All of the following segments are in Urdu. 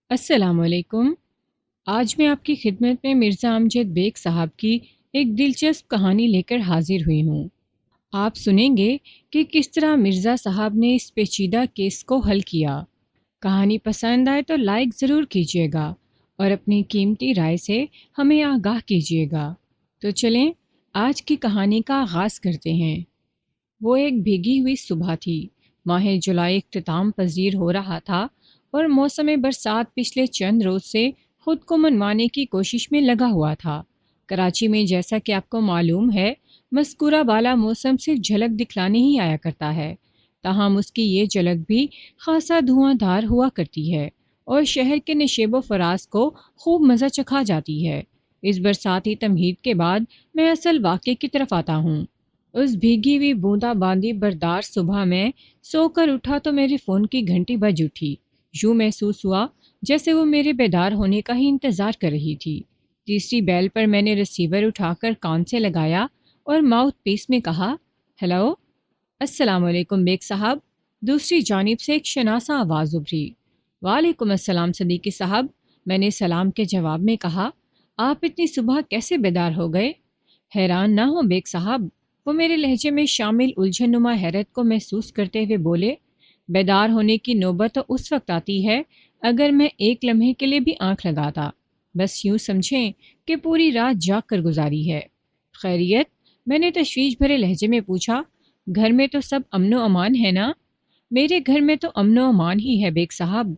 السلام علیکم۔ آج میں آپ کی خدمت میں مرزا امجد بیگ صاحب کی ایک دلچسپ کہانی لے کر حاضر ہوئی ہوں۔ آپ سنیں گے کہ کس طرح مرزا صاحب نے اس پیچیدہ کیس کو حل کیا۔ کہانی پسند آئے تو لائک ضرور کیجیے گا اور اپنی قیمتی رائے سے ہمیں آگاہ کیجیے گا۔ تو چلیں آج کی کہانی کا آغاز کرتے ہیں۔ وہ ایک بھیگی ہوئی صبح تھی۔ ماہ جولائی اختتام پذیر ہو رہا تھا اور موسم برسات پچھلے چند روز سے خود کو منوانے کی کوشش میں لگا ہوا تھا۔ کراچی میں جیسا کہ آپ کو معلوم ہے مذکورہ بالا موسم صرف جھلک دکھلانے ہی آیا کرتا ہے، تاہم اس کی یہ جھلک بھی خاصا دھواں دھار ہوا کرتی ہے اور شہر کے نشیب و فراز کو خوب مزہ چکھا جاتی ہے۔ اس برساتی تمہید کے بعد میں اصل واقعے کی طرف آتا ہوں۔ اس بھیگی ہوئی بوندا باندی بردار صبح میں سو کر اٹھا تو میرے فون کی گھنٹی بج اٹھی۔ یوں محسوس ہوا جیسے وہ میرے بیدار ہونے کا ہی انتظار کر رہی تھی۔ تیسری بیل پر میں نے ریسیور اٹھا کر کان سے لگایا اور ماؤتھ پیس میں کہا، ہیلو، السلام علیکم بیگ صاحب۔ دوسری جانب سے ایک شناسا آواز ابھری۔ وعلیکم السلام صدیقی صاحب، میں نے سلام کے جواب میں کہا۔ آپ اتنی صبح کیسے بیدار ہو گئے؟ حیران نہ ہو بیگ صاحب، وہ میرے لہجے میں شامل الجھن نما حیرت کو محسوس کرتے ہوئے بولے، بیدار ہونے کی نوبت تو اس وقت آتی ہے اگر میں ایک لمحے کے لیے بھی آنکھ لگاتا۔ بس یوں سمجھیں کہ پوری رات جاگ کر گزاری ہے۔ خیریت؟ میں نے تشویش بھرے لہجے میں پوچھا۔ گھر میں تو سب امن و امان ہے نا؟ میرے گھر میں تو امن و امان ہی ہے بیگ صاحب،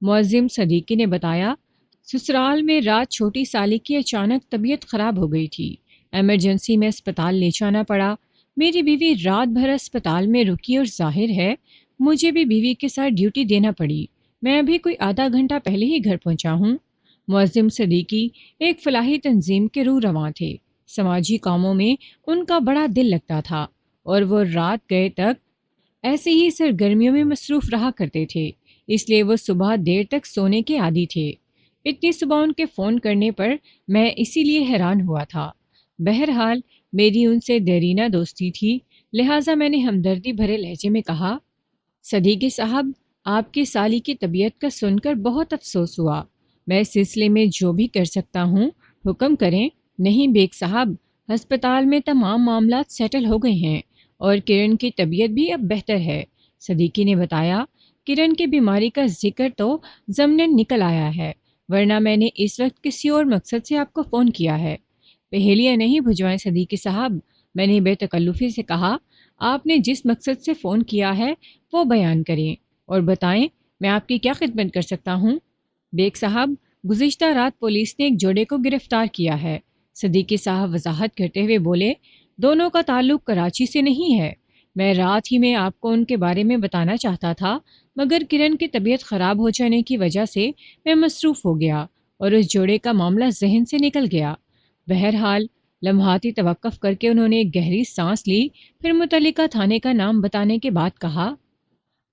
معظم صدیقی نے بتایا۔ سسرال میں رات چھوٹی سالی کی اچانک طبیعت خراب ہو گئی تھی، ایمرجنسی میں اسپتال لے جانا پڑا۔ میری بیوی رات بھر اسپتال میں رکی اور ظاہر ہے مجھے بھی بیوی کے ساتھ ڈیوٹی دینا پڑی۔ میں ابھی کوئی آدھا گھنٹہ پہلے ہی گھر پہنچا ہوں۔ معظم صدیقی ایک فلاحی تنظیم کے روح رواں تھے۔ سماجی کاموں میں ان کا بڑا دل لگتا تھا اور وہ رات گئے تک ایسے ہی سرگرمیوں میں مصروف رہا کرتے تھے، اس لیے وہ صبح دیر تک سونے کے عادی تھے۔ اتنی صبح ان کے فون کرنے پر میں اسی لیے حیران ہوا تھا۔ بہرحال میری ان سے دیرینہ دوستی تھی، لہٰذا میں نے ہمدردی بھرے لہجے میں کہا، صدیقی صاحب، آپ کی سالی کی طبیعت کا سن کر بہت افسوس ہوا۔ میں اس سلسلے میں جو بھی کر سکتا ہوں حکم کریں۔ نہیں بیگ صاحب، ہسپتال میں تمام معاملات سیٹل ہو گئے ہیں اور کرن کی طبیعت بھی اب بہتر ہے، صدیقی نے بتایا۔ کرن کی بیماری کا ذکر تو ضمناً نکل آیا ہے، ورنہ میں نے اس وقت کسی اور مقصد سے آپ کو فون کیا ہے۔ پہیلیاں نہیں بھجوائیں صدیقی صاحب، میں نے بے تکلفی سے کہا۔ آپ نے جس مقصد سے فون کیا ہے وہ بیان کریں اور بتائیں میں آپ کی کیا خدمت کر سکتا ہوں۔ بیگ صاحب، گزشتہ رات پولیس نے ایک جوڑے کو گرفتار کیا ہے، صدیقی صاحب وضاحت کرتے ہوئے بولے۔ دونوں کا تعلق کراچی سے نہیں ہے۔ میں رات ہی میں آپ کو ان کے بارے میں بتانا چاہتا تھا، مگر کرن کی طبیعت خراب ہو جانے کی وجہ سے میں مصروف ہو گیا اور اس جوڑے کا معاملہ ذہن سے نکل گیا۔ بہرحال لمحاتی توقف کر کے انہوں نے ایک گہری سانس لی، پھر متعلقہ تھانے کا نام بتانے کے بعد کہا،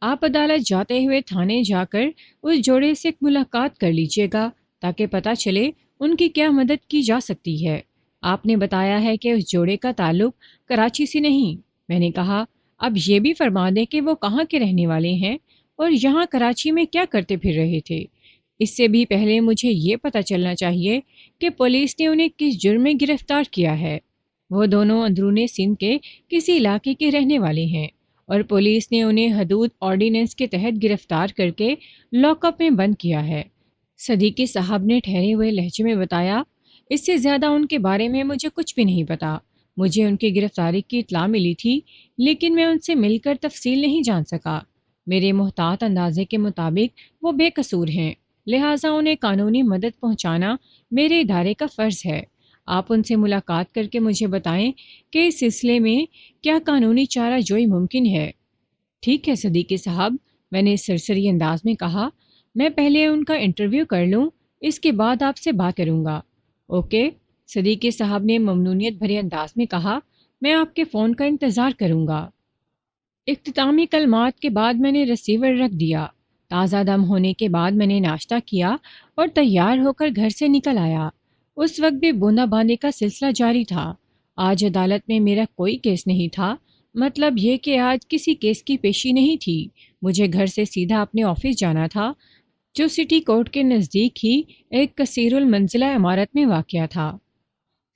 آپ عدالت جاتے ہوئے تھانے جا کر اس جوڑے سے ایک ملاقات کر لیجیے گا تاکہ پتہ چلے ان کی کیا مدد کی جا سکتی ہے۔ آپ نے بتایا ہے کہ اس جوڑے کا تعلق کراچی سے نہیں۔ میں نے کہا، اب یہ بھی فرما دیں کہ وہ کہاں کے رہنے والے ہیں اور یہاں کراچی میں کیا کرتے پھر رہے تھے۔ اس سے بھی پہلے مجھے یہ پتہ چلنا چاہیے کہ پولیس نے انہیں کس جرم میں گرفتار کیا ہے۔ وہ دونوں اندرون سندھ کے کسی علاقے کے رہنے والے ہیں اور پولیس نے انہیں حدود آرڈیننس کے تحت گرفتار کر کے لاک اپ میں بند کیا ہے، صدیقی صاحب نے ٹھہرے ہوئے لہجے میں بتایا۔ اس سے زیادہ ان کے بارے میں مجھے کچھ بھی نہیں پتا۔ مجھے ان کی گرفتاری کی اطلاع ملی تھی، لیکن میں ان سے مل کر تفصیل نہیں جان سکا۔ میرے محتاط اندازے کے مطابق وہ بے قصور ہیں، لہٰذا انہیں قانونی مدد پہنچانا میرے ادارے کا فرض ہے۔ آپ ان سے ملاقات کر کے مجھے بتائیں کہ اس سلسلے میں کیا قانونی چارہ جوئی ممکن ہے۔ ٹھیک ہے صدیقی صاحب، میں نے سرسری انداز میں کہا، میں پہلے ان کا انٹرویو کر لوں، اس کے بعد آپ سے بات کروں گا۔ اوکے، صدیقی صاحب نے ممنونیت بھرے انداز میں کہا، میں آپ کے فون کا انتظار کروں گا۔ اختتامی کلمات کے بعد میں نے ریسیور رکھ دیا۔ تازہ دم ہونے کے بعد میں نے ناشتہ کیا اور تیار ہو کر گھر سے نکل آیا۔ اس وقت بھی بوندا باندی کا سلسلہ جاری تھا۔ آج عدالت میں میرا کوئی کیس نہیں تھا، مطلب یہ کہ آج کسی کیس کی پیشی نہیں تھی۔ مجھے گھر سے سیدھا اپنے آفس جانا تھا۔ جو سٹی کورٹ کے نزدیک ہی ایک کثیر المنزلہ عمارت میں واقع تھا۔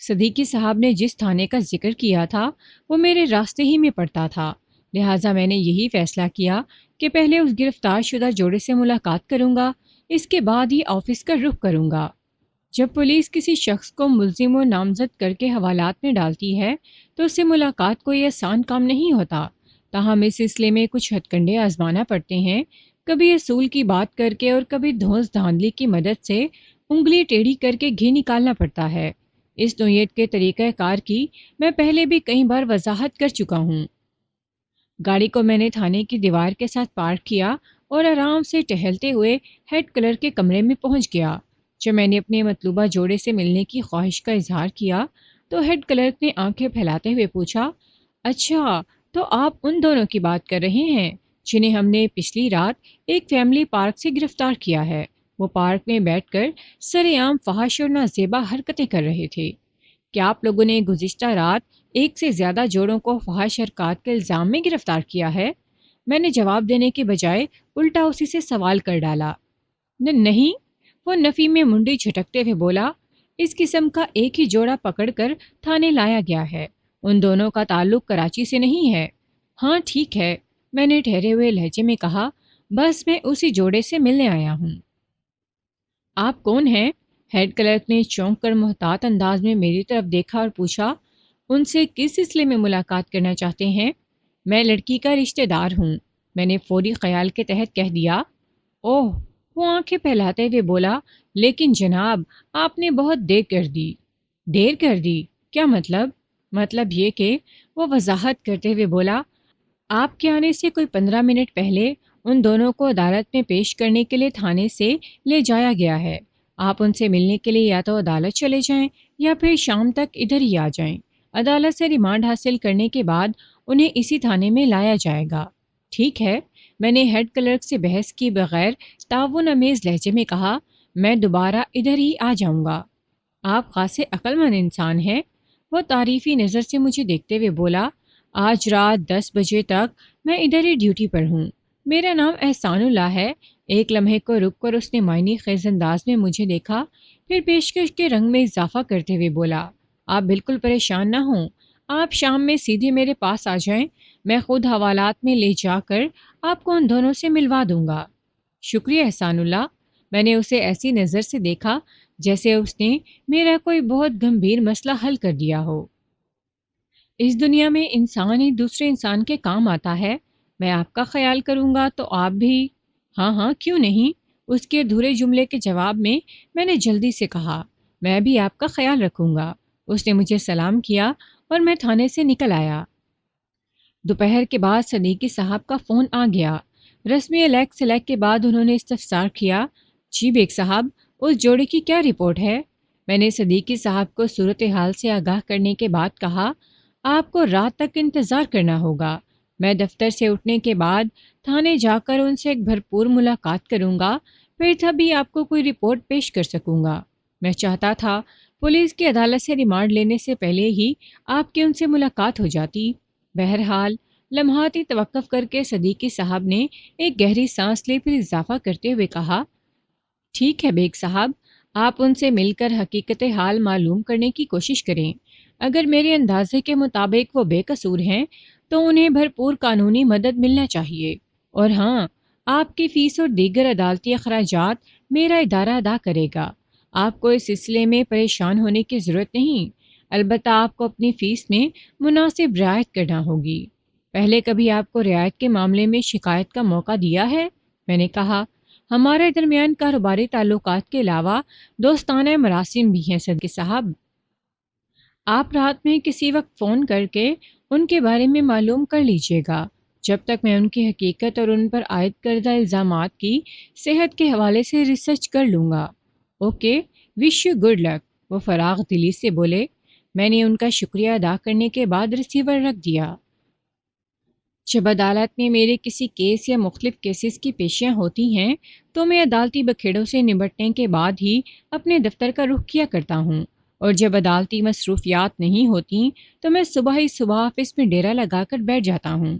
صدیقی صاحب نے جس تھانے کا ذکر کیا تھا وہ میرے راستے ہی میں پڑتا تھا، لہٰذا میں نے یہی فیصلہ کیا کہ پہلے اس گرفتار شدہ جوڑے سے ملاقات کروں گا، اس کے بعد ہی آفس کا رخ کروں گا۔ جب پولیس کسی شخص کو ملزم و نامزد کر کے حوالات میں ڈالتی ہے تو اس سے ملاقات کوئی آسان کام نہیں ہوتا، تاہم اس سلسلے میں کچھ ہتھ کنڈے آزمانا پڑتے ہیں، کبھی اصول کی بات کر کے اور کبھی دھونس دھاندلی کی مدد سے انگلی ٹیڑھی کر کے گھی نکالنا پڑتا ہے۔ اس نوعیت کے طریقہ کار کی میں پہلے بھی کئی بار وضاحت کر چکا ہوں۔ گاڑی کو میں نے تھانے کی دیوار کے ساتھ پارک کیا اور آرام سے ٹہلتے ہوئے ہیڈ کلر کے کمرے میں پہنچ گیا۔ جب میں نے اپنے مطلوبہ جوڑے سے ملنے کی خواہش کا اظہار کیا تو ہیڈ کلرک نے آنکھیں پھیلاتے ہوئے پوچھا، اچھا تو آپ ان دونوں کی بات کر رہے ہیں جنہیں ہم نے پچھلی رات ایک فیملی پارک سے گرفتار کیا ہے؟ وہ پارک میں بیٹھ کر سر عام فحش اور نازیبا حرکتیں کر رہے تھے۔ کیا آپ لوگوں نے گزشتہ رات ایک سے زیادہ جوڑوں کو فحش حرکات کے الزام میں گرفتار کیا ہے؟ میں نے جواب دینے کے بجائے الٹا اسی سے سوال کر ڈالا۔ نہیں، وہ نفی میں منڈی جھٹکتے ہوئے بولا، اس قسم کا ایک ہی جوڑا پکڑ کر تھانے لایا گیا ہے، ان دونوں کا تعلق کراچی سے نہیں ہے۔ ہاں ٹھیک ہے، میں نے ٹھہرے ہوئے لہجے میں کہا، بس میں اسی جوڑے سے ملنے آیا ہوں۔ آپ کون ہیں؟ ہیڈ کلرک نے چونک کر محتاط انداز میں میری طرف دیکھا اور پوچھا، ان سے کس سلسلے میں ملاقات کرنا چاہتے ہیں؟ میں لڑکی کا رشتہ دار ہوں، میں نے فوری خیال کے تحت کہہ دیا۔ اوہ، وہ آنکھیں پھیلاتے ہوئے بولا، لیکن جناب آپ نے بہت دیر کر دی۔ کیا مطلب؟ مطلب یہ کہ وہ وضاحت کرتے ہوئے بولا، آپ کے آنے سے کوئی 15 منٹ پہلے ان دونوں کو عدالت میں پیش کرنے کے لیے تھانے سے لے جایا گیا ہے۔ آپ ان سے ملنے کے لیے یا تو عدالت چلے جائیں یا پھر شام تک ادھر ہی آ جائیں۔ عدالت سے ریمانڈ حاصل کرنے کے بعد انہیں اسی تھانے میں لایا جائے گا۔ ٹھیک ہے، میں نے ہیڈ کلرک سے بحث کی بغیر تعاون امیز لہجے میں کہا، میں دوبارہ ادھر ہی آ جاؤں گا۔ آپ خاصے عقل مند انسان ہیں، وہ تعریفی نظر سے مجھے دیکھتے ہوئے بولا، آج رات 10 بجے تک میں ادھر ہی ڈیوٹی پر ہوں۔ میرا نام احسان اللہ ہے۔ ایک لمحے کو رک کر اس نے معنی خیز انداز میں مجھے دیکھا، پھر پیشکش کے رنگ میں اضافہ کرتے ہوئے بولا، آپ بالکل پریشان نہ ہوں، آپ شام میں سیدھے میرے پاس آ جائیں، میں خود حوالات میں لے جا کر آپ کو ان دونوں سے ملوا دوں گا۔ شکریہ احسان اللہ۔ میں نے اسے ایسی نظر سے دیکھا جیسے اس نے میرا کوئی بہت گمبھیر مسئلہ حل کر دیا ہو۔ اس دنیا میں انسان ہی دوسرے انسان کے کام آتا ہے، میں آپ کا خیال کروں گا تو آپ بھی۔ ہاں ہاں کیوں نہیں، اس کے ادھورے جملے کے جواب میں نے جلدی سے کہا، میں بھی آپ کا خیال رکھوں گا۔ اس نے مجھے سلام کیا اور میں تھانے سے نکل آیا۔ دوپہر کے بعد صدیقی صاحب کا فون آ گیا۔ رسمی الیک سلیک کے بعد انہوں نے استفسار کیا، جی بیگ صاحب، اس جوڑے کی کیا رپورٹ ہے؟ میں نے صدیقی صاحب کو صورتحال سے آگاہ کرنے کے بعد کہا، آپ کو رات تک انتظار کرنا ہوگا۔ میں دفتر سے اٹھنے کے بعد تھانے جا کر ان سے ایک بھرپور ملاقات کروں گا، پھر تبھی آپ کو کوئی رپورٹ پیش کر سکوں گا۔ میں چاہتا تھا پولیس کی عدالت سے ریمانڈ لینے سے پہلے ہی آپ کی ان سے ملاقات ہو جاتی۔ بہرحال لمحاتی توقف کر کے صدیقی صاحب نے ایک گہری سانس لی، پھر اضافہ کرتے ہوئے کہا، ٹھیک ہے بیگ صاحب، آپ ان سے مل کر حقیقت حال معلوم کرنے کی کوشش کریں۔ اگر میرے اندازے کے مطابق وہ بے قصور ہیں تو انہیں بھرپور قانونی مدد ملنا چاہیے، اور ہاں، آپ کی فیس اور دیگر عدالتی اخراجات میرا ادارہ ادا کرے گا۔ آپ کو اس سلسلے میں پریشان ہونے کی ضرورت نہیں، البتہ آپ کو اپنی فیس میں مناسب رعایت کرنا ہوگی۔ پہلے کبھی آپ کو رعایت کے معاملے میں شکایت کا موقع دیا ہے؟ میں نے کہا، ہمارے درمیان کاروباری تعلقات کے علاوہ دوستانہ مراسم بھی ہیں صدیقی صاحب۔ آپ رات میں کسی وقت فون کر کے ان کے بارے میں معلوم کر لیجیے گا، جب تک میں ان کی حقیقت اور ان پر عائد کردہ الزامات کی صحت کے حوالے سے ریسرچ کر لوں گا۔ Okay, wish you good luck, وہ فراغ دلی سے بولے۔ میں نے ان کا شکریہ ادا کرنے کے بعد ریسیور رکھ دیا۔ جب عدالت میں میرے کسی کیس یا مختلف کیسز کی پیشیاں ہوتی ہیں تو میں عدالتی بکھیڑوں سے نمٹنے کے بعد ہی اپنے دفتر کا رخ کیا کرتا ہوں، اور جب عدالتی مصروفیات نہیں ہوتیں تو میں صبح ہی صبح آفس میں ڈیرا لگا کر بیٹھ جاتا ہوں۔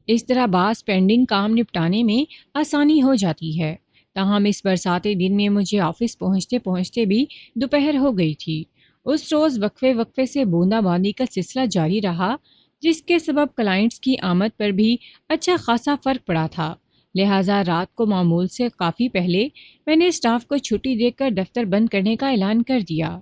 اس طرح بعض پینڈنگ کام نپٹانے میں آسانی ہو جاتی ہے۔ تاہم اس برساتی دن میں مجھے آفس پہنچتے پہنچتے بھی دوپہر ہو گئی تھی۔ اس روز وقفے وقفے سے بوندا باندی کا سلسلہ جاری رہا، جس کے سبب کلائنٹس کی آمد پر بھی اچھا خاصا فرق پڑا تھا۔ لہٰذا رات کو معمول سے کافی پہلے میں نے اسٹاف کو چھٹی دے کر دفتر بند کرنے کا اعلان کر دیا۔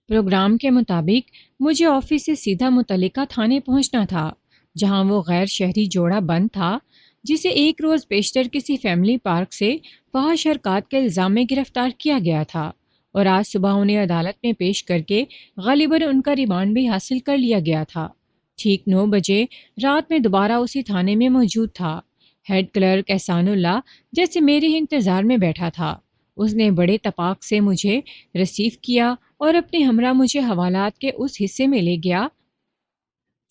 پروگرام کے مطابق مجھے آفس سے سیدھا متعلقہ تھانے پہنچنا تھا، جہاں وہ غیر شہری جوڑا بند تھا، جسے ایک روز بیشتر کسی فیملی پارک سے فحش حرکات کے الزام میں گرفتار کیا گیا تھا، اور آج صبح انہیں عدالت میں پیش کر کے غالباً ان کا ریمانڈ بھی حاصل کر لیا گیا تھا۔ ٹھیک 9 بجے رات میں دوبارہ اسی تھانے میں موجود تھا۔ ہیڈ کلرک احسان اللہ جیسے میرے ہی انتظار میں بیٹھا تھا۔ اس نے بڑے تپاک سے مجھے ریسیو کیا اور اپنے ہمراہ مجھے حوالات کے اس حصے میں لے گیا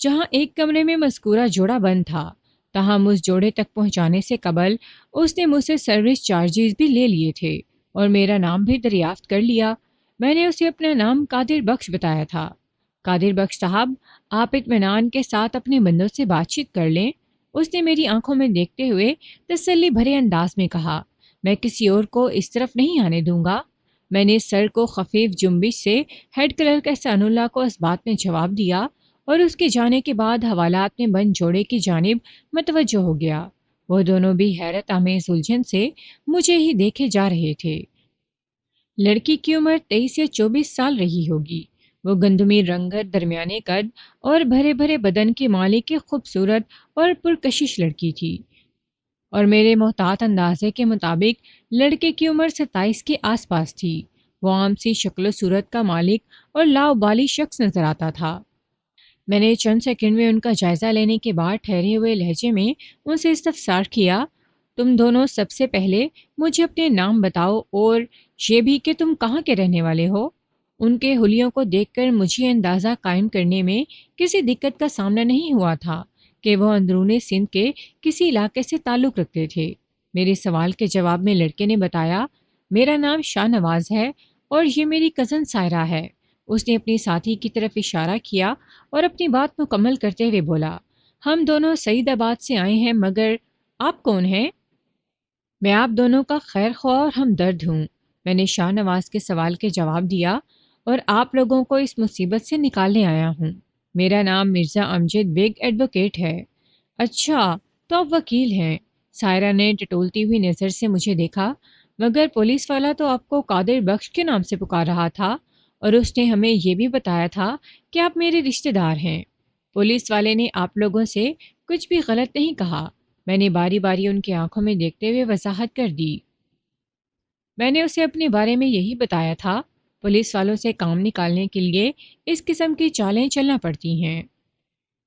جہاں ایک کمرے میں مذکورہ جوڑا بند تھا۔ تاہم اس جوڑے تک پہنچانے سے قبل اس نے مجھ سے سروس چارجز بھی لے لیے تھے اور میرا نام بھی دریافت کر لیا۔ میں نے اسے اپنا نام قادر بخش بتایا تھا۔ قادر بخش صاحب، آپ اطمینان کے ساتھ اپنے بندوں سے بات چیت کر لیں، اس نے میری آنکھوں میں دیکھتے ہوئے تسلی بھرے انداز میں کہا۔ میں کسی اور کو اس طرف نہیں آنے دوں گا۔ میں نے سر کو خفیف جنبش سے ہیڈ کلرک احسان اللہ کو اس بات میں جواب دیا اور اس کے جانے کے بعد حوالات میں بند جوڑے کی جانب متوجہ ہو گیا۔ وہ دونوں بھی حیرت آمیز الجھن سے مجھے ہی دیکھے جا رہے تھے۔ لڑکی کی عمر 23 یا 24 سال رہی ہوگی۔ وہ گندمی رنگت، درمیانے قد اور بھرے بھرے بدن کی مالک کی خوبصورت اور پرکشش لڑکی تھی، اور میرے محتاط اندازے کے مطابق لڑکے کی عمر 27 کے آس پاس تھی۔ وہ عام سی شکل و صورت کا مالک اور لاؤبالی شخص نظر آتا تھا۔ میں نے چند سیکنڈ میں ان کا جائزہ لینے کے بعد ٹھہرے ہوئے لہجے میں ان سے استفسار کیا، تم دونوں سب سے پہلے مجھے اپنے نام بتاؤ اور یہ بھی کہ تم کہاں کے رہنے والے ہو۔ ان کے حلیوں کو دیکھ کر مجھے اندازہ قائم کرنے میں کسی دقت کا سامنا نہیں ہوا تھا کہ وہ اندرون سندھ کے کسی علاقے سے تعلق رکھتے تھے۔ میرے سوال کے جواب میں لڑکے نے بتایا، میرا نام شاہ نواز ہے اور یہ میری کزن سائرہ ہے۔ اس نے اپنی ساتھی کی طرف اشارہ کیا اور اپنی بات مکمل کرتے ہوئے بولا، ہم دونوں سعید آباد سے آئے ہیں، مگر آپ کون ہیں؟ میں آپ دونوں کا خیر خواہ اور ہمدرد ہوں۔ میں نے شاہ نواز کے سوال کے جواب دیا، اور آپ لوگوں کو اس مصیبت سے نکالنے آیا ہوں۔ میرا نام مرزا امجد بیگ ایڈوکیٹ ہے۔ اچھا، تو آپ وکیل ہیں؟ سائرہ نے ٹٹولتی ہوئی نظر سے مجھے دیکھا، مگر پولیس والا تو آپ کو قادر بخش کے نام سے پکار رہا تھا، اور اس نے ہمیں یہ بھی بتایا تھا کہ آپ میرے رشتہ دار ہیں۔ پولیس والے نے آپ لوگوں سے کچھ بھی غلط نہیں کہا۔ میں نے باری باری ان کی آنکھوں میں دیکھتے ہوئے وضاحت کر دی۔ میں نے اسے اپنے بارے میں یہی بتایا تھا۔ پولیس والوں سے کام نکالنے کے لیے اس قسم کی چالیں چلنا پڑتی ہیں۔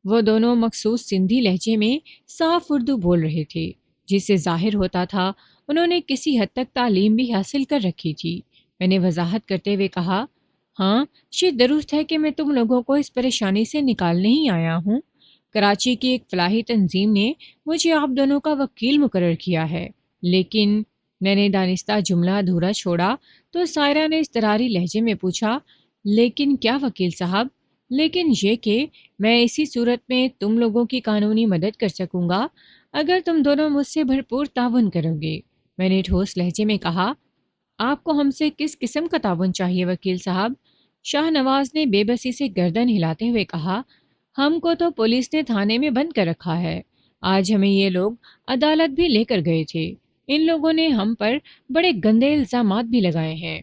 وہ دونوں مخصوص سندھی لہجے میں صاف اردو بول رہے تھے، جس سے ظاہر ہوتا تھا انہوں نے کسی حد تک تعلیم بھی حاصل کر رکھی تھی۔ میں نے وضاحت کرتے ہوئے کہا، ہاں، یہ درست ہے کہ میں تم لوگوں کو اس پریشانی سے نکالنے ہی آیا ہوں۔ کراچی کی ایک فلاحی تنظیم نے مجھے آپ دونوں کا وکیل مقرر کیا ہے، لیکن میں نے دانستہ جملہ ادھورا چھوڑا تو سائرہ نے اضطراری لہجے میں پوچھا، لیکن کیا وکیل صاحب؟ لیکن یہ کہ میں اسی صورت میں تم لوگوں کی قانونی مدد کر سکوں گا اگر تم دونوں مجھ سے بھرپور تعاون کرو گے۔ میں نے ٹھوس لہجے میں کہا، آپ کو ہم سے کس قسم کا تعاون چاہیے وکیل صاحب؟ شاہ نواز نے بے بسی سے گردن ہلاتے ہوئے کہا، ہم کو تو پولیس نے تھانے میں بند کر رکھا ہے۔ آج ہمیں یہ لوگ عدالت بھی لے کر گئے تھے۔ ان لوگوں نے ہم پر بڑے گندے الزامات بھی لگائے ہیں۔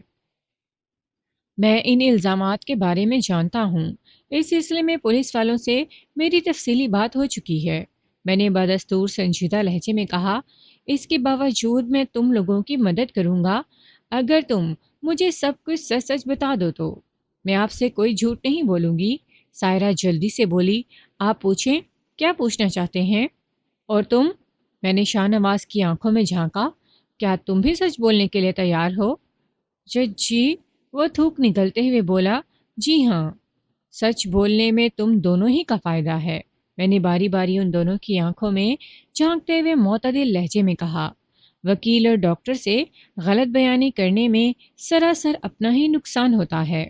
میں ان الزامات کے بارے میں جانتا ہوں۔ اس سلسلے میں پولیس والوں سے میری تفصیلی بات ہو چکی ہے۔ میں نے بدستور سنجیدہ لہجے میں کہا، اس کے باوجود میں تم لوگوں کی مدد کروں گا اگر تم مجھے سب کچھ سچ سچ بتا دو تو۔ میں آپ سے کوئی جھوٹ نہیں بولوں گی۔ سائرہ جلدی سے بولی، آپ پوچھیں، کیا پوچھنا چاہتے ہیں؟ اور تم؟ میں نے شاہ نواز کی آنکھوں میں جھانکا، کیا تم بھی سچ بولنے کے لیے تیار ہو؟ جی، وہ تھوک نکلتے ہوئے بولا، جی ہاں، سچ بولنے میں تم دونوں ہی کا فائدہ ہے۔ میں نے باری باری ان دونوں کی آنکھوں میں جھانکتے ہوئے معتدل لہجے میں کہا، وکیل اور ڈاکٹر سے غلط بیانی کرنے میں سراسر اپنا ہی نقصان ہوتا ہے۔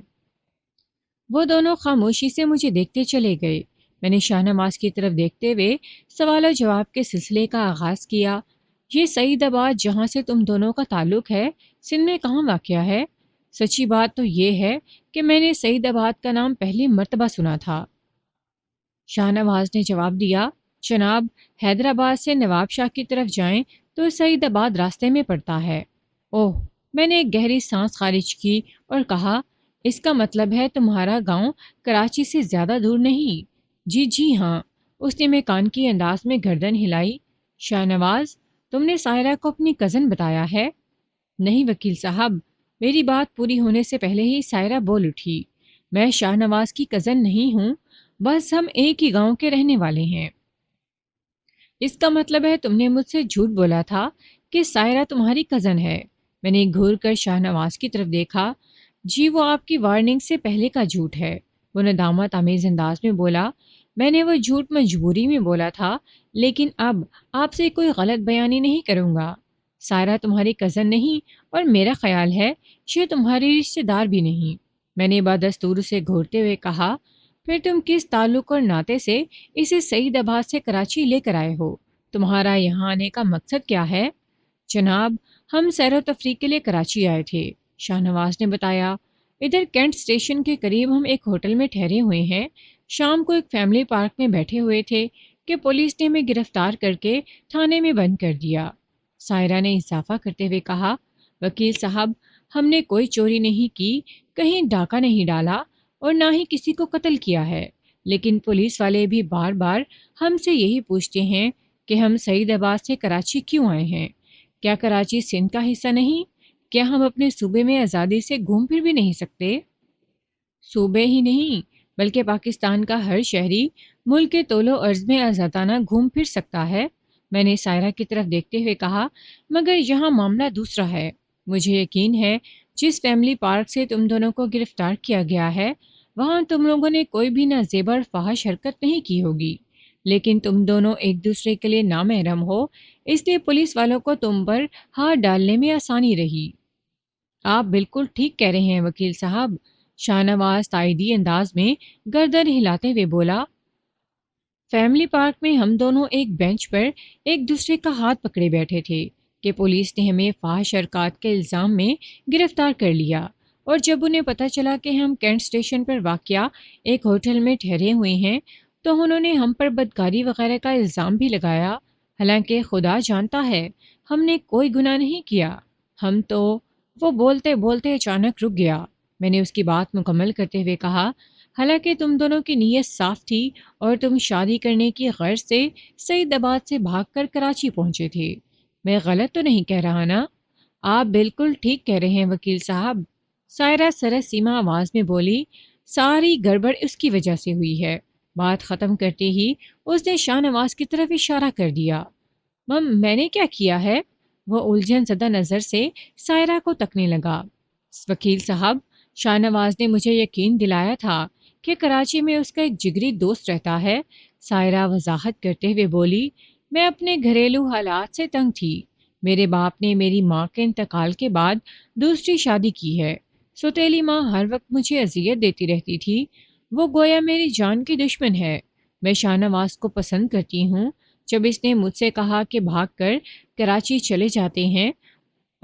وہ دونوں خاموشی سے مجھے دیکھتے چلے گئے۔ میں نے شاہ نواز کی طرف دیکھتے ہوئے سوال و جواب کے سلسلے کا آغاز کیا۔ یہ سعید آباد جہاں سے تم دونوں کا تعلق ہے سندھ میں کہاں واقع ہے؟ سچی بات تو یہ ہے کہ میں نے سعید آباد کا نام پہلی مرتبہ سنا تھا۔ شاہ نواز نے جواب دیا، جناب، حیدرآباد سے نواب شاہ کی طرف جائیں تو سعید آباد راستے میں پڑتا ہے۔ اوہ، میں نے ایک گہری سانس خارج کی اور کہا، اس کا مطلب ہے تمہارا گاؤں کراچی سے زیادہ دور نہیں؟ جی جی ہاں، اس نے میکان کی انداز میں گردن ہلائی۔ شاہ نواز، تم نے سائرہ کو اپنی کزن بتایا ہے؟ نہیں وکیل صاحب، میری بات پوری ہونے سے پہلے ہی سائرہ بول اٹھی، میں شاہ نواز کی کزن نہیں ہوں، بس ہم ایک ہی گاؤں کے رہنے والے ہیں۔ اس کا مطلب ہے تم نے مجھ سے جھوٹ بولا تھا کہ سائرہ تمہاری کزن ہے؟ میں نے گھور کر شاہ نواز کی طرف دیکھا۔ جی وہ آپ کی وارننگ سے پہلے کا جھوٹ ہے، وہ ندامت آمیز انداز میں بولا۔ میں نے وہ جھوٹ مجبوری میں بولا تھا، لیکن اب آپ سے کوئی غلط بیانی نہیں کروں گا۔ سائرہ تمہاری کزن نہیں، اور میرا خیال ہے یہ تمہاری رشتہ دار بھی نہیں، میں نے بدستور سے گھورتے ہوئے کہا۔ پھر تم کس تعلق اور ناطے سے اسے سعید آباد سے کراچی لے کر آئے ہو؟ تمہارا یہاں آنے کا مقصد کیا ہے؟ جناب، ہم سیر و تفریح کے لیے کراچی آئے تھے، شاہ نواز نے بتایا۔ ادھر کینٹ اسٹیشن کے قریب ہم ایک ہوٹل میں ٹھہرے ہوئے ہیں، شام کو ایک فیملی پارک میں بیٹھے ہوئے تھے کہ پولیس نے ہمیں گرفتار کر کے تھانے میں بند کر دیا۔ سائرہ نے اضافہ کرتے ہوئے کہا، وکیل صاحب، ہم نے کوئی چوری نہیں کی، کہیں ڈاکہ نہیں ڈالا، اور نہ ہی کسی کو قتل کیا ہے، لیکن پولیس والے بھی بار بار ہم سے یہی پوچھتے ہیں کہ ہم سعید آباد سے کراچی کیوں آئے ہیں؟ کیا کراچی سندھ کا حصہ نہیں؟ کیا ہم اپنے صوبے میں آزادی سے گھوم پھر بھی نہیں سکتے؟ صوبے ہی نہیں بلکہ پاکستان کا ہر شہری ملک کے طول و عرض میں آزادانہ گھوم پھر سکتا ہے، میں نے سائرہ کی طرف دیکھتے ہوئے کہا۔ مگر یہاں معاملہ دوسرا ہے، مجھے یقین ہے جس فیملی پارک سے تم دونوں کو گرفتار کیا گیا ہے وہاں تم لوگوں نے کوئی بھی نازیبا اور فحش حرکت نہیں کی ہوگی، لیکن تم دونوں ایک دوسرے کے لیے نامحرم ہو، اس لیے پولیس والوں کو تم پر ہاتھ ڈالنے میں آسانی رہی۔ آپ بالکل ٹھیک کہہ رہے ہیں وکیل صاحب، شاہ نواز تائیدی انداز میں گردن ہلاتے ہوئے بولا۔ فیملی پارک میں ہم دونوں ایک بینچ پر ایک دوسرے کا ہاتھ پکڑے بیٹھے تھے کہ پولیس نے ہمیں فحش حرکات کے الزام میں گرفتار کر لیا، اور جب انہیں پتہ چلا کہ ہم کینٹ اسٹیشن پر واقع ایک ہوٹل میں ٹھہرے ہوئے ہیں تو انہوں نے ہم پر بدکاری وغیرہ کا الزام بھی لگایا، حالانکہ خدا جانتا ہے ہم نے کوئی گناہ نہیں کیا۔ ہم تو… وہ بولتے بولتے اچانک رک گیا۔ میں نے اس کی بات مکمل کرتے ہوئے کہا، حالانکہ تم دونوں کی نیت صاف تھی اور تم شادی کرنے کی غرض سے سعید آباد سے بھاگ کر کراچی پہنچے تھے، میں غلط تو نہیں کہہ رہا نا؟ آپ بالکل ٹھیک کہہ رہے ہیں وکیل صاحب، سائرہ سرس سیما آواز میں بولی۔ ساری گڑبڑ اس کی وجہ سے ہوئی ہے۔ بات ختم کرتے ہی اس نے شاہ نواز کی طرف اشارہ کر دیا۔ میں نے کیا کیا ہے؟ وہ الجھن زدہ نظر سے سائرہ کو تکنے لگا۔ وکیل صاحب، شاہ نواز نے مجھے یقین دلایا تھا کہ کراچی میں اس کا ایک جگری دوست رہتا ہے، سائرہ وضاحت کرتے ہوئے بولی۔ میں اپنے گھریلو حالات سے تنگ تھی، میرے باپ نے میری ماں کے انتقال کے بعد دوسری شادی کی ہے، سوتیلی ماں ہر وقت مجھے اذیت دیتی رہتی تھی، وہ گویا میری جان کی دشمن ہے۔ میں شاہ نواز کو پسند کرتی ہوں، جب اس نے مجھ سے کہا کہ بھاگ کر کراچی چلے جاتے ہیں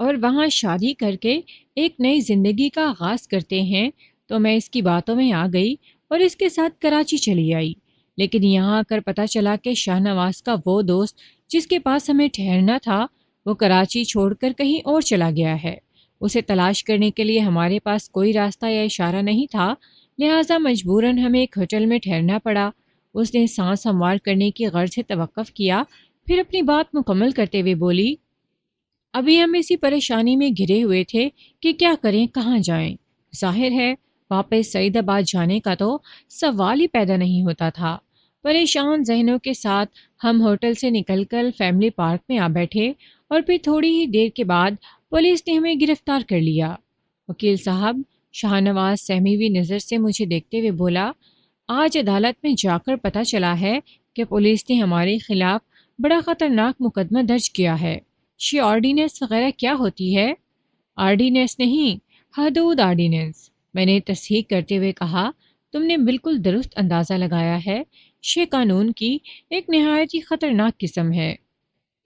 اور وہاں شادی کر کے ایک نئی زندگی کا آغاز کرتے ہیں تو میں اس کی باتوں میں آ گئی اور اس کے ساتھ کراچی چلی آئی، لیکن یہاں آ کر پتہ چلا کہ شاہ نواز کا وہ دوست جس کے پاس ہمیں ٹھہرنا تھا وہ کراچی چھوڑ کر کہیں اور چلا گیا ہے۔ اسے تلاش کرنے کے لیے ہمارے پاس کوئی راستہ یا اشارہ نہیں تھا، لہٰذا مجبوراً ہمیں ایک ہوٹل میں ٹھہرنا پڑا۔ اس نے سانس ہموار کرنے کی غرض سے توقف کیا، پھر اپنی بات مکمل کرتے ہوئے بولی۔ ابھی ہم اسی پریشانی میں گھرے ہوئے تھے کہ کیا کریں، کہاں جائیں۔ ظاہر ہے واپس سعید آباد جانے کا تو سوال ہی پیدا نہیں ہوتا تھا۔ پریشان ذہنوں کے ساتھ ہم ہوٹل سے نکل کر فیملی پارک میں آ بیٹھے، اور پھر تھوڑی ہی دیر کے بعد پولیس نے ہمیں گرفتار کر لیا۔ وکیل صاحب، شاہ نواز سہمی ہوئی نظر سے مجھے دیکھتے ہوئے بولا، آج عدالت میں جا کر پتہ چلا ہے کہ پولیس نے ہمارے خلاف بڑا خطرناک مقدمہ درج کیا ہے۔ یہ آرڈیننس وغیرہ کیا ہوتی ہے؟ آرڈیننس نہیں، حدود آرڈیننس، میں نے تصحیح کرتے ہوئے کہا۔ تم نے بالکل درست اندازہ لگایا ہے، یہ قانون کی ایک نہایت ہی خطرناک قسم ہے۔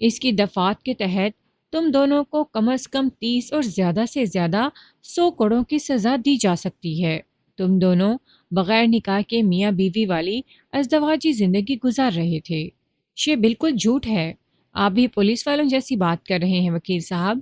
اس کی دفعات کے تحت تم دونوں کو کم از کم 30 اور زیادہ سے زیادہ 100 کروڑ کی سزا دی جا سکتی ہے۔ تم دونوں بغیر نکاح کے میاں بیوی والی ازدواجی زندگی گزار رہے تھے۔ یہ بالکل جھوٹ ہے۔ آپ بھی پولیس والوں جیسی بات کر رہے ہیں وکیل صاحب،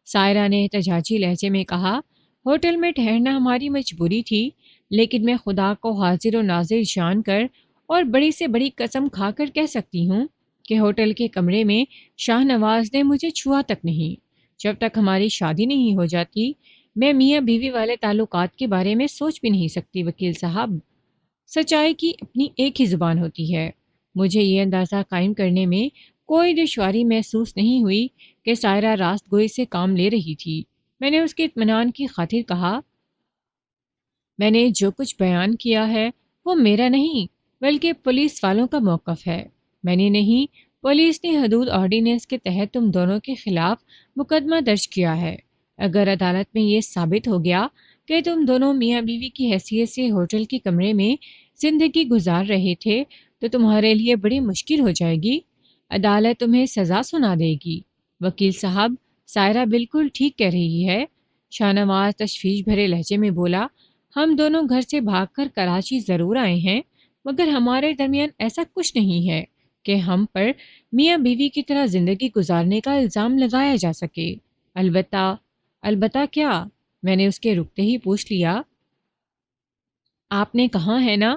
سائرہ نے احتجاجی لہجے میں کہا۔ ہوٹل میں ٹھہرنا ہماری مجبوری تھی، لیکن میں خدا کو حاضر و ناظر جان کر اور بڑی سے بڑی قسم کھا کر کہہ سکتی ہوں کہ ہوٹل کے کمرے میں شاہ نواز نے مجھے چھوا تک نہیں۔ جب تک ہماری شادی نہیں ہو جاتی میں میاں بیوی والے تعلقات کے بارے میں سوچ بھی نہیں سکتی وکیل صاحب۔ سچائی کی اپنی ایک ہی زبان ہوتی ہے۔ مجھے یہ اندازہ قائم کرنے میں کوئی دشواری محسوس نہیں ہوئی کہ سائرہ راست گوئی سے کام لے رہی تھی۔ میں نے اس کے اطمینان کی خاطر کہا، میں نے جو کچھ بیان کیا ہے وہ میرا نہیں بلکہ پولیس والوں کا موقف ہے۔ میں نے نہیں، پولیس نے حدود آرڈیننس کے تحت تم دونوں کے خلاف مقدمہ درج کیا ہے۔ اگر عدالت میں یہ ثابت ہو گیا کہ تم دونوں میاں بیوی کی حیثیت سے ہوٹل کے کمرے میں زندگی گزار رہے تھے تو تمہارے لیے بڑی مشکل ہو جائے گی۔ عدالت تمہیں سزا سنا دے گی۔ وکیل صاحب، سائرہ بالکل ٹھیک کہہ رہی ہے، شاہ نواز تشویش بھرے لہجے میں بولا۔ ہم دونوں گھر سے بھاگ کر کراچی ضرور آئے ہیں، مگر ہمارے درمیان ایسا کچھ نہیں ہے کہ ہم پر میاں بیوی کی طرح زندگی گزارنے کا الزام لگایا جا سکے۔ البتہ کیا؟ میں نے اس کے رکتے ہی پوچھ لیا۔ آپ نے کہا ہے نا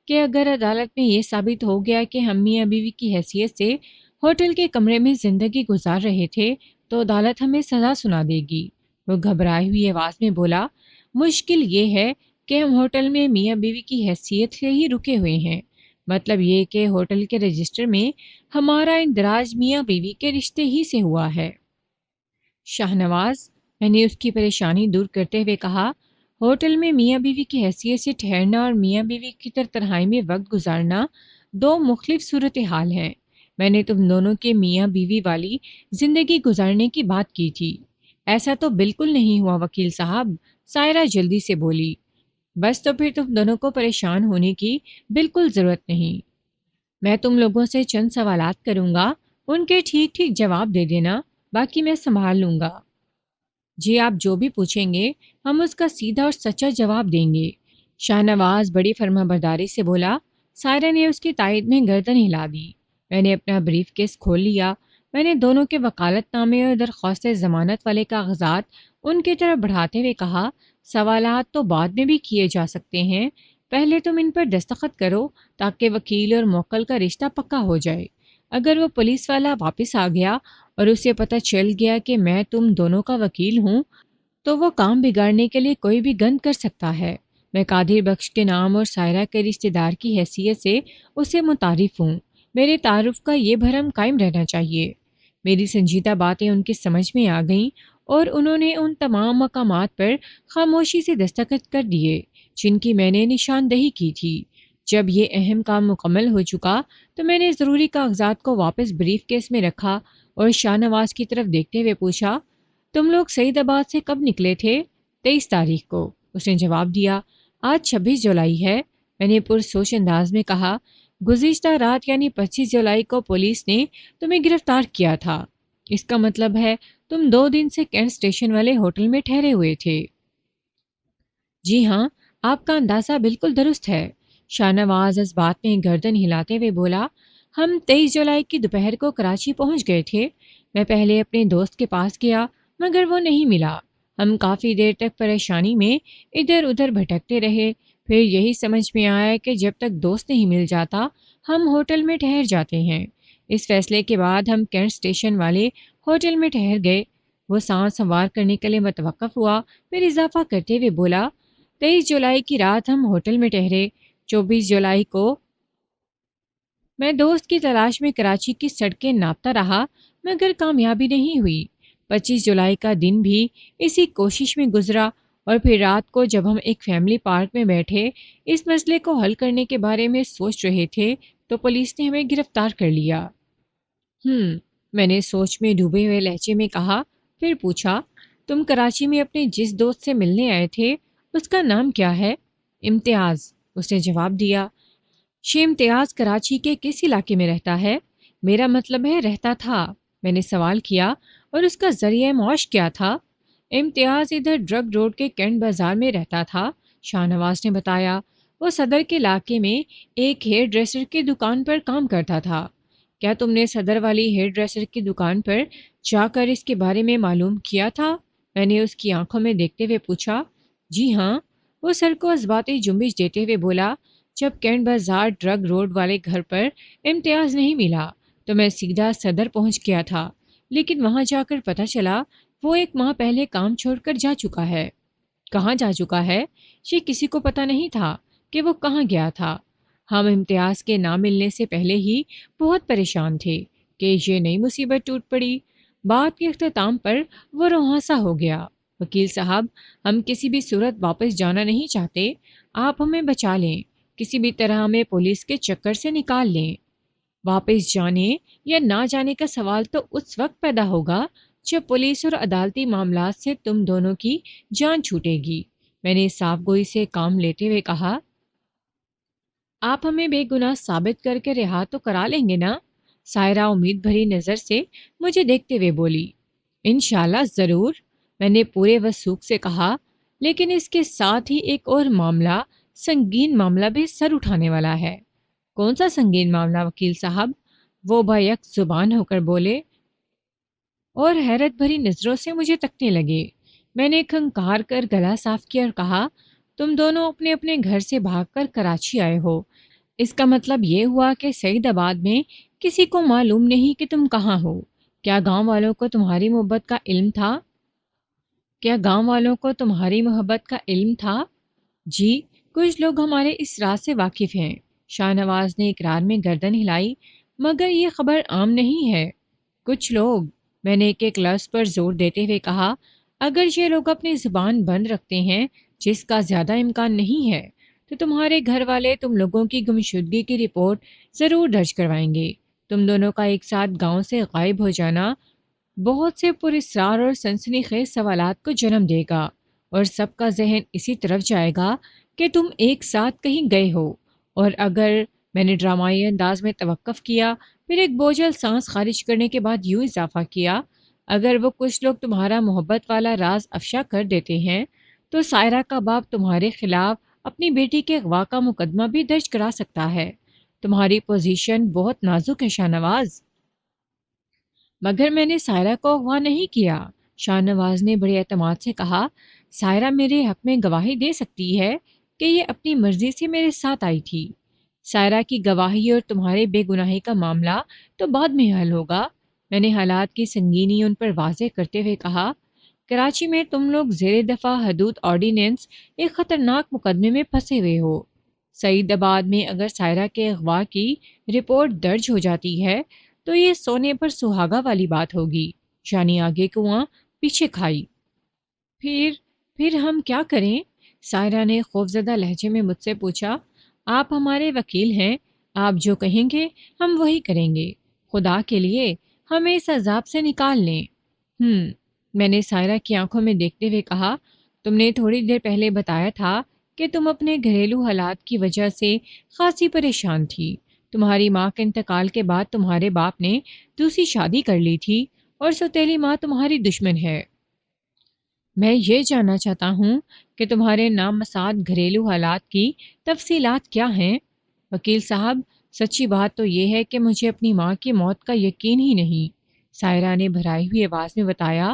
کہ اگر عدالت میں یہ ثابت ہو گیا کہ ہم میاں بیوی کی حیثیت سے ہوٹل کے کمرے میں زندگی گزار رہے تھے تو عدالت ہمیں سزا سنا دے گی۔ وہ گھبرائی ہوئی آواز میں بولا، مشکل یہ ہے کہ ہم ہوٹل میں میاں بیوی کی حیثیت سے ہی رکے ہوئے ہیں، مطلب یہ کہ ہوٹل کے رجسٹر میں ہمارا اندراج میاں بیوی کے رشتے ہی سے ہوا ہے۔ شاہ نواز، میں نے اس کی پریشانی دور کرتے ہوئے کہا، ہوٹل میں میاں بیوی کی حیثیت سے ٹھہرنا اور میاں بیوی کی تنہائی میں وقت گزارنا دو مختلف صورتحال ہیں۔ میں نے تم دونوں کے میاں بیوی والی زندگی گزارنے کی بات کی تھی۔ ایسا تو بالکل نہیں ہوا وکیل صاحب، سائرہ جلدی سے بولی۔ بس تو پھر تم دونوں کو پریشان ہونے کی بالکل ضرورت نہیں۔ میں تم لوگوں سے چند سوالات کروں گا، ان کے ٹھیک ٹھیک جواب دے دینا، باقی میں سنبھال لوں گا۔ جی، آپ جو بھی پوچھیں گے ہم اس کا سیدھا اور سچا جواب دیں گے، شاہ نواز بڑی فرما برداری سے بولا۔ سائرہ نے اس کی تائید میں گردن ہلا دی۔ میں نے اپنا بریف کیس کھول لیا۔ میں نے دونوں کے وکالت نامے اور درخواست ضمانت والے کاغذات ان کی طرف بڑھاتے ہوئے کہا، سوالات تو بعد میں بھی کیے جا سکتے ہیں، پہلے تم ان پر دستخط کرو تاکہ وکیل اور موکل کا رشتہ پکا ہو جائے۔ اگر وہ پولیس والا واپس آ گیا اور اسے پتہ چل گیا کہ میں تم دونوں کا وکیل ہوں تو وہ کام بگاڑنے کے لیے کوئی بھی گند کر سکتا ہے۔ میں قادر بخش کے نام اور سائرہ کے رشتہ دار کی حیثیت سے اسے متعارف ہوں۔ میرے تعارف کا یہ بھرم قائم رہنا چاہیے۔ میری سنجیدہ باتیں ان کی سمجھ میں آ گئیں اور انہوں نے ان تمام مقامات پر خاموشی سے دستخط کر دیے جن کی میں نے نشاندہی کی تھی۔ جب یہ اہم کام مکمل ہو چکا تو میں نے ضروری کاغذات کو واپس بریف کیس میں رکھا اور شاہ نواز کی طرف دیکھتے ہوئے پوچھا، تم لوگ سعید آباد سے کب نکلے تھے؟ 23 تاریخ کو، اس نے جواب دیا۔ آج 26 جولائی ہے، میں نے پرسوچ انداز میں کہا۔ گزشتہ رات یعنی 25 جولائی کو پولیس نے تمہیں گرفتار کیا تھا۔ اس کا مطلب ہے تم 2 دن سے کینٹ اسٹیشن والے ہوٹل میں ٹھہرے ہوئے تھے۔ جی ہاں، آپ کا اندازہ بالکل درست ہے، شاہ نواز اس بات میں گردن ہلاتے ہوئے بولا۔ ہم 23 جولائی کی دوپہر کو کراچی پہنچ گئے تھے۔ میں پہلے اپنے دوست کے پاس گیا مگر وہ نہیں ملا۔ ہم کافی دیر تک پریشانی میں ادھر ادھر بھٹکتے رہے، پھر یہی سمجھ میں آیا کہ جب تک دوست نہیں مل جاتا ہم ہوٹل میں ٹھہر جاتے ہیں۔ اس فیصلے کے بعد ہم کینٹ اسٹیشن والے ہوٹل میں ٹھہر گئے۔ وہ سانس سنوار کرنے کے لیے متوقف ہوا، پھر اضافہ کرتے ہوئے بولا، 23 جولائی کی رات ہم ہوٹل میں ٹھہرے۔ 24 جولائی کو میں دوست کی تلاش میں کراچی کی سڑکیں ناپتا رہا مگر کامیابی نہیں ہوئی۔ 25 جولائی کا دن بھی اسی کوشش میں گزرا اور پھر رات کو جب ہم ایک فیملی پارک میں بیٹھے اس مسئلے کو حل کرنے کے بارے میں سوچ رہے تھے تو پولیس نے ہمیں گرفتار کر لیا۔ میں نے سوچ میں ڈوبے ہوئے لہجے میں کہا، پھر پوچھا، تم کراچی میں اپنے جس دوست سے ملنے آئے تھے اس کا نام کیا ہے؟ امتیاز، اس نے جواب دیا۔ امتیاز کراچی کے کس علاقے میں رہتا ہے؟ میرا مطلب ہے رہتا تھا، میں نے سوال کیا، اور اس کا ذریعہ معاش کیا تھا؟ امتیاز ادھر ڈرگ روڈ کے کینٹ بازار میں رہتا تھا، شاہ نواز نے بتایا۔ وہ صدر کے علاقے میں ایک ہیئر ڈریسر کی دکان پر کام کرتا تھا۔ کیا تم نے صدر والی ہیئر ڈریسر کی دکان پر جا کر اس کے بارے میں معلوم کیا تھا؟ میں نے اس کی آنکھوں میں دیکھتے ہوئے پوچھا۔ جی ہاں، وہ سر کو اثباتی جنبش دیتے ہوئے بولا۔ جب کینٹ بازار ڈرگ روڈ والے گھر پر امتیاز نہیں ملا تو میں سیدھا صدر پہنچ گیا تھا، لیکن وہاں جا کر پتہ چلا وہ 1 ماہ پہلے کام چھوڑ کر جا چکا ہے۔ کہاں جا چکا ہے؟ یہ کسی کو پتہ نہیں تھا کہ وہ کہاں گیا تھا۔ ہم امتیاز کے نہ ملنے سے پہلے ہی بہت پریشان تھے کہ یہ نئی مصیبت ٹوٹ پڑی۔ بات کے اختتام پر وہ روحانسا ہو گیا۔ وکیل صاحب، ہم کسی بھی صورت واپس جانا نہیں چاہتے، آپ ہمیں بچا لیں، کسی بھی طرح ہمیں پولیس کے چکر سے نکال لیں۔ واپس جانے یا نہ جانے کا سوال تو اس وقت پیدا ہوگا جب پولیس اور عدالتی معاملات سے تم دونوں کی جان چھوٹے گی، میں نے صاف گوئی سے کام لیتے ہوئے کہا۔ آپ ہمیں بے گناہ ثابت کر کے رہا تو کرا لیں گے نا؟ سائرہ امید بھری نظر سے مجھے دیکھتے ہوئے بولی۔ انشاءاللہ ضرور، میں نے پورے وثوق سے کہا، لیکن اس کے ساتھ ہی ایک اور معاملہ، سنگین معاملہ بھی سر اٹھانے والا ہے۔ کون سا سنگین معاملہ وکیل صاحب؟ وہ بیک زبان ہو کر بولے اور حیرت بھری نظروں سے مجھے تکنے لگے۔ میں نے کھنکار کر گلا صاف کیا اور کہا، تم دونوں اپنے اپنے گھر سے بھاگ کر کراچی آئے ہو۔ اس کا مطلب یہ ہوا کہ سعید آباد میں کسی کو معلوم نہیں کہ تم کہاں ہو۔ کیا گاؤں والوں کو تمہاری محبت کا علم تھا؟ جی، کچھ لوگ ہمارے اس راز سے واقف ہیں۔ شاہ نواز نے اقرار میں گردن ہلائی۔ مگر یہ خبر عام نہیں ہے۔ کچھ لوگ، میں نے ایک لفظ پر زور دیتے ہوئے کہا، اگر یہ لوگ اپنی زبان بند رکھتے ہیں، جس کا زیادہ امکان نہیں ہے، تو تمہارے گھر والے تم لوگوں کی گمشدگی کی رپورٹ ضرور درج کروائیں گے۔ تم دونوں کا ایک ساتھ گاؤں سے غائب ہو جانا بہت سے پراسرار اور سنسنی خیز سوالات کو جنم دے گا، اور سب کا ذہن اسی طرف جائے گا کہ تم ایک ساتھ کہیں گئے ہو۔ اور اگر، میں نے ڈرامائی انداز میں توقف کیا، پھر ایک بوجھل سانس خارج کرنے کے بعد یوں اضافہ کیا، اگر وہ کچھ لوگ تمہارا محبت والا راز افشا کر دیتے ہیں تو سائرہ کا باپ تمہارے خلاف اپنی بیٹی کے اغوا کا مقدمہ بھی درج کرا سکتا ہے۔ تمہاری پوزیشن بہت نازک ہے شاہ نواز۔ مگر میں نے سائرہ کو اغوا نہیں کیا، شاہ نواز نے بڑے اعتماد سے کہا۔ سائرہ میرے حق میں گواہی دے سکتی ہے کہ یہ اپنی مرضی سے میرے ساتھ آئی تھی۔ سائرہ کی گواہی اور تمہارے بے گناہی کا معاملہ تو بعد میں حل ہوگا، میں نے حالات کی سنگینی ان پر واضح کرتے ہوئے کہا۔ کراچی میں تم لوگ زیر دفاع حدود آرڈیننس ایک خطرناک مقدمے میں پھنسے ہوئے ہو۔ سعید آباد میں اگر سائرہ کے اغوا کی رپورٹ درج ہو جاتی ہے تو یہ سونے پر سہاگا والی بات ہوگی، یعنی آگے کنواں پیچھے کھائی۔ پھر ہم کیا کریں؟ سائرہ نے خوفزدہ لہجے میں مجھ سے پوچھا۔ آپ ہمارے وکیل ہیں، آپ جو کہیں گے ہم وہی کریں گے۔ خدا کے لیے ہمیں اس عذاب سے نکال لیں۔ میں نے سائرہ کی آنکھوں میں دیکھتے ہوئے کہا، تم نے تھوڑی دیر پہلے بتایا تھا کہ تم اپنے گھریلو حالات کی وجہ سے خاصی پریشان تھی۔ تمہاری ماں کے انتقال کے بعد تمہارے باپ نے دوسری شادی کر لی تھی اور سوتیلی ماں تمہاری دشمن ہے۔ میں یہ جاننا چاہتا ہوں کہ تمہارے نامساعد گھریلو حالات کی تفصیلات کیا ہیں؟ وکیل صاحب، سچی بات تو یہ ہے کہ مجھے اپنی ماں کی موت کا یقین ہی نہیں، سائرہ نے بھرائی ہوئی آواز میں بتایا۔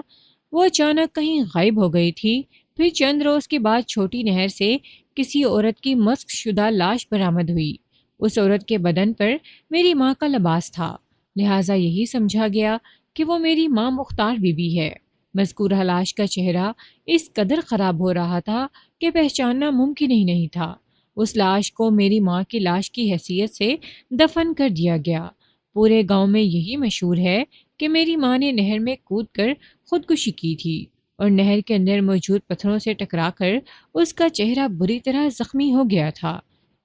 وہ اچانک کہیں غائب ہو گئی تھی، پھر چند روز کے بعد چھوٹی نہر سے کسی عورت کی مسخ شدہ لاش برآمد ہوئی۔ اس عورت کے بدن پر میری ماں کا لباس تھا، لہٰذا یہی سمجھا گیا کہ وہ میری ماں مختار بی بی ہے۔ مذکورہ لاش کا چہرہ اس قدر خراب ہو رہا تھا کہ پہچاننا ممکن ہی نہیں تھا۔ اس لاش کو میری ماں کی لاش کی حیثیت سے دفن کر دیا گیا۔ پورے گاؤں میں یہی مشہور ہے کہ میری ماں نے نہر میں کود کر خودکشی کی تھی اور نہر کے اندر موجود پتھروں سے ٹکرا کر اس کا چہرہ بری طرح زخمی ہو گیا تھا،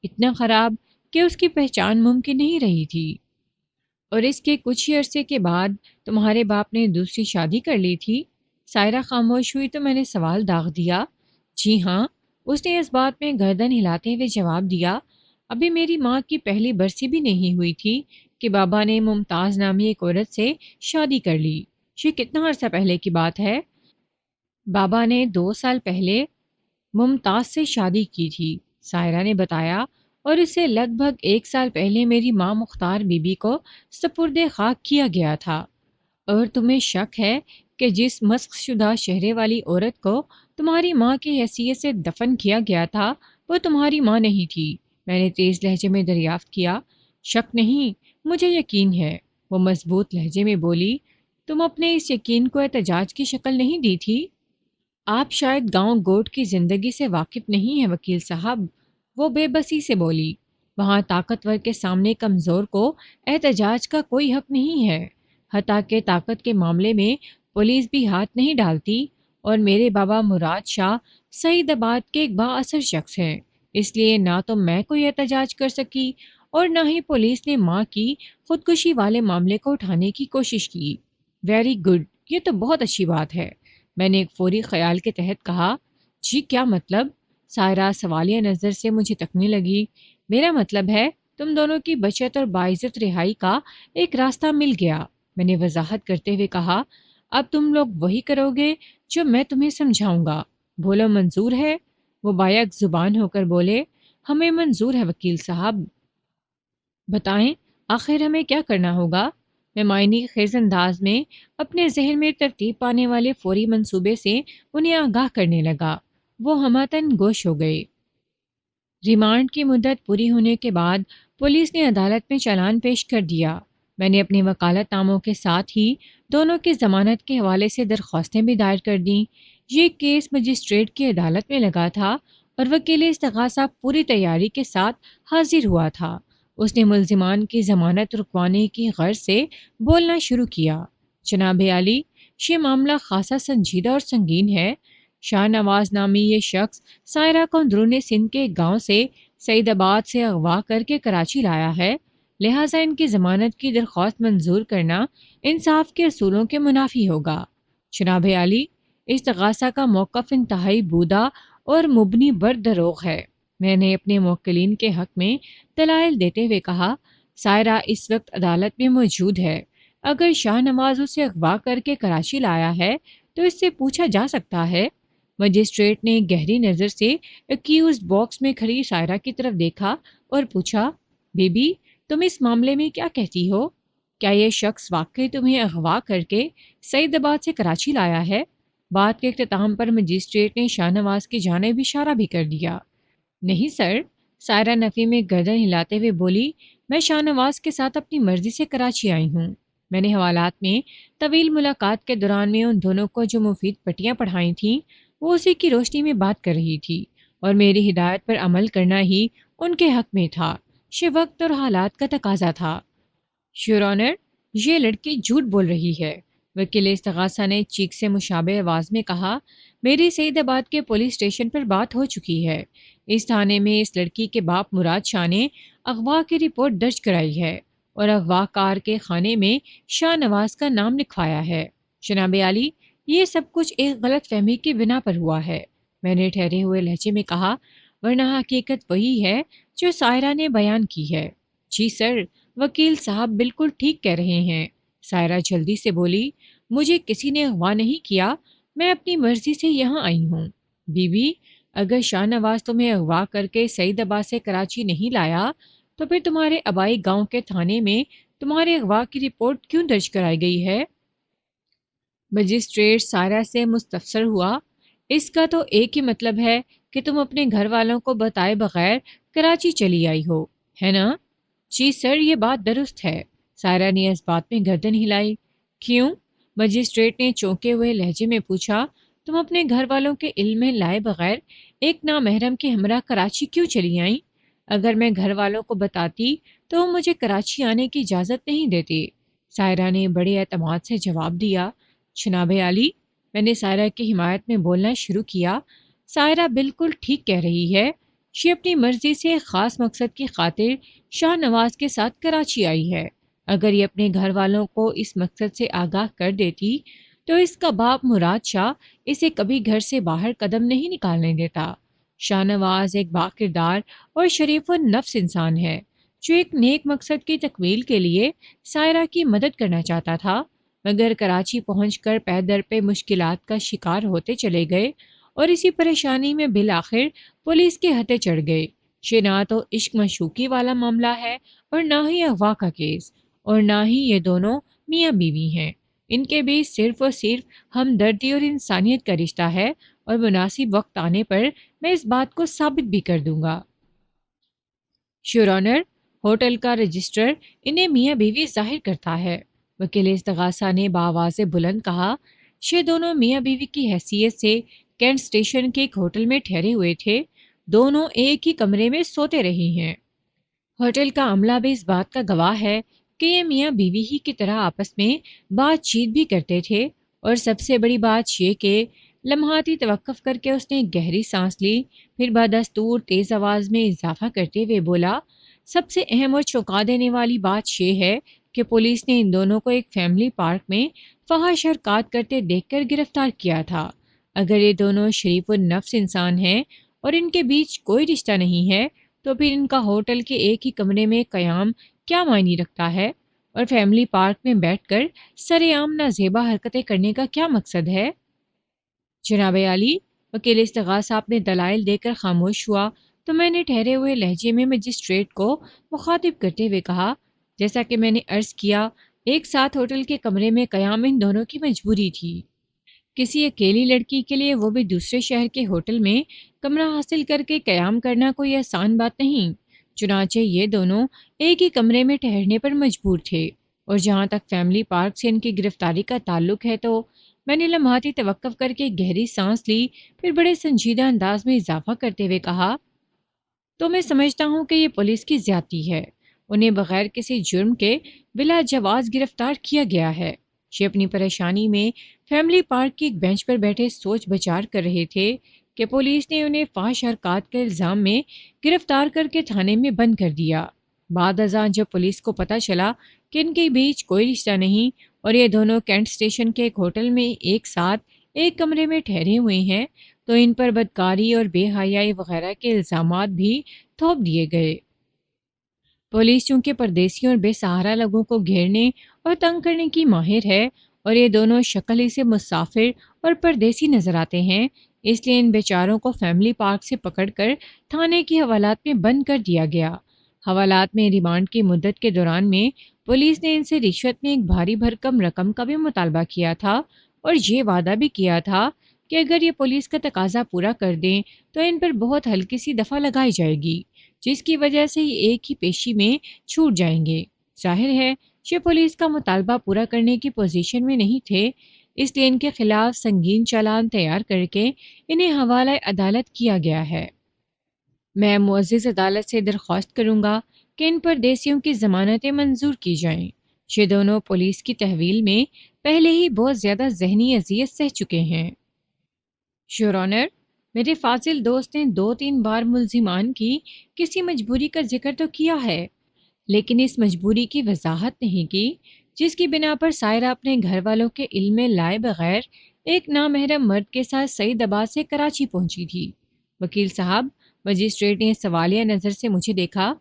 اتنا خراب کہ اس کی پہچان ممکن نہیں رہی تھی۔ اور اس کے کچھ ہی عرصے کے بعد تمہارے باپ نے دوسری شادی کر لی تھی؟ سائرہ خاموش ہوئی تو میں نے سوال داغ دیا۔ جی ہاں، اس نے اس بات میں گردن ہلاتے ہوئے جواب دیا۔ ابھی میری ماں کی پہلی برسی بھی نہیں ہوئی تھی کہ بابا نے ممتاز نامی ایک عورت سے شادی کر لی۔ یہ کتنا عرصہ پہلے کی بات ہے؟ بابا نے 2 سال پہلے ممتاز سے شادی کی تھی، سائرہ نے بتایا، اور اسے لگ بھگ 1 سال پہلے میری ماں مختار بی بی کو سپرد خاک کیا گیا تھا۔ اور تمہیں شک ہے کہ جس مسخ شدہ چہرے والی عورت کو تمہاری ماں کی حیثیت سے دفن کیا گیا تھا وہ تمہاری ماں نہیں تھی؟ میں نے تیز لہجے میں دریافت کیا۔ شک نہیں، مجھے یقین ہے، وہ مضبوط لہجے میں بولی۔ تم اپنے اس یقین کو احتجاج کی شکل نہیں دی تھی؟ آپ شاید گاؤں گوٹ کی زندگی سے واقف نہیں ہیں وکیل صاحب، وہ بے بسی سے بولی۔ وہاں طاقتور کے سامنے کمزور کو احتجاج کا کوئی حق نہیں ہے، حتیٰ کہ طاقت کے معاملے میں پولیس بھی ہاتھ نہیں ڈالتی، اور میرے بابا مراد شاہ سعید آباد کے ایک با اثر شخص ہیں، اس لیے نہ تو میں کوئی احتجاج کر سکی اور نہ ہی پولیس نے ماں کی خودکشی والے معاملے کو اٹھانے کی کوشش کی۔ ویری گڈ، یہ تو بہت اچھی بات ہے، میں نے ایک فوری خیال کے تحت کہا۔ جی کیا مطلب؟ سائرہ سوالیہ نظر سے مجھے تکنے لگی۔ میرا مطلب ہے تم دونوں کی بچت اور باعزت رہائی کا ایک راستہ مل گیا، میں نے وضاحت کرتے ہوئے کہا۔ اب تم لوگ وہی کرو گے جو میں تمہیں سمجھاؤں گا، بولو منظور ہے؟ وہ بایک زبان ہو کر بولے، ہمیں منظور ہے وکیل صاحب۔ بتائیں آخر ہمیں کیا کرنا ہوگا؟ میں معنی خیز انداز میں اپنے ذہن میں ترتیب پانے والے فوری منصوبے سے انہیں آگاہ کرنے لگا۔ وہ ہماتن گوش ہو گئے۔ ریمانڈ کی مدت پوری ہونے کے بعد پولیس نے عدالت میں چالان پیش کر دیا۔ میں نے اپنے وکالت ناموں کے ساتھ ہی دونوں کی ضمانت کے حوالے سے درخواستیں بھی دائر کر دیں۔ یہ کیس مجسٹریٹ کی عدالت میں لگا تھا اور وکیل استغاثہ پوری تیاری کے ساتھ حاضر ہوا تھا۔ اس نے ملزمان کی ضمانت رکوانے کی غرض سے بولنا شروع کیا۔ جناب عالی، یہ معاملہ خاصا سنجیدہ اور سنگین ہے۔ شاہ نواز نامی یہ شخص سائرہ کو اندرون سندھ کے گاؤں سے سعید آباد سے اغوا کر کے کراچی لایا ہے، لہٰذا ان کی ضمانت کی درخواست منظور کرنا انصاف کے اصولوں کے منافی ہوگا۔ جناب عالی، استغاثہ کا موقف انتہائی بودہ اور مبنی بر دروغ ہے، میں نے اپنے موکلین کے حق میں دلائل دیتے ہوئے کہا۔ سائرہ اس وقت عدالت میں موجود ہے، اگر شاہ نواز اسے اغوا کر کے کراچی لایا ہے تو اس سے پوچھا جا سکتا ہے۔ مجسٹریٹ نے گہری نظر سے ایکیوزڈ باکس میں کھڑی سائرہ کی طرف دیکھا اور پوچھا، بی بی تم اس معاملے میں کیا کہتی ہو؟ کیا یہ شخص واقعی تمہیں اغوا کر کے سعید آباد سے کراچی لایا ہے؟ بات کے اختتام پر مجسٹریٹ نے شاہ نواز کی جانب اشارہ بھی کر دیا۔ نہیں سر، سائرہ نفی میں گردن ہلاتے ہوئے بولی، میں شاہ نواز کے ساتھ اپنی مرضی سے کراچی آئی ہوں۔ میں نے حوالات میں طویل ملاقات کے دوران میں ان دونوں کو جو مفید پٹیاں پڑھائی تھیں وہ اسی کی روشنی میں بات کر رہی تھی، اور میری ہدایت پر عمل کرنا ہی ان کے حق میں تھا، یہ وقت اور حالات کا تقاضا تھا۔ یور آنر، یہ لڑکی جھوٹ بول رہی ہے، وکیل استغاثہ نے چیخ سے مشابہ آواز میں کہا۔ میری سعید آباد کے پولیس اسٹیشن پر بات ہو چکی ہے، اس تھانے میں اس لڑکی کے باپ مراد شاہ نے اغوا کی رپورٹ درج کرائی ہے اور اغوا کار کے خانے میں شاہ نواز کا نام لکھوایا ہے۔ جناب عالی، یہ سب کچھ ایک غلط فہمی کی بنا پر ہوا ہے، میں نے ٹھہرے ہوئے لہجے میں کہا، ورنہ حقیقت وہی ہے جو سائرہ نے بیان کی ہے۔ جی سر، وکیل صاحب بالکل ٹھیک کہہ رہے ہیں، سائرہ جلدی سے بولی۔ مجھے کسی نے اغوا نہیں کیا، میں اپنی مرضی سے یہاں آئی ہوں۔ بی بی، اگر شاہ نواز تمہیں اغوا کر کے سعید آباد سے کراچی نہیں لایا تو پھر تمہارے آبائی گاؤں کے تھانے میں تمہارے اغوا کی رپورٹ کیوں درج کرائی گئی ہے؟ مجسٹریٹ سائرہ سے مستفسر ہوا۔ اس کا تو ایک ہی مطلب ہے کہ تم اپنے گھر والوں کو بتائے بغیر کراچی چلی آئی ہو، ہے نا؟ جی سر، یہ بات درست ہے، سائرہ نے اس بات میں گردن ہلائی۔ کیوں؟ مجسٹریٹ نے چونکے ہوئے لہجے میں پوچھا۔ تم اپنے گھر والوں کے علم میں لائے بغیر ایک نامحرم کے ہمراہ کراچی کیوں چلی آئیں؟ اگر میں گھر والوں کو بتاتی تو وہ مجھے کراچی آنے کی اجازت نہیں دیتے، سائرہ نے بڑے اعتماد سے جواب دیا۔ جناب عالی، میں نے سائرہ کی حمایت میں بولنا شروع کیا، سائرہ بالکل ٹھیک کہہ رہی ہے، یہ اپنی مرضی سے ایک خاص مقصد کی خاطر شاہ نواز کے ساتھ کراچی آئی ہے۔ اگر یہ اپنے گھر والوں کو اس مقصد سے آگاہ کر دیتی تو اس کا باپ مراد شاہ اسے کبھی گھر سے باہر قدم نہیں نکالنے دیتا۔ شاہ نواز ایک باکردار اور شریف النفس انسان ہے، جو ایک نیک مقصد کی تکمیل کے لیے سائرہ کی مدد کرنا چاہتا تھا، مگر کراچی پہنچ کر پے در پہ مشکلات کا شکار ہوتے چلے گئے اور اسی پریشانی میں بالآخر پولیس کے ہتھے چڑھ گئے۔ یہ نہ تو عشق مشوقی والا معاملہ ہے اور نہ ہی اغوا کا کیس، اور نہ ہی یہ دونوں میاں بیوی ہیں۔ ان کے بیچ صرف اور صرف ہمدردی اور انسانیت کا رشتہ ہے، اور مناسب وقت آنے پر میں اس بات کو ثابت بھی کر دوں گا۔ یور آنر، ہوٹل کا رجسٹر انہیں میاں بیوی ظاہر کرتا ہے، وکیل استغاثہ نے بآواز بلند کہا۔ یہ دونوں میاں بیوی کی حیثیت سے کینٹ اسٹیشن کے ایک ہوٹل میں ٹھہرے ہوئے تھے، دونوں ایک ہی کمرے میں سوتے رہے ہیں۔ ہوٹل کا عملہ بھی اس بات کا گواہ ہے کہ یہ میاں بیوی ہی کی طرح آپس میں بات چیت بھی کرتے تھے، اور سب سے بڑی بات یہ کہ لمحاتی توقف کر کے اس نے ایک گہری سانس لی، پھر بدستور تیز آواز میں اضافہ کرتے ہوئے بولا، سب سے اہم اور چونکا دینے والی بات یہ ہے کہ پولیس نے ان دونوں کو ایک فیملی پارک میں فحش حرکات کرتے دیکھ کر گرفتار کیا تھا۔ اگر یہ دونوں شریف النفس انسان ہیں اور ان کے بیچ کوئی رشتہ نہیں ہے، تو پھر ان کا ہوٹل کے ایک ہی کمرے میں قیام کیا معنی رکھتا ہے، اور فیملی پارک میں بیٹھ کر سرے عام نازیبا حرکتیں کرنے کا کیا مقصد ہے؟ جناب عالی، وکیل استغاثہ آپ نے دلائل دے کر خاموش ہوا تو میں نے ٹھہرے ہوئے لہجے میں مجسٹریٹ کو مخاطب کرتے ہوئے کہا، جیسا کہ میں نے عرض کیا، ایک ساتھ ہوٹل کے کمرے میں قیام ان دونوں کی مجبوری تھی۔ کسی اکیلی لڑکی کے لیے، وہ بھی دوسرے شہر کے ہوٹل میں کمرہ حاصل کر کے قیام کرنا کوئی آسان بات نہیں۔ چنانچہ یہ دونوں ایک ہی کمرے میں ٹھہرنے پر مجبور تھے، اور جہاں تک فیملی پارک سے ان کی گرفتاری کا تعلق ہے تو میں نے لمحاتی توقف کر کے گہری سانس لی، پھر بڑے سنجیدہ انداز میں اضافہ کرتے ہوئے کہا، تو میں سمجھتا ہوں کہ یہ پولیس کی زیادتی ہے۔ انہیں بغیر کسی جرم کے بلا جواز گرفتار کیا گیا ہے۔ یہ اپنی پریشانی میں فیملی پارک کی ایک بینچ پر بیٹھے سوچ بچار کر رہے تھے کہ پولیس نے انہیں فحش حرکات کے الزام میں گرفتار کر کے تھانے میں بند کر دیا۔ بعد ازاں جب پولیس کو پتہ چلا کہ ان کے بیچ کوئی رشتہ نہیں اور یہ دونوں کینٹ اسٹیشن کے ایک ہوٹل میں ایک ساتھ ایک کمرے میں ٹھہرے ہوئے ہیں، تو ان پر بدکاری اور بے حیائی وغیرہ کے الزامات بھی تھوپ دیے گئے۔ پولیس چونکہ پردیسیوں اور بے سہارا لوگوں کو گھیرنے اور تنگ کرنے کی ماہر ہے، اور یہ دونوں شکل ہی سے مسافر اور پردیسی نظر آتے ہیں، اس لیے ان بیچاروں کو فیملی پارک سے پکڑ کر تھانے کی حوالات میں بند کر دیا گیا۔ حوالات میں ریمانڈ کی مدت کے دوران میں پولیس نے ان سے رشوت میں ایک بھاری بھرکم رقم کا بھی مطالبہ کیا تھا، اور یہ وعدہ بھی کیا تھا کہ اگر یہ پولیس کا تقاضا پورا کر دیں تو ان پر بہت ہلکی سی دفعہ لگائی جائے گی، جس کی وجہ سے یہ ایک ہی پیشی میں چھوٹ جائیں گے۔ ظاہر ہے یہ پولیس کا مطالبہ پورا کرنے کی پوزیشن میں نہیں تھے، اس لیے ان کے خلاف سنگین چالان تیار کر کے انہیں حوالہ عدالت کیا گیا ہے۔ میں معزز عدالت سے درخواست کروں گا کہ ان پردیسیوں کی ضمانتیں منظور کی جائیں۔ یہ دونوں پولیس کی تحویل میں پہلے ہی بہت زیادہ ذہنی اذیت سہ چکے ہیں۔ یور آنر، میرے فاضل دوست نے 2-3 بار ملزمان کی کسی مجبوری کا ذکر تو کیا ہے، لیکن اس مجبوری کی وضاحت نہیں کی جس کی بنا پر سائرہ اپنے گھر والوں کے علم میں لائے بغیر ایک نامحرم مرد کے ساتھ سعید آباد سے کراچی پہنچی تھی۔ وکیل صاحب، مجسٹریٹ نے سوالیہ نظر سے مجھے دیکھا،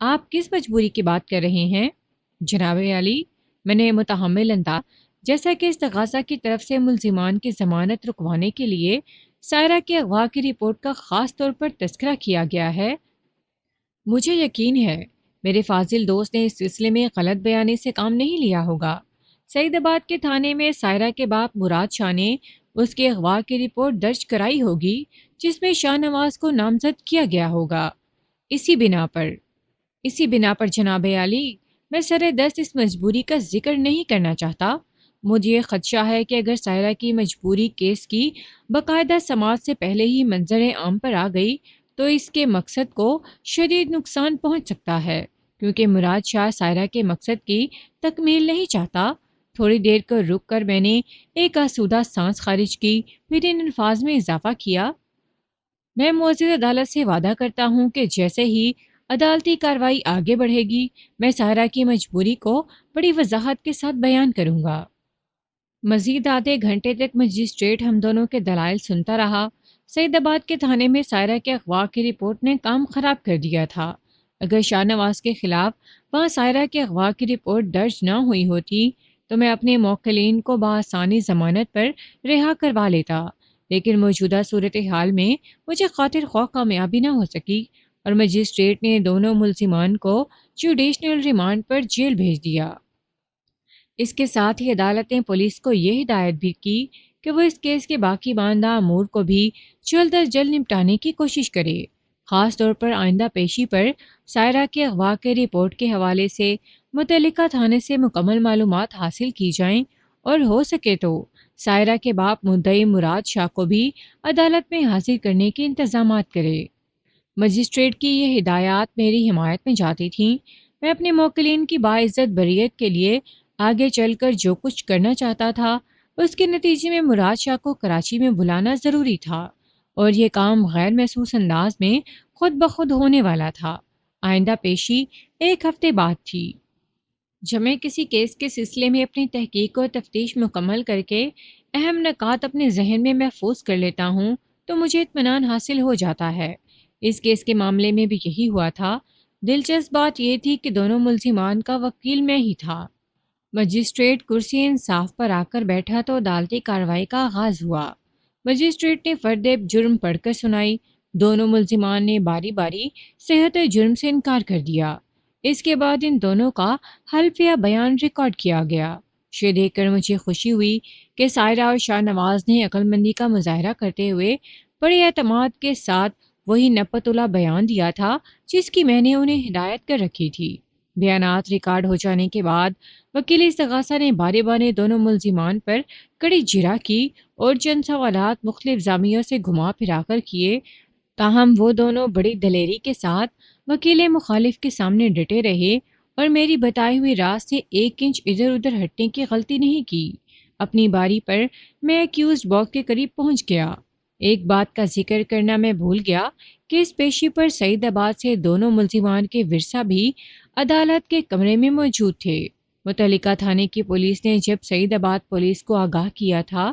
آپ کس مجبوری کی بات کر رہے ہیں؟ جناب عالی، میں نے متحمل انداز، جیسا کہ استغاثہ کی طرف سے ملزمان کی ضمانت رکوانے کے لیے سائرہ کے اغوا کی رپورٹ کا خاص طور پر تذکرہ کیا گیا ہے۔ مجھے یقین ہے میرے فاضل دوست نے اس سلسلے میں غلط بیانی سے کام نہیں لیا ہوگا۔ سعید آباد کے تھانے میں سائرہ کے باپ مراد شاہ نے اس کے اغوا کی رپورٹ درج کرائی ہوگی، جس میں شاہ نواز کو نامزد کیا گیا ہوگا۔ اسی بنا پر جناب عالی، میں سر دست اس مجبوری کا ذکر نہیں کرنا چاہتا۔ مجھے یہ خدشہ ہے کہ اگر سائرہ کی مجبوری کیس کی باقاعدہ سماعت سے پہلے ہی منظر عام پر آ گئی تو اس کے مقصد کو شدید نقصان پہنچ سکتا ہے، کیونکہ مراد شاہ سائرہ کے مقصد کی تکمیل نہیں چاہتا۔ تھوڑی دیر کو رک کر میں نے ایک آسودہ سانس خارج کی، پھر ان الفاظ میں اضافہ کیا، میں معزز عدالت سے وعدہ کرتا ہوں کہ جیسے ہی عدالتی کارروائی آگے بڑھے گی، میں سائرہ کی مجبوری کو بڑی وضاحت کے ساتھ بیان کروں گا۔ مزید آدھے گھنٹے تک مجسٹریٹ ہم دونوں کے دلائل سنتا رہا۔ سعید آباد کے تھانے میں سائرہ کے اغوا کی رپورٹ نے کام خراب کر دیا تھا۔ اگر شاہ نواز کے خلاف وہاں سائرہ کے اغوا کی رپورٹ درج نہ ہوئی ہوتی تو میں اپنے موکلین کو بآسانی ضمانت پر رہا کروا لیتا، لیکن موجودہ صورتحال میں مجھے خاطر خواہ کامیابی نہ ہو سکی اور مجسٹریٹ نے دونوں ملزمان کو جوڈیشنل ریمانڈ پر جیل بھیج دیا۔ اس کے ساتھ ہی عدالت نے پولیس کو یہ ہدایت بھی کی کہ وہ اس کیس کے باقی ماندہ امور کو بھی جلد از جلد نمٹانے کی کوشش کرے، خاص طور پر آئندہ پیشی پر سائرہ کے اغوا کے رپورٹ کے حوالے سے متعلقہ تھانے سے مکمل معلومات حاصل کی جائیں اور ہو سکے تو سائرہ کے باپ مدعی مراد شاہ کو بھی عدالت میں حاضر کرنے کے انتظامات کرے۔ مجسٹریٹ کی یہ ہدایات میری حمایت میں جاتی تھیں۔ میں اپنے موکلین کی باعزت بریت کے لیے آگے چل کر جو کچھ کرنا چاہتا تھا اس کے نتیجے میں مراد شاہ کو کراچی میں بلانا ضروری تھا، اور یہ کام غیر محسوس انداز میں خود بخود ہونے والا تھا۔ آئندہ پیشی 1 ہفتے بعد تھی۔ جب میں کسی کیس کے سلسلے میں اپنی تحقیق اور تفتیش مکمل کر کے اہم نکات اپنے ذہن میں محفوظ کر لیتا ہوں تو مجھے اطمینان حاصل ہو جاتا ہے۔ اس کیس کے معاملے میں بھی یہی ہوا تھا۔ دلچسپ بات یہ تھی کہ دونوں ملزمان کا وکیل میں ہی تھا۔ مجسٹریٹ کرسی انصاف پر آ کر بیٹھا تو عدالتی کارروائی کا آغاز ہوا۔ مجسٹریٹ نے فرد جرم پڑھ کر سنائی۔ دونوں ملزمان نے باری باری صحت جرم سے انکار کر دیا۔ اس کے بعد ان دونوں کا حلفیہ بیان ریکارڈ کیا گیا۔ یہ دیکھ کر مجھے خوشی ہوئی کہ سائرہ اور شاہ نواز نے عقل مندی کا مظاہرہ کرتے ہوئے بڑے اعتماد کے ساتھ وہی نپت اللہ بیان دیا تھا جس کی میں نے انہیں ہدایت کر رکھی تھی۔ بیانات ریکارڈ ہو جانے کے بعد وکیل استغاثہ نے بارے بارے دونوں ملزمان پر کڑی جرح کی اور چند سوالات مختلف زاویوں سے گھما پھرا کر کیے، تاہم وہ دونوں بڑی دلیری کے ساتھ وکیل مخالف کے سامنے ڈٹے رہے اور میری بتائی ہوئی راہ سے 1 انچ ادھر ادھر ہٹنے کی غلطی نہیں کی۔ اپنی باری پر میں ایکیوزڈ باکس کے قریب پہنچ گیا۔ ایک بات کا ذکر کرنا میں بھول گیا کہ اس پیشی پر سعید آباد سے دونوں ملزمان کے ورثہ بھی عدالت کے کمرے میں موجود تھے۔ متعلقہ تھانے کی پولیس نے جب سعید آباد پولیس کو آگاہ کیا تھا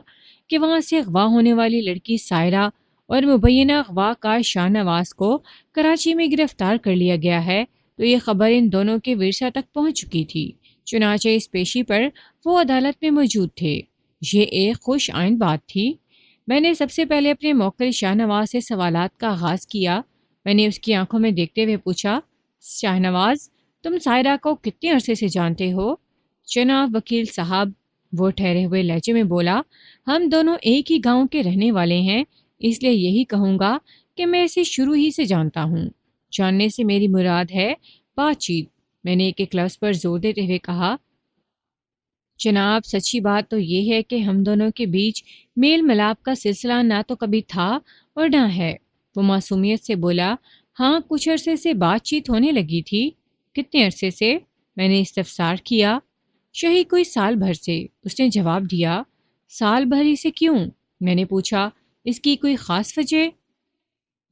کہ وہاں سے اغوا ہونے والی لڑکی سائرہ اور مبینہ اغوا کار شاہ نواز کو کراچی میں گرفتار کر لیا گیا ہے تو یہ خبر ان دونوں کے ورثہ تک پہنچ چکی تھی۔ چنانچہ اس پیشی پر وہ عدالت میں موجود تھے۔ یہ ایک خوش آئند بات تھی۔ میں نے سب سے پہلے اپنے موکل شاہ نواز سے سوالات کا آغاز کیا۔ میں نے اس کی آنکھوں میں دیکھتے ہوئے پوچھا، شاہ نواز، تم سائرہ کو کتنے عرصے سے جانتے ہو؟ جناب وکیل صاحب، وہ ٹھہرے ہوئے لہجے میں بولا، ہم دونوں ایک ہی گاؤں کے رہنے والے ہیں، اس لیے یہی کہوں گا کہ میں اسے شروع ہی سے جانتا ہوں۔ جاننے سے میری مراد ہے بات چیت، میں نے ایک لفظ پر زور دیتے ہوئے کہا۔ جناب، سچی بات تو یہ ہے کہ ہم دونوں کے بیچ میل ملاپ کا سلسلہ نہ تو کبھی تھا اور نہ ہے۔ وہ معصومیت سے بولا، ہاں کچھ عرصے سے بات چیت ہونے لگی تھی۔ کتنے عرصے سے؟ میں نے استفسار کیا۔ شہی کوئی سال بھر سے، اس نے جواب دیا۔ سال بھر ہی سے کیوں؟ میں نے پوچھا۔ اس کی کوئی خاص وجہ؟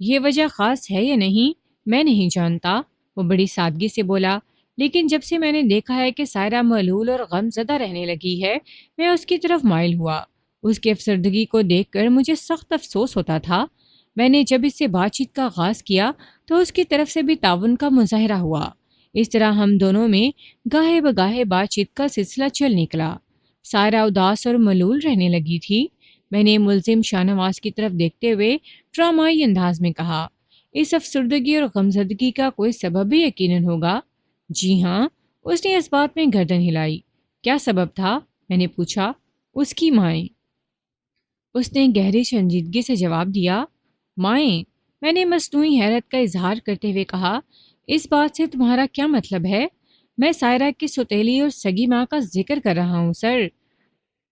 یہ وجہ خاص ہے یا نہیں میں نہیں جانتا، وہ بڑی سادگی سے بولا، لیکن جب سے میں نے دیکھا ہے کہ سائرہ ملول اور غم زدہ رہنے لگی ہے میں اس کی طرف مائل ہوا۔ اس کی افسردگی کو دیکھ کر مجھے سخت افسوس ہوتا تھا۔ میں نے جب اس سے بات چیت کا آغاز کیا تو اس کی طرف سے بھی تعاون کا مظاہرہ ہوا۔ اس طرح ہم دونوں میں گاہے بگاہے بات چیت کا سلسلہ چل نکلا۔ سائرہ اداس اور ملول رہنے لگی تھی۔ میں نے ملزم شاہ نواز کی طرف دیکھتے ہوئے ڈرامائی انداز میں کہا، اس افسردگی اور غمزدگی کا کوئی سبب بھی یقیناً ہوگا؟ جی ہاں، اس نے اس بات میں گردن ہلائی۔ کیا سبب تھا؟ میں نے پوچھا۔ اس کی مائیں، اس نے گہری سنجیدگی سے جواب دیا۔ مائیں؟ میں نے مصنوعی حیرت کا اظہار کرتے ہوئے کہا، اس بات سے تمہارا کیا مطلب ہے؟ میں سائرہ کی سوتیلی اور سگی ماں کا ذکر کر رہا ہوں سر۔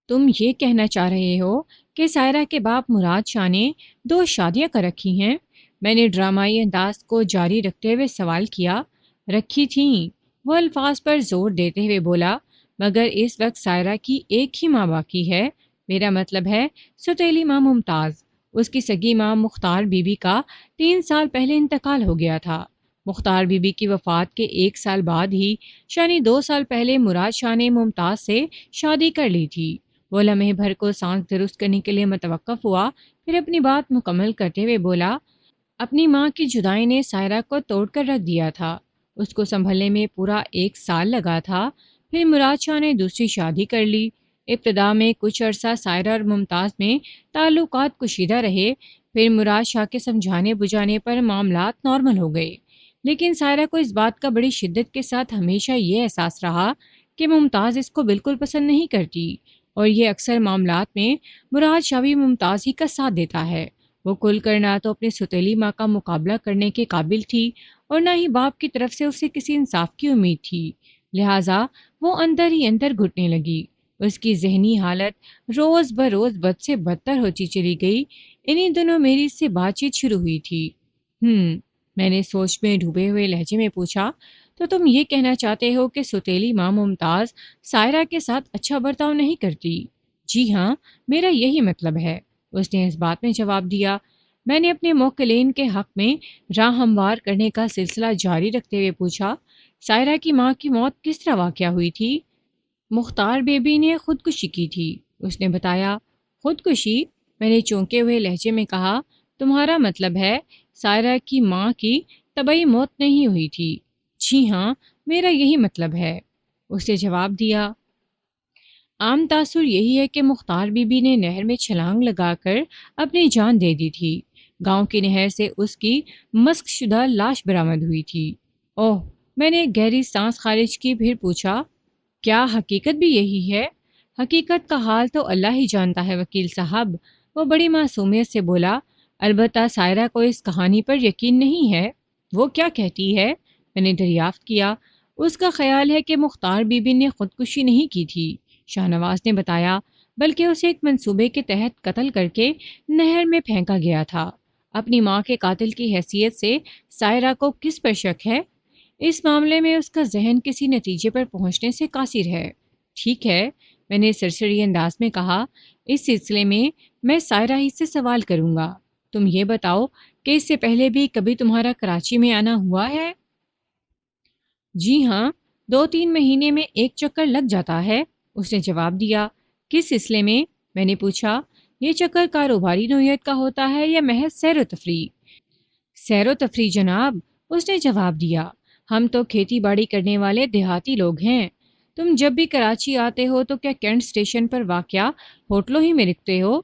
تم یہ کہنا چاہ رہے ہو کہ سائرہ کے باپ مراد شاہ نے 2 شادیاں کر رکھی ہیں؟ میں نے ڈرامائی انداز کو جاری رکھتے ہوئے سوال کیا۔ رکھی تھیں، وہ الفاظ پر زور دیتے ہوئے بولا، مگر اس وقت سائرہ کی ایک ہی ماں باقی ہے، میرا مطلب ہے سوتیلی ماں ممتاز۔ اس کی سگی ماں مختار بی بی کا 3 سال پہلے انتقال ہو گیا تھا۔ مختار بی بی کی وفات کے 1 سال بعد ہی یعنی 2 سال پہلے مراد شاہ نے ممتاز سے شادی کر لی تھی۔ وہ لمحے بھر کو سانس درست کرنے کے لیے متوقف ہوا، پھر اپنی بات مکمل کرتے ہوئے بولا، اپنی ماں کی جدائی نے سائرہ کو توڑ کر رکھ دیا تھا۔ اس کو سنبھلنے میں پورا 1 سال لگا تھا۔ پھر مراد شاہ نے دوسری شادی کر لی۔ ابتدا میں کچھ عرصہ سائرہ اور ممتاز میں تعلقات کشیدہ رہے، پھر مراد شاہ کے سمجھانے بجھانے پر معاملات نارمل ہو گئے، لیکن سائرہ کو اس بات کا بڑی شدت کے ساتھ ہمیشہ یہ احساس رہا کہ ممتاز اس کو بالکل پسند نہیں کرتی، اور یہ اکثر معاملات میں مراد شاہ بھی ممتاز ہی کا ساتھ دیتا ہے۔ وہ کھل کر نہ تو اپنی ستیلی ماں کا مقابلہ کرنے کے قابل تھی اور نہ ہی باپ کی طرف سے اسے کسی انصاف کی امید تھی، لہٰذا وہ اندر ہی اندر گھٹنے لگی۔ اس کی ذہنی حالت روز بروز بد سے بدتر ہوتی چلی گئی۔ انہی دنوں میری اس سے بات چیت شروع ہوئی تھی۔ میں نے سوچ میں ڈوبے ہوئے لہجے میں پوچھا، تو تم یہ کہنا چاہتے ہو کہ ستیلی ماں ممتاز سائرہ کے ساتھ اچھا برتاؤ نہیں کرتی؟ جی ہاں، میرا یہی مطلب ہے، اس نے اس بات میں جواب دیا۔ میں نے اپنے موکلین کے حق میں راہ ہموار کرنے کا سلسلہ جاری رکھتے ہوئے پوچھا، سائرہ کی ماں کی موت کس طرح واقع ہوئی تھی؟ مختار بیبی نے خودکشی کی تھی، اس نے بتایا۔ خودکشی؟ میں نے چونکے ہوئے لہجے میں کہا، تمہارا مطلب ہے سائرہ کی ماں کی طبعی موت نہیں ہوئی تھی؟ جی ہاں، میرا یہی مطلب ہے، اس نے جواب دیا۔ عام تاثر یہی ہے کہ مختار بی بی نے نہر میں چھلانگ لگا کر اپنی جان دے دی تھی۔ گاؤں کی نہر سے اس کی مسخ شدہ لاش برآمد ہوئی تھی۔ اوہ، میں نے ایک گہری سانس خارج کی، پھر پوچھا، کیا حقیقت بھی یہی ہے؟ حقیقت کا حال تو اللہ ہی جانتا ہے وکیل صاحب، وہ بڑی معصومیت سے بولا۔ البتہ سائرہ کو اس کہانی پر یقین نہیں ہے۔ وہ کیا کہتی ہے؟ میں نے دریافت کیا۔ اس کا خیال ہے کہ مختار بی بی نے خودکشی نہیں کی تھی، شاہ نواز نے بتایا، بلکہ اسے ایک منصوبے کے تحت قتل کر کے نہر میں پھینکا گیا تھا۔ اپنی ماں کے قاتل کی حیثیت سے سائرہ کو کس پر شک ہے؟ اس معاملے میں اس کا ذہن کسی نتیجے پر پہنچنے سے قاصر ہے۔ ٹھیک ہے، میں نے سرسری انداز میں کہا، اس سلسلے میں سائرہ ہی سے سوال کروں گا۔ تم یہ بتاؤ کہ اس سے پہلے بھی کبھی تمہارا کراچی میں آنا ہوا ہے؟ جی ہاں، 2-3 مہینے میں ایک چکر لگ جاتا ہے، اس نے جواب دیا۔ کس سلسلے میں نے پوچھا۔ یہ چکر کاروباری نوعیت کا ہوتا ہے یا محض سیر و تفریح؟ سیر و تفریح جناب، اس نے جواب دیا۔ ہم تو کھیتی باڑی کرنے والے دیہاتی لوگ ہیں۔ تم جب بھی کراچی آتے ہو تو کیا کینٹ اسٹیشن پر واقع ہوٹلوں ہی میں رکتے ہو؟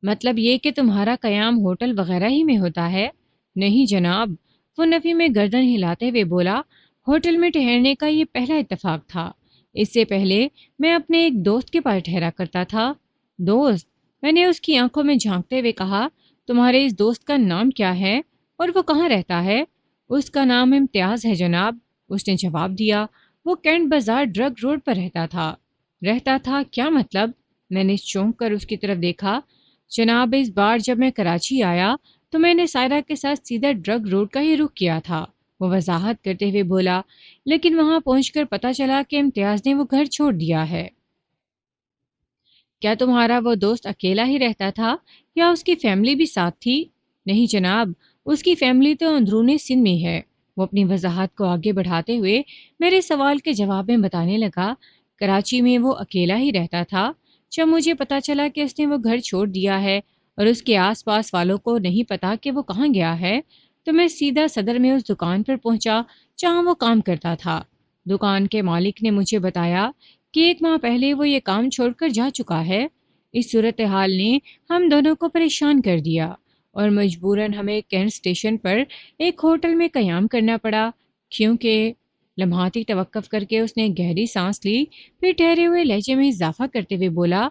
مطلب یہ کہ تمہارا قیام ہوٹل وغیرہ ہی میں ہوتا ہے؟ نہیں جناب، وہ نفی میں گردن ہلاتے ہوئے بولا، ہوٹل میں ٹھہرنے کا یہ پہلا اتفاق تھا۔ اس سے پہلے میں اپنے ایک دوست کے پاس ٹھہرا کرتا تھا۔ دوست؟ میں نے اس کی آنکھوں میں جھانکتے ہوئے کہا، تمہارے اس دوست کا نام کیا ہے اور وہ کہاں رہتا ہے؟ اس کا نام امتیاز ہے جناب، اس نے جواب دیا۔ وہ کینٹ بازار ڈرگ روڈ پر رہتا تھا۔ رہتا تھا کیا مطلب؟ میں نے چونک کر اس کی طرف دیکھا۔ جناب، اس بار جب میں کراچی آیا تو میں نے سائرہ کے ساتھ سیدھا ڈرگ روڈ کا ہی رخ کیا تھا، وہ وضاحت کرتے ہوئے بولا، لیکن وہاں پہنچ کر پتہ چلا کہ امتیاز نے وہ گھر چھوڑ دیا ہے۔ کیا تمہارا وہ دوست اکیلا ہی رہتا تھا یا اس کی فیملی بھی ساتھ تھی؟ نہیں جناب، اس کی فیملی تو اندرون سندھ میں ہے، وہ اپنی وضاحت کو آگے بڑھاتے ہوئے میرے سوال کے جواب میں بتانے لگا۔ کراچی میں وہ اکیلا ہی رہتا تھا۔ جب مجھے پتا چلا کہ اس نے وہ گھر چھوڑ دیا ہے اور اس کے آس پاس والوں کو نہیں پتا کہ وہ کہاں گیا ہے، تو میں سیدھا صدر میں اس دکان پر پہنچا جہاں وہ کام کرتا تھا۔ دکان کے مالک نے مجھے بتایا کہ 1 ماہ پہلے وہ یہ کام چھوڑ کر جا چکا ہے۔ اس صورتحال نے ہم دونوں کو پریشان کر دیا اور مجبوراً ہمیں کینٹ اسٹیشن پر ایک ہوٹل میں قیام کرنا پڑا، کیونکہ لمحاتی توقف کر کے اس نے گہری سانس لی، پھر ٹھہرے ہوئے لہجے میں اضافہ کرتے ہوئے بولا،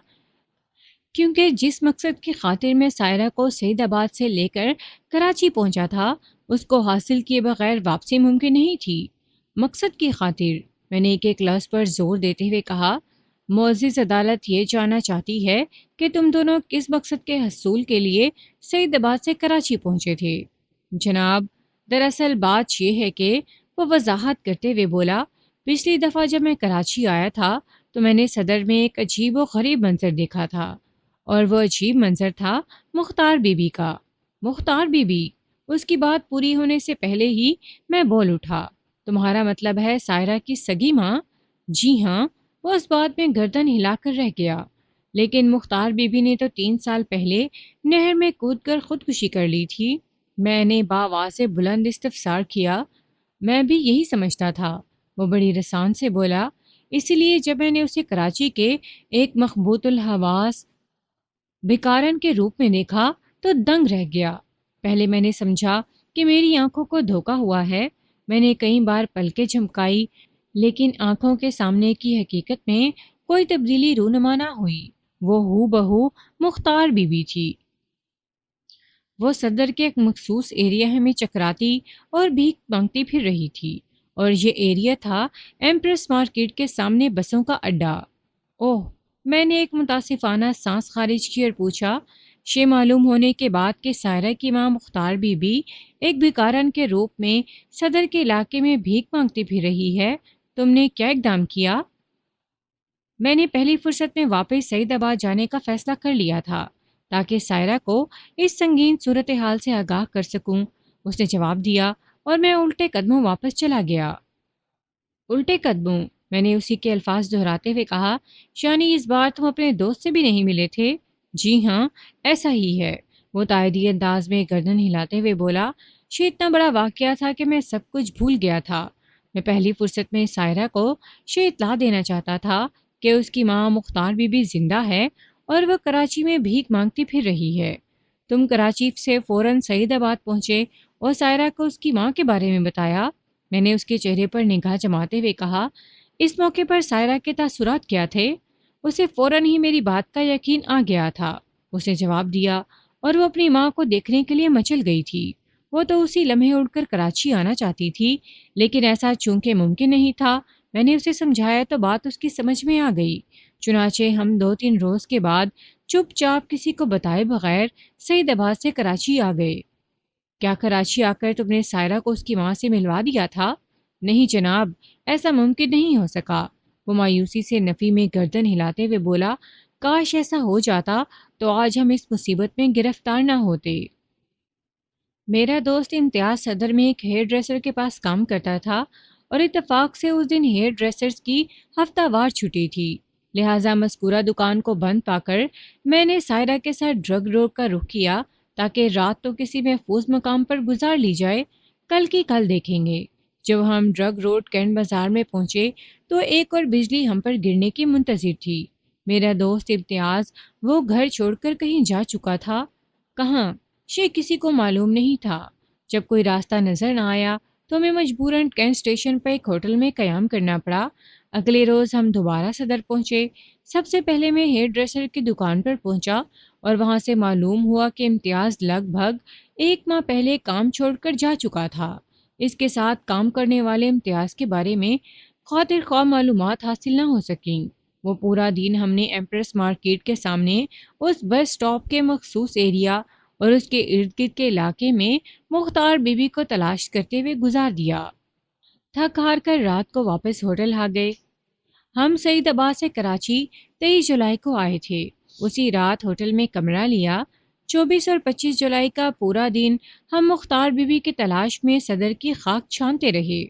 کیونکہ جس مقصد کی خاطر میں سائرہ کو سعید آباد سے لے کر کراچی پہنچا تھا، اس کو حاصل کیے بغیر واپسی ممکن نہیں تھی۔ مقصد کی خاطر؟ میں نے ایک لفظ پر زور دیتے ہوئے کہا۔ معزز عدالت یہ جاننا چاہتی ہے کہ تم دونوں کس مقصد کے حصول کے لیے سعید آباد سے کراچی پہنچے تھے؟ جناب، دراصل بات یہ ہے کہ، وہ وضاحت کرتے ہوئے بولا، پچھلی دفعہ جب میں کراچی آیا تھا تو میں نے صدر میں ایک عجیب و غریب منظر دیکھا تھا، اور وہ عجیب منظر تھا مختار بی بی کا۔ مختار بی بی؟ اس کی بات پوری ہونے سے پہلے ہی میں بول اٹھا، تمہارا مطلب ہے سائرہ کی سگی ماں؟ جی ہاں، وہ اس بات میں گردن ہلا کر رہ گیا۔ لیکن مختار بی بی نے تو 3 سال پہلے نہر میں کود کر خودکشی کر لی تھی۔ میں نے باواضح بلند استفسار کیا۔ میں بھی یہی سمجھتا تھا، وہ بڑی رسان سے بولا۔ اسی لیے جب میں نے اسے کراچی کے ایک مخبوط الحواس بھکارن کے روپ میں دیکھا تو دنگ رہ گیا۔ پہلے میں نے سمجھا کہ میری آنکھوں کو دھوکا ہوا ہے۔ میں نے کئی بار پلکیں جھمکائی لیکن آنکھوں کے سامنے کی حقیقت میں کوئی تبدیلی رونما نہ ہوئی۔ وہ ہو بہو مختار بی بی تھی۔ وہ صدر کے ایک مخصوص ایریا میں چکراتی اور بھیک مانگتی پھر رہی تھی، اور یہ ایریا تھا ایمپریس مارکیٹ کے سامنے بسوں کا اڈا۔ اوہ، میں نے ایک متاسفانہ سانس خارج کی اور پوچھا، شے معلوم ہونے کے بعد کہ سائرہ کی ماں مختار بی بی ایک بھکارن کے روپ میں صدر کے علاقے میں بھیک مانگتی پھر رہی ہے، تم نے کیا اقدام کیا؟ میں نے پہلی فرصت میں واپس سعید آباد جانے کا فیصلہ کر لیا تھا تاکہ سائرہ کو اس سنگین صورتحال سے آگاہ کر سکوں، اس نے جواب دیا، اور میں الٹے قدموں واپس چلا گیا۔ الٹے قدموں، میں نے اسی کے الفاظ دہراتے ہوئے کہا، شانی اس بار تم اپنے دوست سے بھی نہیں ملے تھے؟ جی ہاں، ایسا ہی ہے، وہ تائیدی انداز میں گردن ہلاتے ہوئے بولا۔ یہ اتنا بڑا واقعہ تھا کہ میں سب کچھ بھول گیا تھا۔ میں پہلی فرصت میں سائرہ کو یہ اطلاع دینا چاہتا تھا کہ اس کی ماں مختار بی بی زندہ ہے اور وہ کراچی میں بھیک مانگتی پھر رہی ہے۔ تم کراچی سے فوراً سعید آباد پہنچے اور سائرہ کو اس کی ماں کے بارے میں بتایا؟ میں نے اس کے چہرے پر نگاہ جماتے ہوئے کہا، اس موقع پر سائرہ کے تاثرات کیا تھے؟ اسے فوراً ہی میری بات کا یقین آ گیا تھا، اس نے جواب دیا، اور وہ اپنی ماں کو دیکھنے کے لیے مچل گئی تھی۔ وہ تو اسی لمحے اڑ کر کراچی آنا چاہتی تھی، لیکن ایسا چونکہ ممکن نہیں تھا۔ میں نے اسے سمجھایا تو بات اس کی سمجھ میں آ گئی۔ چنانچہ ہم 2-3 روز کے بعد چپ چاپ کسی کو بتائے بغیر سعید آباد سے کراچی آ گئے۔ کیا کراچی آ کر تم نے سائرہ کو اس کی ماں سے ملوا دیا تھا؟ نہیں جناب، ایسا ممکن نہیں ہو سکا، وہ مایوسی سے نفی میں گردن ہلاتے ہوئے بولا۔ کاش ایسا ہو جاتا تو آج ہم اس مصیبت میں گرفتار نہ ہوتے۔ میرا دوست امتیاز صدر میں ایک ہیئر ڈریسر کے پاس کام کرتا تھا، اور اتفاق سے اس دن ہیئر ڈریسرز کی ہفتہ وار چھٹی تھی، لہٰذا مذکورہ دکان کو بند پا کر میں نے سائرہ کے ساتھ ڈرگ روڈ کا رخ کیا تاکہ رات تو کسی محفوظ مقام پر گزار لی جائے، کل کی کل دیکھیں گے۔ جب ہم ڈرگ روڈ کینٹ بازار میں پہنچے تو ایک اور بجلی ہم پر گرنے کی منتظر تھی۔ میرا دوست امتیاز وہ گھر چھوڑ کر کہیں جا چکا تھا۔ کہاں، یہ کسی کو معلوم نہیں تھا۔ جب کوئی راستہ نظر نہ آیا تو ہمیں مجبوراً کینٹ اسٹیشن پر ایک ہوٹل میں قیام کرنا پڑا۔ اگلے روز ہم دوبارہ صدر پہنچے۔ سب سے پہلے میں ہیئر ڈریسر کی دکان پر پہنچا اور وہاں سے معلوم ہوا کہ امتیاز لگ بھگ 1 ماہ پہلے کام چھوڑ کر جا چکا تھا۔ اس کے ساتھ کام کرنے والے امتیاز کے بارے میں خاطر خواہ معلومات حاصل نہ ہو سکیں۔ وہ پورا دن ہم نے ایمپریس مارکیٹ کے سامنے اس بس سٹاپ کے مخصوص ایریا اور اس کے ارد گرد کے علاقے میں مختار بی بی کو تلاش کرتے ہوئے گزار دیا۔ تھک ہار کر رات کو واپس ہوٹل آ گئے۔ ہم سعید آباد سے کراچی 23 جولائی کو آئے تھے۔ اسی رات ہوٹل میں کمرہ لیا۔ 24 اور 25 جولائی کا پورا دن ہم مختار بی بی کی تلاش میں صدر کی خاک چھانتے رہے،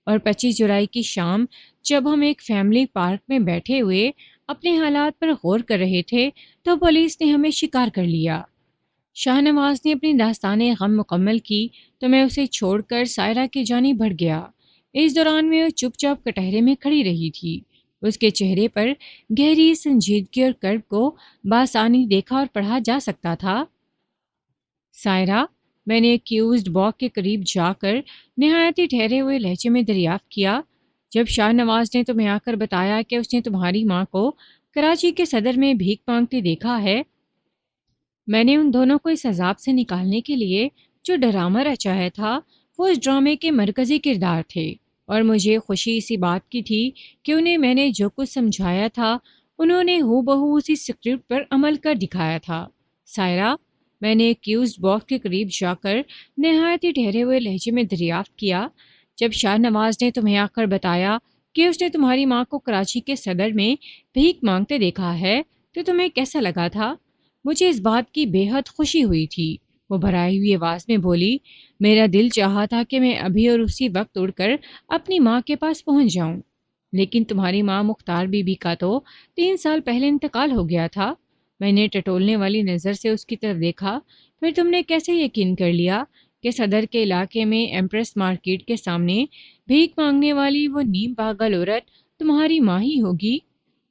اور 25 جولائی کی شام جب ہم ایک فیملی پارک میں بیٹھے ہوئے اپنے حالات پر غور کر رہے تھے تو پولیس نے ہمیں شکار کر لیا۔ شاہ نواز نے اپنی داستان غم مکمل کی تو میں اسے چھوڑ کر سائرہ کی جانب بڑھ گیا۔ اس دوران میں وہ چپ چاپ کٹہرے میں کھڑی رہی تھی۔ اس کے چہرے پر گہری سنجیدگی اور کرب کو بآسانی دیکھا اور پڑھا جا سکتا تھا۔ سائرہ، میں نے ایکیوزڈ باکس کے قریب جا کر نہایت ہی ٹھہرے ہوئے لہجے میں دریافت کیا، جب شاہ نواز نے تمہیں آ کر بتایا کہ اس نے تمہاری ماں کو کراچی کے صدر میں بھیک مانگتے دیکھا ہے؟ میں نے ان دونوں کو اس عذاب سے نکالنے کے لیے جو ڈرامہ رچایا تھا وہ اس ڈرامے کے مرکزی کردار تھے، اور مجھے خوشی اسی بات کی تھی کہ انہیں میں نے جو کچھ سمجھایا تھا انہوں نے ہو بہو اسی اسکرپٹ پر عمل کر دکھایا تھا۔ سائرہ، میں نے ایکیوزڈ باکس کے قریب جا کر نہایت ہی ٹھہرے ہوئے لہجے میں دریافت کیا، جب شاہ نواز نے تمہیں آ کر بتایا کہ اس نے تمہاری ماں کو کراچی کے صدر میں بھیک مانگتے دیکھا ہے تو تمہیں کیسا لگا تھا؟ مجھے اس بات کی بے حد خوشی ہوئی تھی، وہ بھرائی ہوئی آواز میں بولی۔ میرا دل چاہا تھا کہ میں ابھی اور اسی وقت اڑ کر اپنی ماں کے پاس پہنچ جاؤں، لیکن تمہاری ماں مختار بی بی کا تو 3 سال پہلے انتقال ہو گیا تھا۔ میں نے ٹٹولنے والی نظر سے اس کی طرف دیکھا۔ پھر تم نے کیسے یقین کر لیا کہ صدر کے علاقے میں ایمپریس مارکیٹ کے سامنے بھیک مانگنے والی وہ نیم پاگل عورت تمہاری ماں ہی ہوگی؟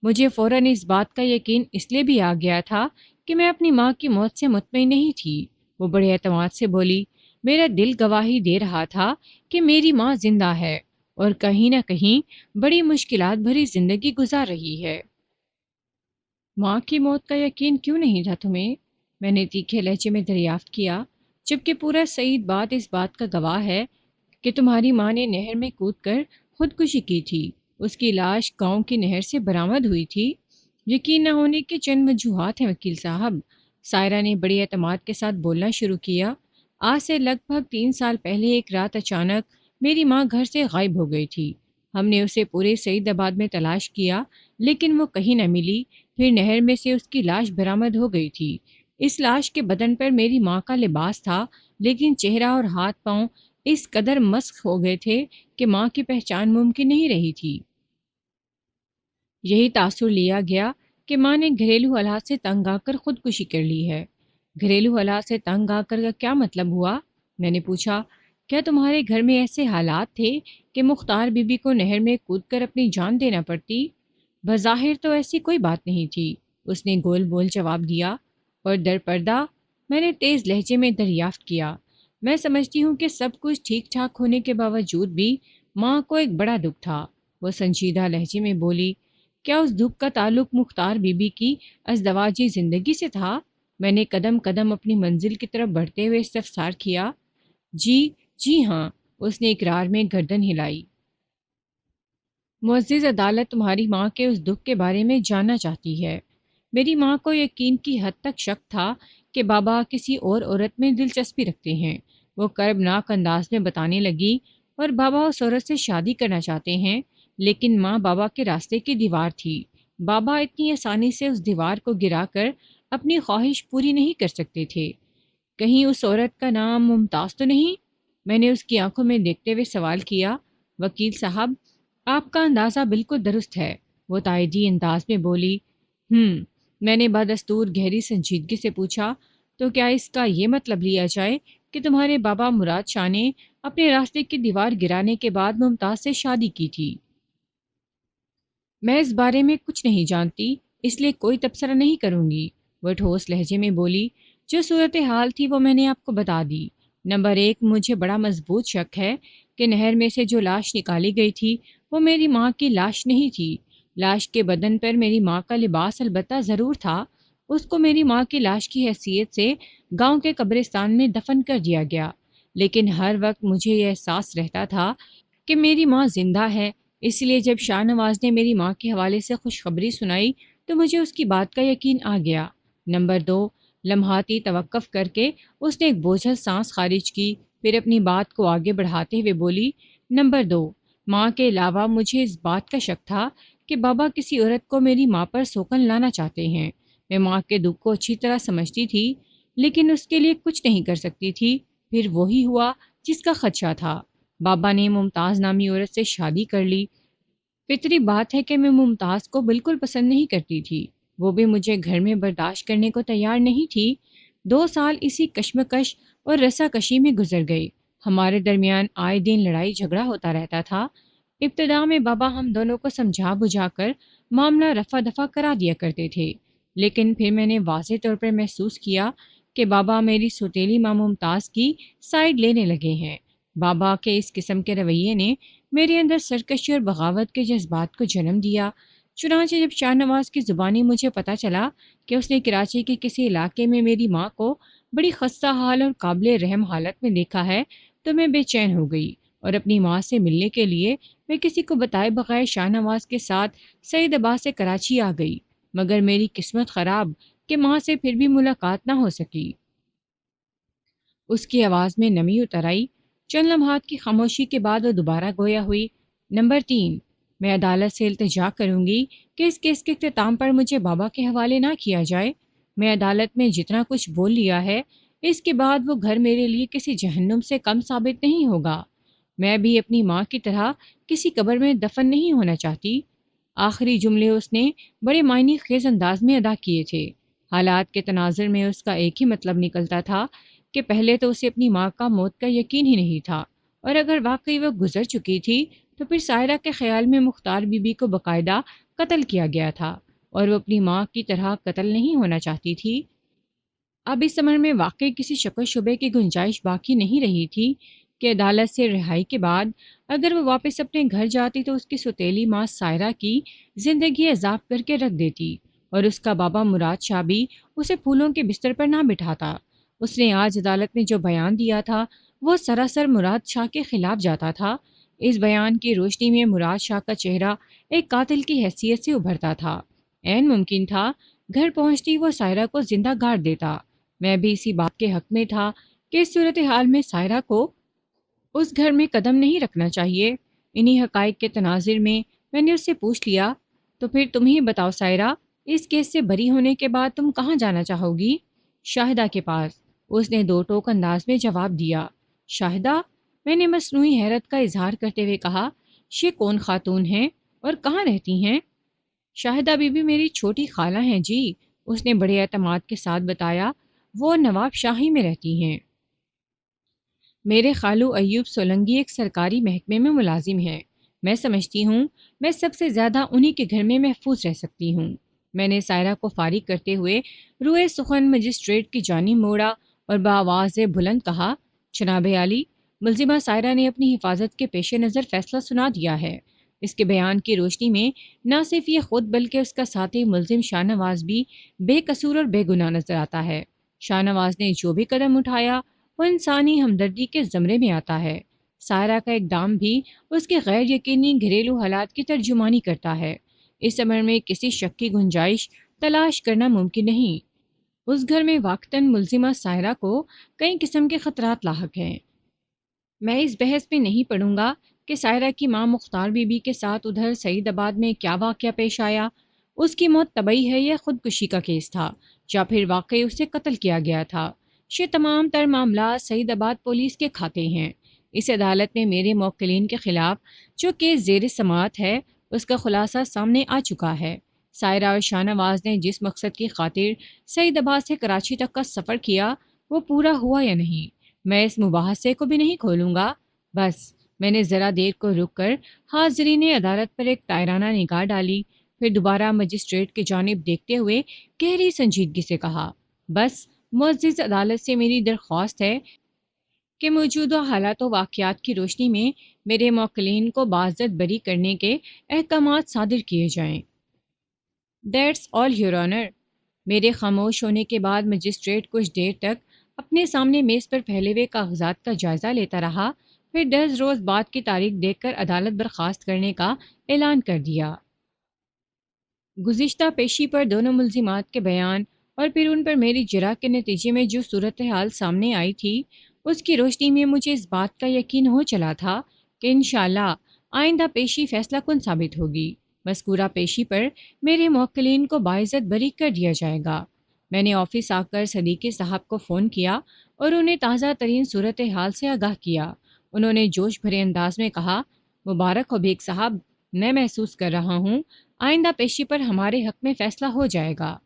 مجھے فوراً اس بات کا یقین اس لیے بھی آ گیا تھا کہ میں اپنی ماں کی موت سے مطمئن نہیں تھی۔ وہ بڑے اعتماد سے بولی، میرا دل گواہی دے رہا تھا کہ میری ماں زندہ ہے اور کہیں نہ کہیں بڑی مشکلات بھری زندگی گزار رہی ہے۔ ماں کی موت کا یقین کیوں نہیں تھا تمہیں؟ میں نے تیکھے لہجے میں دریافت کیا، جبکہ پورا سعید بات اس بات کا گواہ ہے کہ تمہاری ماں نے نہر میں کود کر خودکشی کی تھی۔ اس کی لاش گاؤں کی نہر سے برآمد ہوئی تھی۔ یقین نہ ہونے کے چند وجوہات ہیں وکیل صاحب، سائرہ نے بڑے اعتماد کے ساتھ بولنا شروع کیا۔ آج سے لگ بھگ 3 سال پہلے ایک رات اچانک میری ماں گھر سے غائب ہو گئی تھی۔ ہم نے اسے پورے سعید آباد میں تلاش کیا لیکن وہ کہیں نہ ملی۔ پھر نہر میں سے اس کی لاش برآمد ہو گئی تھی۔ اس لاش کے بدن پر میری ماں کا لباس تھا، لیکن چہرہ اور ہاتھ پاؤں اس قدر مسخ ہو گئے تھے کہ ماں کی پہچان ممکن نہیں رہی تھی۔ یہی تاثر لیا گیا کہ ماں نے گھریلو حالات سے تنگ آ کر خودکشی کر لی ہے۔ گھریلو حالات سے تنگ آ کر کا کیا مطلب ہوا؟ میں نے پوچھا، کیا تمہارے گھر میں ایسے حالات تھے کہ مختار بی بی کو نہر میں کود کر اپنی جان دینا پڑتی؟ بظاہر تو ایسی کوئی بات نہیں تھی، اس نے گول بول جواب دیا۔ اور در پردہ؟ میں نے تیز لہجے میں دریافت کیا۔ میں سمجھتی ہوں کہ سب کچھ ٹھیک ٹھاک ہونے کے باوجود بھی ماں کو ایک بڑا دکھ تھا۔ وہ سنجیدہ لہجے میں بولی، کیا اس دکھ کا تعلق مختار بی بی کی ازدواجی زندگی سے تھا؟ میں نے قدم قدم اپنی منزل کی طرف بڑھتے ہوئے استفسار کیا۔ جی، جی ہاں، اس نے اقرار میں گردن ہلائی۔ معزز عدالت تمہاری ماں کے اس دکھ کے بارے میں جاننا چاہتی ہے۔ میری ماں کو یقین کی حد تک شک تھا کہ بابا کسی اور عورت میں دلچسپی رکھتے ہیں۔ وہ کربناک انداز میں بتانے لگی، اور بابا اس عورت سے شادی کرنا چاہتے ہیں، لیکن ماں بابا کے راستے کی دیوار تھی۔ بابا اتنی آسانی سے اس دیوار کو گرا کر اپنی خواہش پوری نہیں کر سکتے تھے۔ کہیں اس عورت کا نام ممتاز تو نہیں؟ میں نے اس کی آنکھوں میں دیکھتے ہوئے سوال کیا۔ وکیل صاحب، آپ کا اندازہ بالکل درست ہے، وہ تائیدی انداز میں بولی۔ میں نے بدستور گہری سنجیدگی سے پوچھا، تو کیا اس کا یہ مطلب لیا جائے کہ تمہارے بابا مراد شاہ نے اپنے راستے کی دیوار گرانے کے بعد ممتاز سے شادی کی تھی؟ میں اس بارے میں کچھ نہیں جانتی، اس لیے کوئی تبصرہ نہیں کروں گی، وہ ٹھوس لہجے میں بولی۔ جو صورتحال تھی وہ میں نے آپ کو بتا دی۔ نمبر 1، مجھے بڑا مضبوط شک ہے کہ نہر میں سے جو لاش نکالی گئی تھی وہ میری ماں کی لاش نہیں تھی۔ لاش کے بدن پر میری ماں کا لباس البتہ ضرور تھا۔ اس کو میری ماں کی لاش کی حیثیت سے گاؤں کے قبرستان میں دفن کر دیا گیا، لیکن ہر وقت مجھے یہ احساس رہتا تھا کہ میری ماں زندہ ہے۔ اس لیے جب شاہ نواز نے میری ماں کے حوالے سے خوشخبری سنائی تو مجھے اس کی بات کا یقین آ گیا۔ نمبر 2، لمحاتی توقف کر کے اس نے ایک بوجھل سانس خارج کی، پھر اپنی بات کو آگے بڑھاتے ہوئے بولی، نمبر 2، ماں کے علاوہ مجھے اس بات کا شک تھا کہ بابا کسی عورت کو میری ماں پر سوکن لانا چاہتے ہیں۔ میں ماں کے دکھ کو اچھی طرح سمجھتی تھی، لیکن اس کے لیے کچھ نہیں کر سکتی تھی۔ پھر وہی ہوا جس کا خدشہ تھا، بابا نے ممتاز نامی عورت سے شادی کر لی۔ فطری بات ہے کہ میں ممتاز کو بالکل پسند نہیں کرتی تھی، وہ بھی مجھے گھر میں برداشت کرنے کو تیار نہیں تھی۔ 2 سال اسی کشمکش اور رساکشی میں گزر گئے۔ ہمارے درمیان آئے دن لڑائی جھگڑا ہوتا رہتا تھا۔ ابتدا میں بابا ہم دونوں کو سمجھا بجھا کر معاملہ رفع دفع کرا دیا کرتے تھے، لیکن پھر میں نے واضح طور پر محسوس کیا کہ بابا میری سوتیلی ماں ممتاز کی سائیڈ لینے لگے ہیں۔ بابا کے اس قسم کے رویے نے میرے اندر سرکشی اور بغاوت کے جذبات کو جنم دیا۔ چنانچہ جب شاہ نواز کی زبانی مجھے پتہ چلا کہ اس نے کراچی کے کسی علاقے میں میری ماں کو بڑی خستہ حال اور قابل رحم حالت میں دیکھا ہے تو میں بے چین ہو گئی، اور اپنی ماں سے ملنے کے لیے میں کسی کو بتائے بغیر شاہ نواز کے ساتھ سعید آباد سے کراچی آ گئی، مگر میری قسمت خراب کہ ماں سے پھر بھی ملاقات نہ ہو سکی۔ اس کی آواز میں نمی اتر آئی۔ چند لمحات کی خاموشی کے بعد وہ دوبارہ گویا ہوئی۔ نمبر 3، میں عدالت سے التجا کروں گی کہ اس کیس کے اختتام پر مجھے بابا کے حوالے نہ کیا جائے۔ میں عدالت میں جتنا کچھ بول لیا ہے، اس کے بعد وہ گھر میرے لیے کسی جہنم سے کم ثابت نہیں ہوگا۔ میں بھی اپنی ماں کی طرح کسی قبر میں دفن نہیں ہونا چاہتی۔ آخری جملے اس نے بڑے معنی خیز انداز میں ادا کیے تھے۔ حالات کے تناظر میں اس کا ایک ہی مطلب نکلتا تھا کہ پہلے تو اسے اپنی ماں کا موت کا یقین ہی نہیں تھا، اور اگر واقعی وہ گزر چکی تھی تو پھر سائرہ کے خیال میں مختار بی بی کو باقاعدہ قتل کیا گیا تھا، اور وہ اپنی ماں کی طرح قتل نہیں ہونا چاہتی تھی۔ اب اس عمر میں واقعی کسی شک و شبے کی گنجائش باقی نہیں رہی تھی کہ عدالت سے رہائی کے بعد اگر وہ واپس اپنے گھر جاتی تو اس کی سوتیلی ماں سائرہ کی زندگی عذاب کر کے رکھ دیتی، اور اس کا بابا مراد شاہ بھی اسے پھولوں کے بستر پر نہ بٹھاتا۔ اس نے آج عدالت میں جو بیان دیا تھا وہ سراسر مراد شاہ کے خلاف جاتا تھا۔ اس بیان کی روشنی میں مراد شاہ کا چہرہ ایک قاتل کی حیثیت سے ابھرتا تھا۔ عین ممکن تھا گھر پہنچتی وہ سائرہ کو زندہ گاڑ دیتا۔ میں بھی اسی بات کے حق میں تھا کہ اس صورتحال میں سائرہ کو اس گھر میں قدم نہیں رکھنا چاہیے۔ انہی حقائق کے تناظر میں نے اس سے پوچھ لیا، تو پھر تم ہی بتاؤ سائرہ، اس کیس سے بری ہونے کے بعد تم کہاں جانا چاہو گی؟ شاہدہ کے پاس، اس نے دو ٹوک انداز میں جواب دیا۔ شاہدہ؟ میں نے مصنوعی حیرت کا اظہار کرتے ہوئے کہا، یہ کون خاتون ہیں اور کہاں رہتی ہیں؟ شاہدہ بی بی میری چھوٹی خالہ ہیں جی، اس نے بڑے اعتماد کے ساتھ بتایا، وہ نواب شاہی میں رہتی ہیں۔ میرے خالو ایوب سولنگی ایک سرکاری محکمے میں ملازم ہیں۔ میں سمجھتی ہوں میں سب سے زیادہ انہی کے گھر میں محفوظ رہ سکتی ہوں۔ میں نے سائرہ کو فارغ کرتے ہوئے روئے سخن مجسٹریٹ کی جانب موڑا اور بآواز بلند کہا، جناب عالی، ملزمہ سائرہ نے اپنی حفاظت کے پیش نظر فیصلہ سنا دیا ہے۔ اس کے بیان کی روشنی میں نہ صرف یہ خود بلکہ اس کا ساتھی ملزم شاہ نواز بھی بے قصور اور بے گناہ نظر آتا ہے۔ شاہ نواز نے جو بھی قدم اٹھایا وہ انسانی ہمدردی کے زمرے میں آتا ہے۔ سائرہ کا اقدام بھی اس کے غیر یقینی گھریلو حالات کی ترجمانی کرتا ہے۔ اس عمر میں کسی شک کی گنجائش تلاش کرنا ممکن نہیں۔ اس گھر میں واقعتاً ملزمہ سائرہ کو کئی قسم کے خطرات لاحق ہیں۔ میں اس بحث میں نہیں پڑھوں گا کہ سائرہ کی ماں مختار بی بی کے ساتھ ادھر سعید آباد میں کیا واقعہ پیش آیا۔ اس کی موت طبعی ہے یا خودکشی کا کیس تھا، یا پھر واقعی اسے قتل کیا گیا تھا؟ یہ تمام تر معاملات سعید آباد پولیس کے کھاتے ہیں۔ اس عدالت میں میرے موکلین کے خلاف جو کیس زیر سماعت ہے اس کا خلاصہ سامنے آ چکا ہے۔ سائرہ اور شاہ نواز نے جس مقصد کی خاطر سعید آباد سے کراچی تک کا سفر کیا وہ پورا ہوا یا نہیں، میں اس مباحثے کو بھی نہیں کھولوں گا۔ بس میں نے ذرا دیر کو رک کر حاضرین عدالت پر ایک تائرانہ نگاہ ڈالی، پھر دوبارہ مجسٹریٹ کی جانب دیکھتے ہوئے گہری سنجیدگی سے کہا، بس معزز عدالت سے میری درخواست ہے کہ موجودہ حالات و واقعات کی روشنی میں میرے موکلین کو باعزت بری کرنے کے احکامات صادر کیے جائیں۔ That's all your owner. میرے خاموش ہونے کے بعد مجسٹریٹ کچھ دیر تک اپنے سامنے میز پر پھیلے ہوئے کاغذات کا جائزہ لیتا رہا، پھر 10 روز بعد کی تاریخ دیکھ کر عدالت برخاست کرنے کا اعلان کر دیا۔ گزشتہ پیشی پر دونوں ملزمات کے بیان اور پھر ان پر میری جرح کے نتیجے میں جو صورتحال سامنے آئی تھی اس کی روشنی میں مجھے اس بات کا یقین ہو چلا تھا کہ انشاءاللہ آئندہ پیشی فیصلہ کن ثابت ہوگی۔ مذکورہ پیشی پر میرے موکلین کو باعزت بری کر دیا جائے گا۔ میں نے آفس آ کر صدیقی صاحب کو فون کیا اور انہیں تازہ ترین صورتحال سے آگاہ کیا۔ انہوں نے جوش بھرے انداز میں کہا، مبارک ہو بیگ صاحب، میں محسوس کر رہا ہوں آئندہ پیشی پر ہمارے حق میں فیصلہ ہو جائے گا۔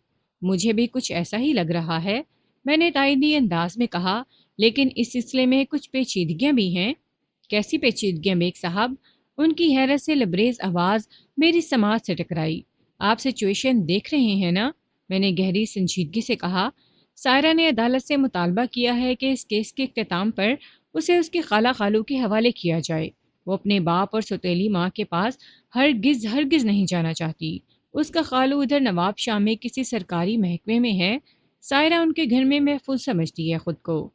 مجھے بھی کچھ ایسا ہی لگ رہا ہے، میں نے تائیدی انداز میں کہا، لیکن اس سلسلے میں کچھ پیچیدگیاں بھی ہیں۔ کیسی پیچیدگیاں بیگ صاحب؟ ان کی حیرت سے لبریز آواز میری سماعت سے ٹکرائی۔ آپ سچویشن دیکھ رہے ہیں نا؟ میں نے گہری سنجیدگی سے کہا۔ سائرہ نے عدالت سے مطالبہ کیا ہے کہ اس کیس کے اختتام پر اسے اس کی خالہ خالو کے حوالے کیا جائے۔ وہ اپنے باپ اور سوتیلی ماں کے پاس ہرگز نہیں جانا چاہتی۔ اس کا خالو ادھر نواب شاہ میں کسی سرکاری محکمے میں ہے۔ سائرہ ان کے گھر میں محفوظ سمجھتی ہے خود کو۔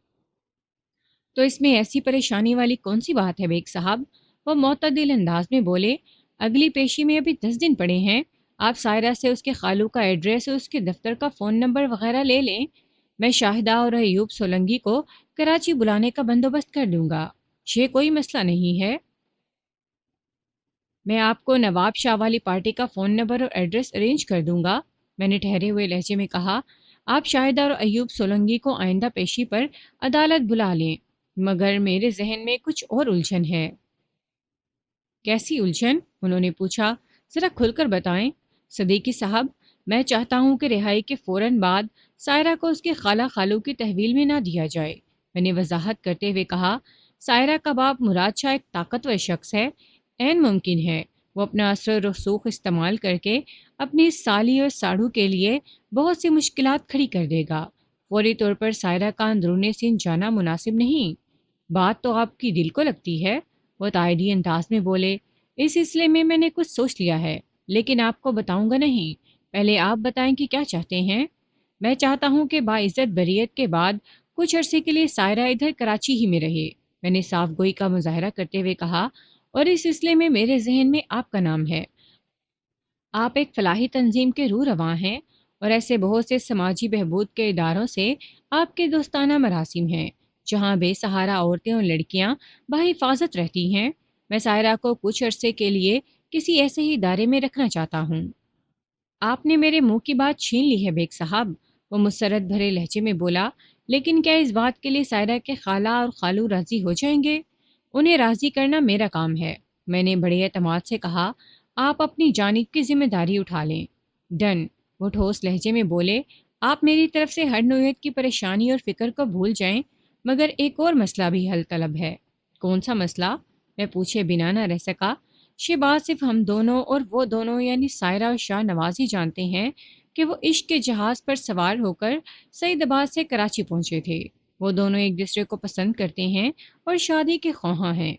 تو اس میں ایسی پریشانی والی کون سی بات ہے بیگ صاحب؟ وہ معتدل انداز میں بولے، اگلی پیشی میں ابھی 10 دن پڑے ہیں۔ آپ سائرہ سے اس کے خالو کا ایڈریس اور اس کے دفتر کا فون نمبر وغیرہ لے لیں۔ میں شاہدہ اور ایوب سولنگی کو کراچی بلانے کا بندوبست کر دوں گا۔ یہ کوئی مسئلہ نہیں ہے۔ میں آپ کو نواب شاہ والی پارٹی کا فون نمبر اور ایڈریس ارینج کر دوں گا، میں نے ٹھہرے ہوئے لہجے میں کہا۔ آپ شاہدہ اور ایوب سولنگی کو آئندہ پیشی پر عدالت بلا لیں، مگر میرے ذہن میں کچھ اور الجھن ہے۔ کیسی الجھن؟ انہوں نے پوچھا۔ ذرا کھل کر بتائیں صدیقی صاحب۔ میں چاہتا ہوں کہ رہائی کے فوراً بعد سائرہ کو اس کے خالہ خالو کی تحویل میں نہ دیا جائے۔ میں نے وضاحت کرتے ہوئے کہا، سائرہ کا باپ مراد شاہ ایک طاقتور شخص ہے، عین ممکن ہے وہ اپنا اثر و رسوخ استعمال کر کے اپنی سالی اور ساڑھو کے لیے بہت سی مشکلات کھڑی کر دے گا۔ فوری طور پر سائرہ کا اندرون سین جانا مناسب نہیں۔ بات تو آپ کی دل کو لگتی ہے، وہ تائیدی انداز میں بولے۔ اس سلسلے میں نے کچھ سوچ لیا ہے، لیکن آپ کو بتاؤں گا نہیں۔ پہلے آپ بتائیں کہ کیا چاہتے ہیں؟ میں چاہتا ہوں کہ باعزت بریت کے بعد کچھ عرصے کے لیے سائرہ ادھر کراچی ہی میں رہے، میں نے صاف گوئی کا مظاہرہ کرتے ہوئے کہا، اور اس سلسلے میں میرے ذہن میں آپ کا نام ہے۔ آپ ایک فلاحی تنظیم کے روح رواں ہیں، اور ایسے بہت سے سماجی بہبود کے اداروں سے آپ کے دوستانہ مراسم ہیں جہاں بے سہارا عورتیں اور لڑکیاں بحفاظت رہتی ہیں۔ میں سائرہ کو کچھ عرصے کے لیے کسی ایسے ہی ادارے میں رکھنا چاہتا ہوں۔ آپ نے میرے منہ کی بات چھین لی ہے بیگ صاحب، وہ مسرت بھرے لہجے میں بولا، لیکن کیا اس بات کے لیے سائرہ کے خالہ اور خالو راضی ہو جائیں گے؟ انہیں راضی کرنا میرا کام ہے، میں نے بڑے اعتماد سے کہا۔ آپ اپنی جانب کی ذمہ داری اٹھا لیں۔ ڈن، وہ ٹھوس لہجے میں بولے۔ آپ میری طرف سے ہر نوعیت کی پریشانی اور فکر کو بھول جائیں، مگر ایک اور مسئلہ بھی حل طلب ہے۔ کون سا مسئلہ؟ میں پوچھے بنا نہ رہ سکا۔ یہ بات صرف ہم دونوں اور وہ دونوں یعنی سائرہ اور شاہ نواز ہی جانتے ہیں کہ وہ عشق کے جہاز پر سوار ہو کر سعید آباد سے کراچی پہنچے تھے۔ وہ دونوں ایک دوسرے کو پسند کرتے ہیں اور شادی کے خواہاں ہیں۔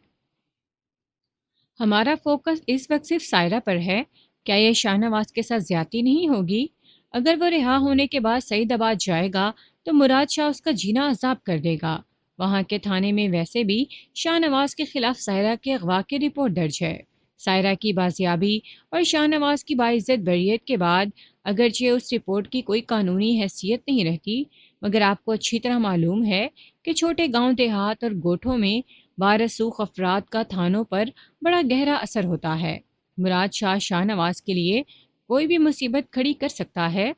ہمارا فوکس اس وقت صرف سائرہ پر ہے۔ کیا یہ شاہ نواز کے ساتھ زیادتی نہیں ہوگی؟ اگر وہ رہا ہونے کے بعد سعید آباد جائے گا تو مراد شاہ اس کا جینا عذاب کر دے گا۔ وہاں کے تھانے میں ویسے بھی شاہ نواز کے خلاف سائرہ کے اغوا کی رپورٹ درج ہے۔ سائرہ کی بازیابی اور شاہ نواز کی باعزت بریت کے بعد اگرچہ اس رپورٹ کی کوئی قانونی حیثیت نہیں رہتی، مگر آپ کو اچھی طرح معلوم ہے کہ چھوٹے گاؤں دیہات اور گوٹھوں میں وارثوخ افراد کا تھانوں پر بڑا گہرا اثر ہوتا ہے۔ مراد شاہ شاہ نواز کے لیے کوئی بھی مصیبت کھڑی کر سکتا ہے۔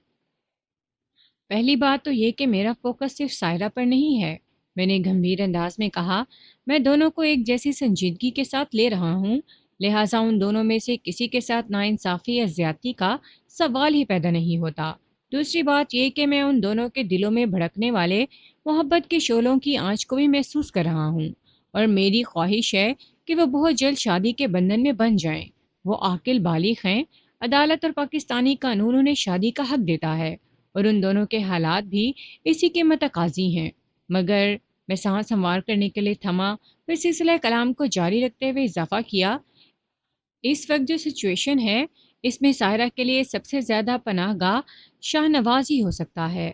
پہلی بات تو یہ کہ میرا فوکس صرف سائرہ پر نہیں ہے، میں نے گمبھیر انداز میں کہا۔ میں دونوں کو ایک جیسی سنجیدگی کے ساتھ لے رہا ہوں، لہٰذا ان دونوں میں سے کسی کے ساتھ ناانصافی یا زیادتی کا سوال ہی پیدا نہیں ہوتا۔ دوسری بات یہ کہ میں ان دونوں کے دلوں میں بھڑکنے والے محبت کے شعلوں کی آنچ کو بھی محسوس کر رہا ہوں، اور میری خواہش ہے کہ وہ بہت جلد شادی کے بندھن میں بن جائیں۔ وہ عاقل بالغ ہیں، عدالت اور پاکستانی قانون انہیں شادی کا حق دیتا ہے، اور ان دونوں کے حالات بھی اسی کے متقاضی ہیں۔ مگر میں سانس ہموار کرنے کے لیے تھما، پھر سلسلہ کلام کو جاری رکھتے ہوئے اضافہ کیا، اس وقت جو سچویشن ہے اس میں سائرہ کے لیے سب سے زیادہ پناہ گاہ شاہ نواز ہی ہو سکتا ہے۔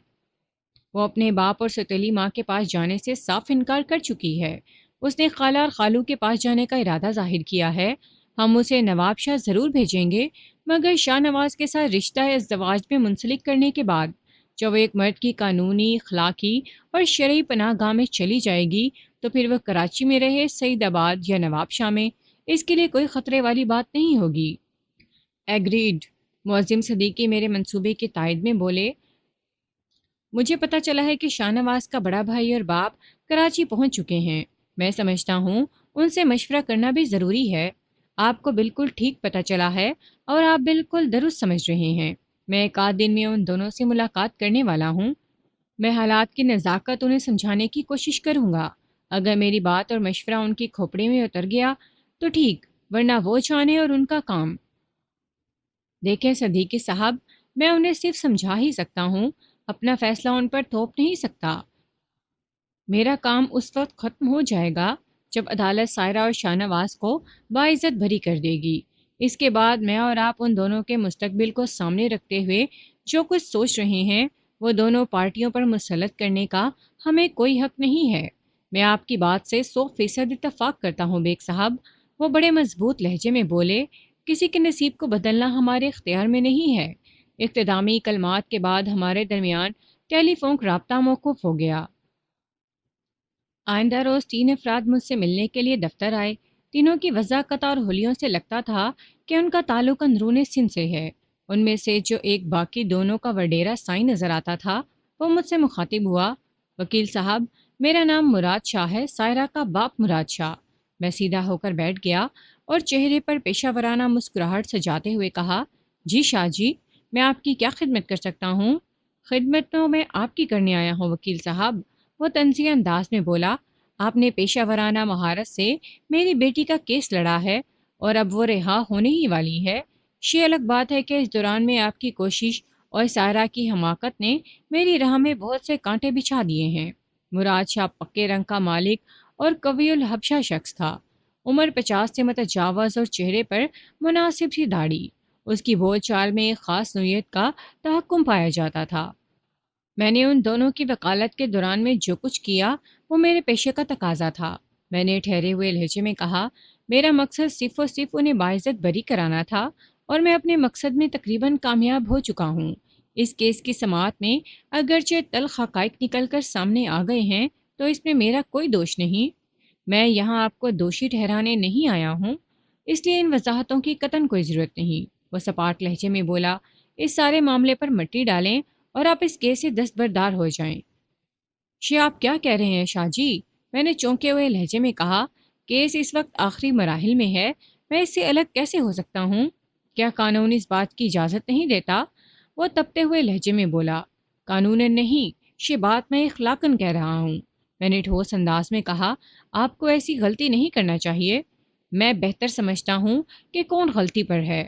وہ اپنے باپ اور ستیلی ماں کے پاس جانے سے صاف انکار کر چکی ہے۔ اس نے خالہ اور خالو کے پاس جانے کا ارادہ ظاہر کیا ہے۔ ہم اسے نواب شاہ ضرور بھیجیں گے، مگر شاہ نواز کے ساتھ رشتہ ازدواج میں منسلک کرنے کے بعد جب وہ ایک مرد کی قانونی، اخلاقی اور شرعی پناہ گاہ میں چلی جائے گی تو پھر وہ کراچی میں رہے، سعید آباد یا نواب شاہ میں، اس کے لیے کوئی خطرے والی بات نہیں ہوگی۔ ایگریڈ، معظم صدیقی میرے منصوبے کی تائید میں بولے۔ مجھے پتہ چلا ہے کہ شاہ نواز کا بڑا بھائی اور باپ کراچی پہنچ چکے ہیں۔ میں سمجھتا ہوں ان سے مشورہ کرنا بھی ضروری ہے۔ آپ کو بالکل ٹھیک پتہ چلا ہے اور آپ بالکل درست سمجھ رہے ہیں۔ میں ایک آدھ دن میں ان دونوں سے ملاقات کرنے والا ہوں۔ میں حالات کی نزاکت انہیں سمجھانے کی کوشش کروں گا۔ اگر میری بات اور مشورہ ان کی کھوپڑی میں اتر گیا تو ٹھیک، ورنہ وہ جانے اور ان کا کام۔ دیکھیں صدیقی صاحب، میں انہیں صرف سمجھا ہی سکتا ہوں، اپنا فیصلہ ان پر تھوپ نہیں سکتا۔ میرا کام اس وقت ختم ہو جائے گا جب عدالت سائرہ اور شاہ نواز کو باعزت بری کر دے گی۔ اس کے بعد میں اور آپ ان دونوں کے مستقبل کو سامنے رکھتے ہوئے جو کچھ سوچ رہے ہیں وہ دونوں پارٹیوں پر مسلط کرنے کا ہمیں کوئی حق نہیں ہے۔ میں آپ کی بات سے 100% اتفاق کرتا ہوں بیگ صاحب، وہ بڑے مضبوط لہجے میں بولے۔ کسی کے نصیب کو بدلنا ہمارے اختیار میں نہیں ہے۔ اختتامی کلمات کے بعد ہمارے درمیان ٹیلی فون رابطہ موقوف ہو گیا۔ آئندہ روز 3 افراد مجھ سے ملنے کے لیے دفتر آئے۔ تینوں کی وضاحت اور حلیوں سے لگتا تھا کہ ان کا تعلق اندرون سندھ سے ہے۔ ان میں سے جو ایک باقی دونوں کا وڈیرا سائی نظر آتا تھا وہ مجھ سے مخاطب ہوا۔ وکیل صاحب، میرا نام مراد شاہ ہے، سائرہ کا باپ مراد شاہ۔ میں سیدھا ہو کر بیٹھ گیا اور چہرے پر پیشہ ورانہ مسکراہٹ سجاتے ہوئے کہا، جی شاہ جی، میں آپ کی کیا خدمت کر سکتا ہوں؟ خدمت تو میں آپ کی کرنے آیا ہوں وکیل صاحب، وہ طنزیہ انداز میں بولا، آپ نے پیشہ ورانہ مہارت سے میری بیٹی کا کیس لڑا ہے اور اب وہ رہا ہونے ہی والی ہے۔ یہ الگ بات ہے کہ اس دوران میں آپ کی کوشش اور سائرہ کی حماقت نے میری راہ میں بہت سے کانٹے بچھا دیے ہیں۔ مراد شاہ پکے رنگ کا مالک اور قوی الحبشہ شخص تھا۔ عمر 50 سے متجاوز اور چہرے پر مناسب سی داڑھی۔ اس کی بول چال میں ایک خاص نوعیت کا تحکم پایا جاتا تھا۔ میں نے ان دونوں کی وکالت کے دوران میں جو کچھ کیا وہ میرے پیشے کا تقاضا تھا۔ میں نے ٹھہرے ہوئے لہجے میں کہا، میرا مقصد صرف اور صرف انہیں باعزت بری کرانا تھا اور میں اپنے مقصد میں تقریباً کامیاب ہو چکا ہوں۔ اس کیس کی سماعت میں اگرچہ تلخ حقائق نکل کر سامنے آ گئے ہیں تو اس میں میرا کوئی دوش نہیں۔ میں یہاں آپ کو دوشی ٹھہرانے نہیں آیا ہوں، اس لیے ان وضاحتوں کی قطعاً کوئی ضرورت نہیں۔ وہ سپاٹ لہجے میں بولا، اس سارے معاملے پر مٹی ڈالیں اور آپ اس کیس سے دستبردار ہو جائیں۔ یہ آپ کیا کہہ رہے ہیں شاہ جی؟ میں نے چونکے ہوئے لہجے میں کہا، کیس اس وقت آخری مراحل میں ہے، میں اس سے الگ کیسے ہو سکتا ہوں؟ کیا قانون اس بات کی اجازت نہیں دیتا؟ وہ تپتے ہوئے لہجے میں بولا، قانون نہیں، یہ بات میں اخلاقاً کہہ رہا ہوں۔ میں نے ٹھوس انداز میں کہا، آپ کو ایسی غلطی نہیں کرنا چاہیے۔ میں بہتر سمجھتا ہوں کہ کون غلطی پر ہے۔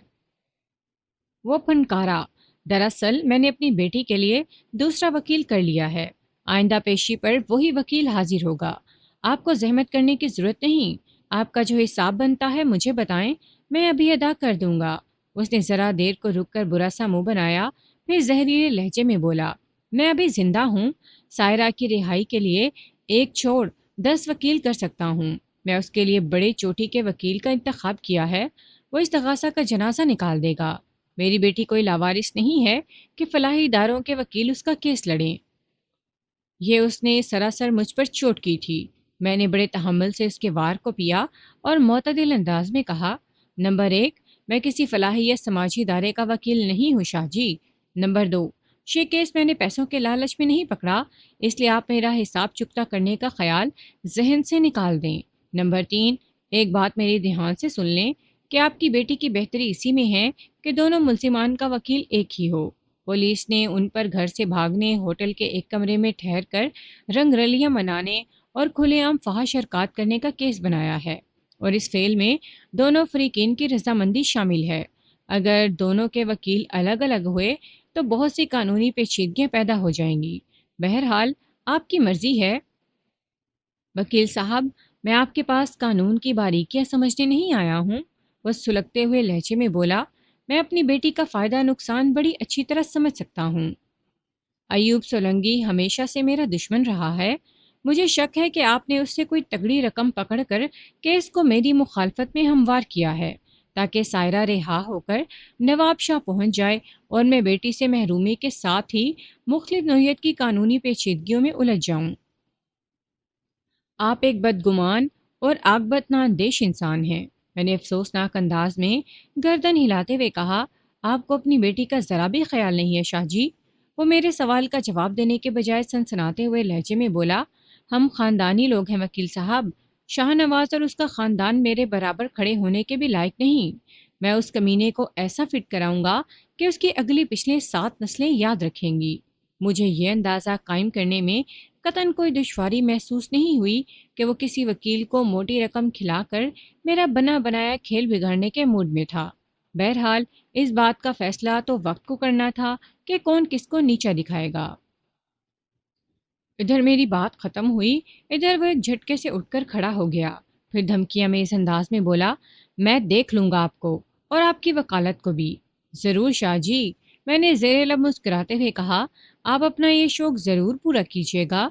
وہ پھنکارا، دراصل میں نے اپنی بیٹی کے لیے دوسرا وکیل کر لیا ہے۔ آئندہ پیشی پر وہی وکیل حاضر ہوگا۔ آپ کو زحمت کرنے کی ضرورت نہیں۔ آپ کا جو حساب بنتا ہے مجھے بتائیں، میں ابھی ادا کر دوں گا۔ اس نے ذرا دیر کو رک کر برا سا منہ بنایا، پھر زہریلے لہجے میں بولا، میں ابھی زندہ ہوں۔ سائرہ کی رہائی کے لیے ایک چھوڑ 10 وکیل کر سکتا ہوں۔ میں اس کے لیے بڑے چوٹی کے وکیل کا انتخاب کیا ہے۔ وہ استغاثہ کا جنازہ نکال دے گا۔ میری بیٹی کوئی لاوارث نہیں ہے کہ فلاحی اداروں کے وکیل اس کا کیس لڑیں۔ یہ اس نے سراسر مجھ پر چوٹ کی تھی۔ میں نے بڑے تحمل سے اس کے وار کو پیا اور معتدل انداز میں کہا، نمبر 1، میں کسی فلاحی یا سماجی ادارے کا وکیل نہیں ہوں شاہ جی۔ نمبر 2، یہ کیس میں نے پیسوں کے لالچ میں نہیں پکڑا، اس لیے آپ میرا حساب چکتا کرنے کا خیال ذہن سے نکال دیں۔ نمبر 3، ایک بات میری دھیان سے سن لیں کہ آپ کی بیٹی کی بہتری اسی میں ہے کہ دونوں ملزمان کا وکیل ایک ہی ہو۔ پولیس نے ان پر گھر سے بھاگنے، ہوٹل کے ایک کمرے میں ٹھہر کر رنگ رلیاں منانے اور کھلے عام فحش حرکات کرنے کا کیس بنایا ہے، اور اس فعل میں دونوں فریقین کی رضامندی شامل ہے۔ اگر دونوں کے وکیل الگ الگ ہوئے تو بہت سی قانونی پیچیدگیاں پیدا ہو جائیں گی۔ بہرحال آپ کی مرضی ہے۔ وکیل صاحب، میں آپ کے پاس قانون کی باریکیاں سمجھنے نہیں آیا ہوں۔ وہ سلگتے ہوئے لہجے میں بولا، میں اپنی بیٹی کا فائدہ نقصان بڑی اچھی طرح سمجھ سکتا ہوں۔ ایوب سولنگی ہمیشہ سے میرا دشمن رہا ہے۔ مجھے شک ہے کہ آپ نے اس سے کوئی تگڑی رقم پکڑ کر کیس کو میری مخالفت میں ہموار کیا ہے تاکہ سائرہ رہا ہو کر نواب شاہ پہنچ جائے اور میں بیٹی سے محرومی کے ساتھ ہی مختلف نوعیت کی قانونی پیچیدگیوں میں الجھ جاؤں۔ آپ ایک بدگمان اور عاقبت ناندیش انسان ہیں۔ میں نے افسوسناک انداز میں گردن ہلاتے ہوئے کہا، آپ کو اپنی بیٹی کا ذرا بھی خیال نہیں ہے شاہ جی؟ وہ میرے سوال کا جواب دینے کے بجائے سنسناتے ہوئے لہجے میں بولا، ہم خاندانی لوگ ہیں وکیل صاحب۔ شاہ نواز اور اس کا خاندان میرے برابر کھڑے ہونے کے بھی لائق نہیں۔ میں اس کمینے کو ایسا فٹ کراؤں گا کہ اس کی اگلی پچھلے 7 نسلیں یاد رکھیں گی۔ مجھے یہ اندازہ قائم کرنے میں قطعاً کوئی دشواری محسوس نہیں ہوئی کہ وہ کسی وکیل کو موٹی رقم کھلا کر میرا بنا بنایا کھیل بگاڑنے کے موڈ میں تھا۔ بہرحال اس بات کا فیصلہ تو وقت کو کرنا تھا کہ کون کس کو نیچا دکھائے گا۔ ادھر میری بات ختم ہوئی، ادھر وہ ایک جھٹکے سے اٹھ کر کھڑا ہو گیا، پھر دھمکیاں میں اس انداز میں بولا، میں دیکھ لوں گا آپ کو اور آپ کی وکالت کو بھی۔ ضرور شاہ جی، میں نے زیر لب مسکراتے ہوئے کہا، آپ اپنا یہ شوق ضرور پورا کیجیے گا۔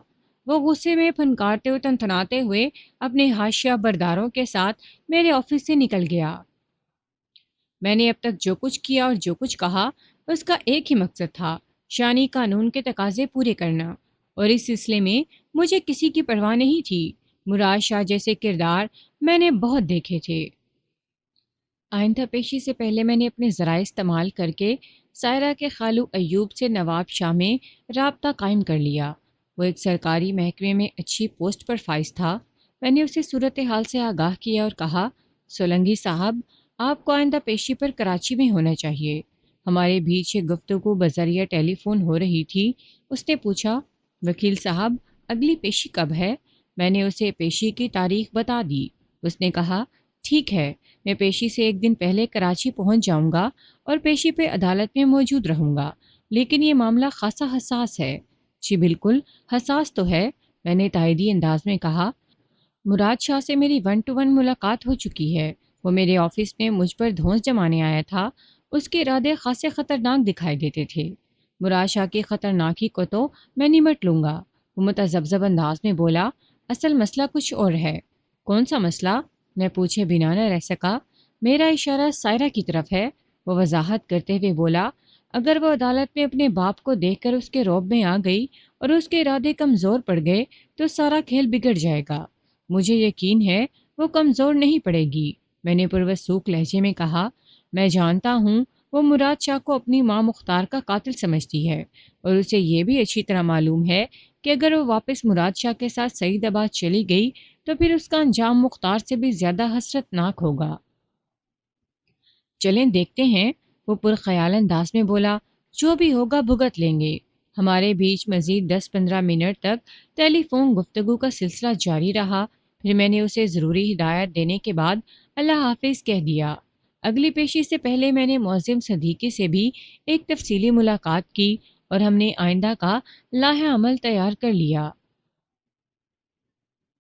وہ غصے میں پھنکارتے ہوئے تنتناتے ہوئے اپنے حاشیہ برداروں کے ساتھ میرے آفس سے نکل گیا۔ میں نے اب تک جو کچھ کیا اور جو کچھ کہا اس کا ایک ہی مقصد تھا، شانی قانون کے تقاضے پورے کرنا، اور اس سلسلے میں مجھے کسی کی پرواہ نہیں تھی۔ مراد شاہ جیسے کردار میں نے بہت دیکھے تھے۔ آئندہ پیشی سے پہلے میں نے اپنے ذرائع استعمال کر کے سائرہ کے خالو ایوب سے نواب شاہ میں رابطہ قائم کر لیا۔ وہ ایک سرکاری محکمے میں اچھی پوسٹ پر فائز تھا۔ میں نے اسے صورتحال سے آگاہ کیا اور کہا، سولنگی صاحب، آپ کو آئندہ پیشی پر کراچی میں ہونا چاہیے۔ ہمارے بیچ یہ گفتگو بذریعہ ٹیلی فون ہو رہی تھی۔ اس نے پوچھا، وکیل صاحب، اگلی پیشی کب ہے؟ میں نے اسے پیشی کی تاریخ بتا دی۔ اس نے کہا ٹھیک ہے، میں پیشی سے ایک دن پہلے کراچی پہنچ جاؤں گا اور پیشی پہ عدالت میں موجود رہوں گا، لیکن یہ معاملہ خاصا حساس ہے۔ جی بالکل، حساس تو ہے، میں نے تائیدی انداز میں کہا۔ مراد شاہ سے میری 1 to 1 ملاقات ہو چکی ہے۔ وہ میرے آفس میں مجھ پر دھونس جمانے آیا تھا۔ اس کے ارادے خاصے خطرناک دکھائی دیتے تھے۔ مراد شاہ کی خطرناکی کو تو میں نمٹ لوں گا، وہ متذبذب انداز میں بولا۔ اصل مسئلہ کچھ اور ہے۔ کون سا مسئلہ؟ میں پوچھے بنا نہ رہ سکا۔ میرا اشارہ سائرہ کی طرف ہے، وہ وضاحت کرتے ہوئے بولا۔ اگر وہ عدالت میں اپنے باپ کو دیکھ کر اس کے رعب میں آ گئی اور اس کے ارادے کمزور پڑ گئے تو سارا کھیل بگڑ جائے گا۔ مجھے یقین ہے وہ کمزور نہیں پڑے گی، میں نے پروسوک لہجے میں کہا۔ میں جانتا ہوں وہ مراد شاہ کو اپنی ماں مختار کا قاتل سمجھتی ہے، اور اسے یہ بھی اچھی طرح معلوم ہے کہ اگر وہ واپس مراد شاہ کے ساتھ سعید آباد چلی گئی تو پھر اس کا انجام مختار سے بھی زیادہ حسرت ناک ہوگا۔ چلیں دیکھتے ہیں، وہ پرخیال انداز میں بولا۔ جو بھی ہوگا بھگت لیں گے۔ ہمارے بیچ مزید 10-15 منٹ تک ٹیلی فون گفتگو کا سلسلہ جاری رہا، پھر میں نے اسے ضروری ہدایت دینے کے بعد اللہ حافظ کہہ دیا۔ اگلی پیشی سے پہلے میں نے معظم صدیقی سے بھی ایک تفصیلی ملاقات کی اور ہم نے آئندہ کا لائحہ عمل تیار کر لیا۔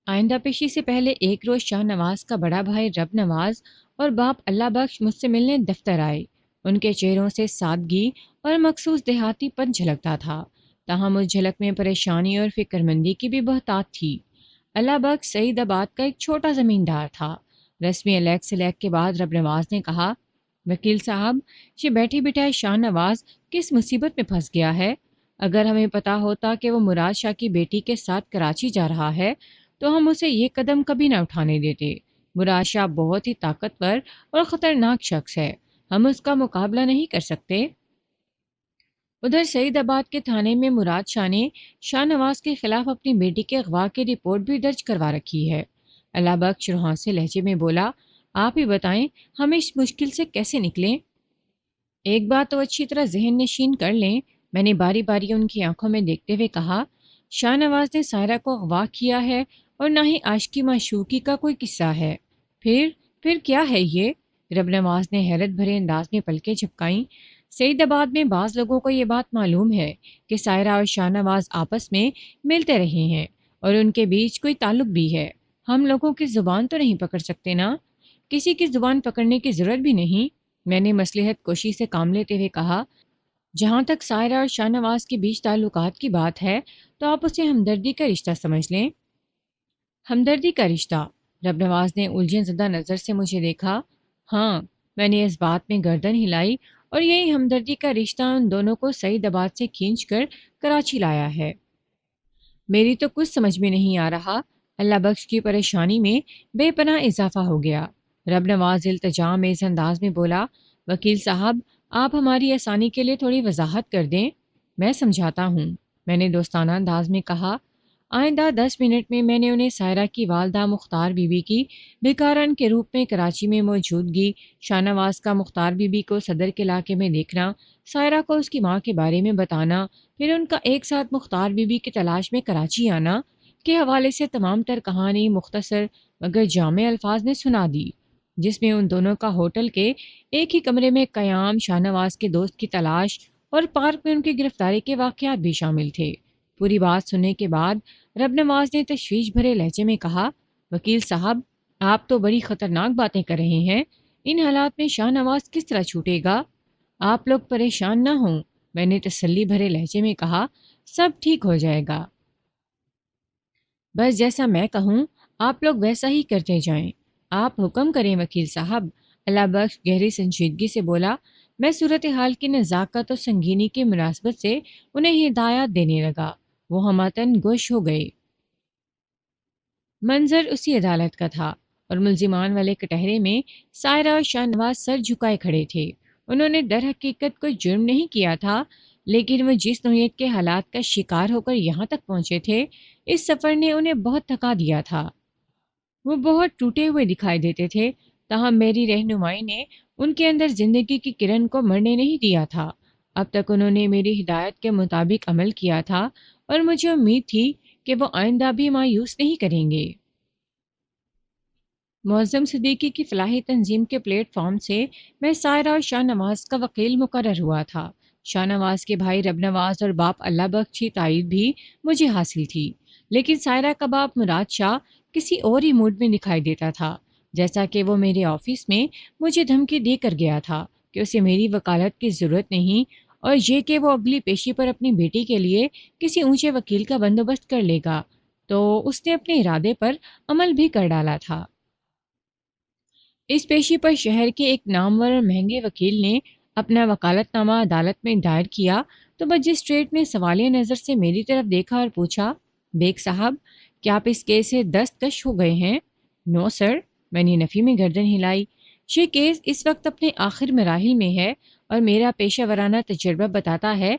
آئندہ پیشی سے پہلے ایک روز شاہ نواز کا بڑا بھائی رب نواز اور باپ اللہ بخش مجھ سے ملنے دفتر آئے۔ ان کے چہروں سے سادگی اور مخصوص دیہاتی پن جھلکتا تھا، تاہم اس جھلک میں پریشانی اور فکر مندی کی بھی بہتات تھی۔ اللہ بخش سعید آباد کا ایک چھوٹا زمیندار تھا۔ رسمی الیک سلیک کے بعد رب نواز نے کہا، وکیل صاحب، یہ بیٹھی بٹھائے شاہ نواز کس مصیبت میں پھنس گیا ہے؟ اگر ہمیں پتا ہوتا کہ وہ مراد شاہ کی بیٹی کے ساتھ کراچی جا رہا ہے تو ہم اسے یہ قدم کبھی نہ اٹھانے دیتے۔ مراد شاہ بہت ہی طاقتور اور خطرناک شخص ہے، ہم اس کا مقابلہ نہیں کر سکتے۔ ادھر سعید آباد کے تھانے میں مراد شاہ نے شاہ نواز کے خلاف اپنی بیٹی کے اغوا کی رپورٹ بھی درج کروا رکھی ہے۔ اللہ بخش روحان سے لہجے میں بولا، آپ ہی بتائیں ہم اس مشکل سے کیسے نکلیں؟ ایک بات تو اچھی طرح ذہن نشین کر لیں، میں نے باری باری ان کی آنکھوں میں دیکھتے ہوئے کہا۔ شاہ نواز نے سائرہ کو اغوا کیا ہے اور نہ ہی عاشقی معشوقی کا کوئی قصہ ہے۔ پھر کیا ہے یہ؟ رب نواز نے حیرت بھرے انداز میں پلکیں جھپکائیں۔ سعید آباد میں بعض لوگوں کو یہ بات معلوم ہے کہ سائرہ اور شاہ نواز آپس میں ملتے رہے ہیں اور ان کے بیچ کوئی تعلق بھی ہے۔ ہم لوگوں کی زبان تو نہیں پکڑ سکتے نا؟ کسی کی زبان پکڑنے کی ضرورت بھی نہیں، میں نے مصلحت کوشی سے کام لیتے ہوئے کہا۔ جہاں تک سائرہ اور شاہ نواز کے بیچ تعلقات کی بات ہے تو آپ اسے ہمدردی کا رشتہ سمجھ لیں۔ ہمدردی کا رشتہ؟ رب نواز نے الجھن زدہ نظر سے مجھے دیکھا۔ ہاں، میں نے اس بات میں گردن ہلائی، اور یہی ہمدردی کا رشتہ ان دونوں کو سعید آباد سے کھینچ کر کراچی لایا ہے۔ میری تو کچھ سمجھ میں نہیں آ رہا۔ اللہ بخش کی پریشانی میں بے پناہ اضافہ ہو گیا۔ رب نواز التجا میں اس انداز میں بولا، وکیل صاحب، آپ ہماری آسانی کے لیے تھوڑی وضاحت کر دیں۔ میں سمجھاتا ہوں، میں نے دوستانہ انداز میں کہا۔ آئندہ 10 منٹ میں نے انہیں سائرہ کی والدہ مختار بی بی کی بھکارن کے روپ میں کراچی میں موجودگی، شاہ نواز کا مختار بی بی کو صدر کے علاقے میں دیکھنا، سائرہ کو اس کی ماں کے بارے میں بتانا، پھر ان کا ایک ساتھ مختار بی بی کی تلاش میں کراچی آنا کے حوالے سے تمام تر کہانی مختصر مگر جامع الفاظ میں سنا دی، جس میں ان دونوں کا ہوٹل کے ایک ہی کمرے میں قیام، شاہ نواز کے دوست کی تلاش اور پارک میں ان کی گرفتاری کے واقعات بھی شامل تھے۔ پوری بات سننے کے بعد رب نواز نے تشویش بھرے لہجے میں کہا، وکیل صاحب، آپ تو بڑی خطرناک باتیں کر رہے ہیں۔ ان حالات میں شاہ نواز کس طرح چھوٹے گا؟ آپ لوگ پریشان نہ ہوں، میں نے تسلی بھرے لہجے میں کہا، سب ٹھیک ہو جائے گا۔ بس جیسا میں کہوں آپ لوگ ویسا ہی کرتے جائیں۔ آپ حکم کریں وکیل صاحب، اللہ بخش گہری سنجیدگی سے بولا۔ میں صورتحال کی نزاکت اور سنگینی کی مناسبت سے انہیں ہدایات دینے لگا۔ وہ ہماتن گوش ہو گئے۔ منظر اسی عدالت کا تھا اور ملزمان والے کٹہرے میں سائرہ اور شاہ نواز سر جھکائے کھڑے تھے۔ انہوں نے در حقیقت کوئی جرم نہیں کیا تھا، لیکن وہ جس نوعیت کے حالات کا شکار ہو کر یہاں تک پہنچے تھے، اس سفر نے انہیں بہت تھکا دیا تھا۔ وہ بہت ٹوٹے ہوئے دکھائی دیتے تھے، تاہم میری رہنمائی نے ان کے اندر زندگی کی کرن کو مرنے نہیں دیا تھا۔ اب تک انہوں نے میری ہدایت کے مطابق عمل کیا تھا اور مجھے امید تھی کہ وہ آئندہ بھی مایوس نہیں کریں گے۔ معظم صدیقی کی فلاحی تنظیم کے پلیٹ فارم سے میں سائرہ اور شاہ نواز کا وکیل مقرر ہوا تھا۔ شاہ نواز کے بھائی رب نواز اور باپ اللہ بخش کی تائید بھی مجھے حاصل تھی، لیکن سائرہ کا باپ مراد شاہ کسی اور ہی موڈ میں دکھائی دیتا تھا، جیسا کہ وہ میرے آفس میں مجھے دھمکی دے کر گیا تھا کہ اسے میری وکالت کی ضرورت نہیں، اور یہ کہ وہ اگلی پیشی پر اپنی بیٹی کے لیے کسی اونچے وکیل کا بندوبست کر لے گا، تو اس نے اپنے ارادے پر عمل بھی کر ڈالا تھا۔ اس پیشی پر شہر کے ایک نامور اور مہنگے وکیل نے اپنا وکالت نامہ عدالت میں دائر کیا تو مجسٹریٹ نے سوالیہ نظر سے میری طرف دیکھا اور پوچھا، بیگ صاحب، کیا آپ اس کیس سے دستکش ہو گئے ہیں؟ نو سر، میں نے نفی میں گردن ہلائی۔ یہ کیس اس وقت اپنے آخر مراحل میں ہے اور میرا پیشہ ورانہ تجربہ بتاتا ہے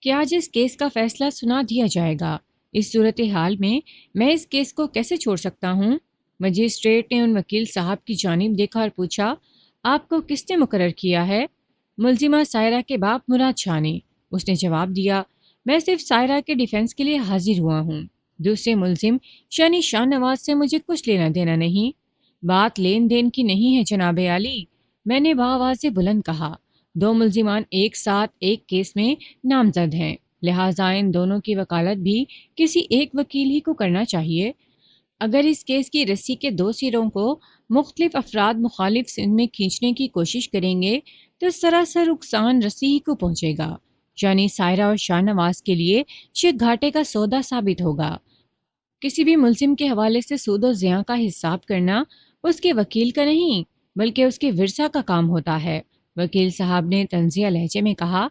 کہ آج اس کیس کا فیصلہ سنا دیا جائے گا۔ اس صورتحال میں اس کیس کو کیسے چھوڑ سکتا ہوں؟ مجسٹریٹ نے ان وکیل صاحب کی جانب دیکھا اور پوچھا، آپ کو کس نے مقرر کیا ہے؟ ملزمہ سائرہ کے باپ مراد شاہ نے، اس نے جواب دیا۔ میں صرف سائرہ کے ڈیفنس کے لیے حاضر ہوا ہوں، دوسرے ملزم یعنی شاہ نواز سے مجھے کچھ لینا دینا نہیں۔ بات لین دین کی نہیں ہے جناب عالی، میں نے بآواز بلند کہا۔ دو ملزمان ایک ساتھ ایک کیس میں نامزد ہیں، لہٰذا ان دونوں کی وکالت بھی کسی ایک وکیل ہی کو کرنا چاہیے۔ اگر اس کیس کی رسی کے دو سروں کو مختلف افراد مخالف سمت میں کھینچنے کی کوشش کریں گے تو سراسر نقصان رسی ہی کو پہنچے گا، یعنی سائرہ اور شاہ نواز کے لیے یہ گھاٹے کا سودا ثابت ہوگا۔ کسی بھی ملزم کے حوالے سے سود و زیاں کا حساب کرنا اس کے وکیل کا نہیں بلکہ اس کے ورثہ کا کام ہوتا ہے۔ وکیل صاحب نے طنزیہ لہجے میں کہا،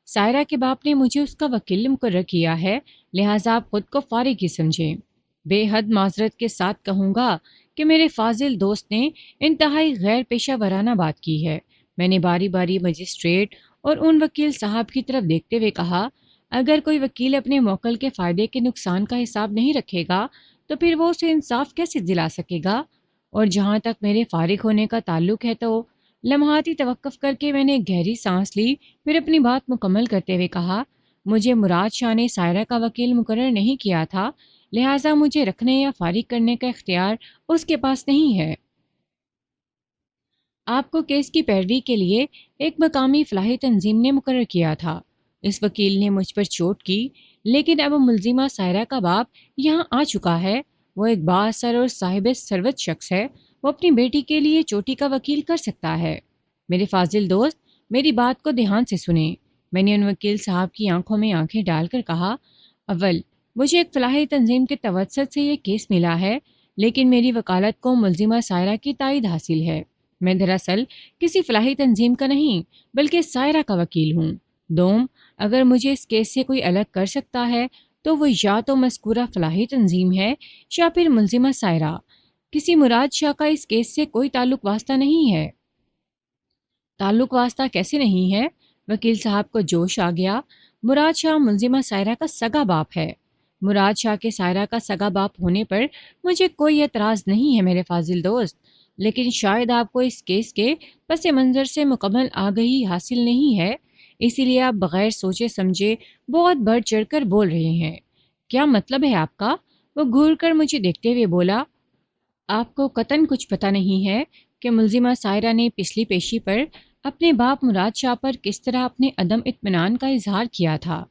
سائرہ کے باپ نے مجھے اس کا وکیل مقرر کیا ہے، لہٰذا آپ خود کو فارغ ہی سمجھیں۔ بے حد معذرت کے ساتھ کہوں گا کہ میرے فاضل دوست نے انتہائی غیر پیشہ ورانہ بات کی ہے۔ میں نے باری باری مجسٹریٹ اور ان وکیل صاحب کی طرف دیکھتے ہوئے کہا، اگر کوئی وکیل اپنے موکل کے فائدے کے نقصان کا حساب نہیں رکھے گا تو پھر وہ اسے انصاف کیسے دلا سکے گا؟ اور جہاں تک میرے فارغ ہونے کا تعلق ہے تو لمحاتی توقف کر کے میں نے گہری سانس لی، پھر اپنی بات مکمل کرتے ہوئے کہا، مجھے مراد شاہ نے سائرہ کا وکیل مقرر نہیں کیا تھا، لہٰذا مجھے رکھنے یا فارغ کرنے کا اختیار اس کے پاس نہیں ہے۔ آپ کو کیس کی پیروی کے لیے ایک مقامی فلاحی تنظیم نے مقرر کیا تھا۔ اس وکیل نے مجھ پر چوٹ کی، لیکن اب ملزمہ سائرہ کا باپ یہاں آ چکا ہے، وہ ایک بااثر اور صاحب ثروت شخص ہے، وہ اپنی بیٹی کے لیے چوٹی کا وکیل کر سکتا ہے۔ میرے فاضل دوست، میری بات کو دھیان سے سنیں، میں نے ان وکیل صاحب کی آنکھوں میں آنکھیں ڈال کر کہا، اول مجھے ایک فلاحی تنظیم کے توسط سے یہ کیس ملا ہے، لیکن میری وکالت کو ملزمہ سائرہ کی تائید حاصل ہے۔ میں دراصل کسی فلاحی تنظیم کا نہیں بلکہ سائرہ کا وکیل ہوں۔ دوم، اگر مجھے اس کیس سے کوئی الگ کر سکتا ہے تو وہ یا تو مذکورہ فلاحی تنظیم ہے یا پھر ملزمہ سائرہ۔ کسی مراد شاہ کا اس کیس سے کوئی تعلق واسطہ نہیں ہے۔ تعلق واسطہ کیسے نہیں ہے؟ وکیل صاحب کو جوش آ گیا۔ مراد شاہ ملزمہ سائرہ کا سگا باپ ہے۔ مراد شاہ کے سائرہ کا سگا باپ ہونے پر مجھے کوئی اعتراض نہیں ہے میرے فاضل دوست، لیکن شاید آپ کو اس کیس کے پس منظر سے مکمل آگہی حاصل نہیں ہے، اسی لیے آپ بغیر سوچے سمجھے بہت بڑھ چڑھ کر بول رہے ہیں۔ کیا مطلب ہے آپ کا؟ وہ گھور کر مجھے دیکھتے ہوئے بولا، آپ کو قطعاً کچھ پتہ نہیں ہے کہ ملزمہ سائرہ نے پچھلی پیشی پر اپنے باپ مراد شاہ پر کس طرح اپنے عدم اطمینان کا اظہار کیا تھا۔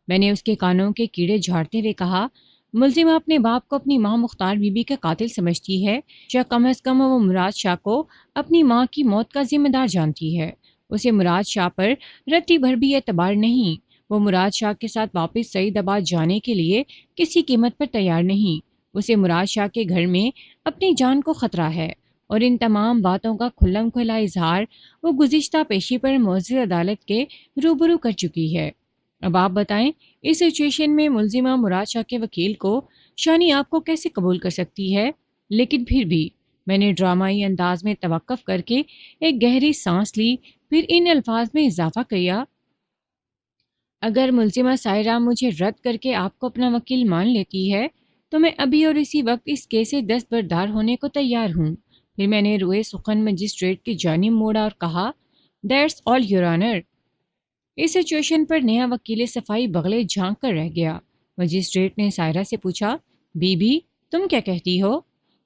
میں نے اس کے کانوں کے کیڑے جھاڑتے ہوئے کہا، ملزمہ اپنے باپ کو اپنی ماں مختار بی بی کا قاتل سمجھتی ہے، یا کم از کم وہ مراد شاہ کو اپنی ماں کی موت کا ذمہ دار جانتی ہے۔ اسے مراد شاہ پر رتی بھر بھی اعتبار نہیں، وہ مراد شاہ کے ساتھ واپس سعید آباد جانے کے لیے کسی قیمت پر تیار نہیں۔ اسے مراد شاہ کے گھر میں اپنی جان کو خطرہ ہے، اور ان تمام باتوں کا کھلم کھلا اظہار وہ گزشتہ پیشی پر معزز عدالت کے روبرو کر چکی ہے۔ اب آپ بتائیں، اس سچویشن میں ملزمہ مراد شاہ کے وکیل کو شانی آپ کو کیسے قبول کر سکتی ہے؟ لیکن پھر بھی میں نے ڈرامائی انداز میں توقف کر کے ایک گہری سانس لی، پھر ان الفاظ میں اضافہ کیا، اگر ملزمہ سائرہ مجھے رد کر کے آپ کو اپنا وکیل مان لیتی ہے تو میں ابھی اور اسی وقت اس کیس سے دستبردار ہونے کو تیار ہوں۔ پھر میں نے روئے سخن مجسٹریٹ کی جانب موڑا اور کہا، دیٹس آل یور آنر۔ اس سچویشن پر نیا وکیل صفائی بغلے جھانک کر رہ گیا۔ مجسٹریٹ نے سائرہ سے پوچھا، بی بی تم کیا کہتی ہو؟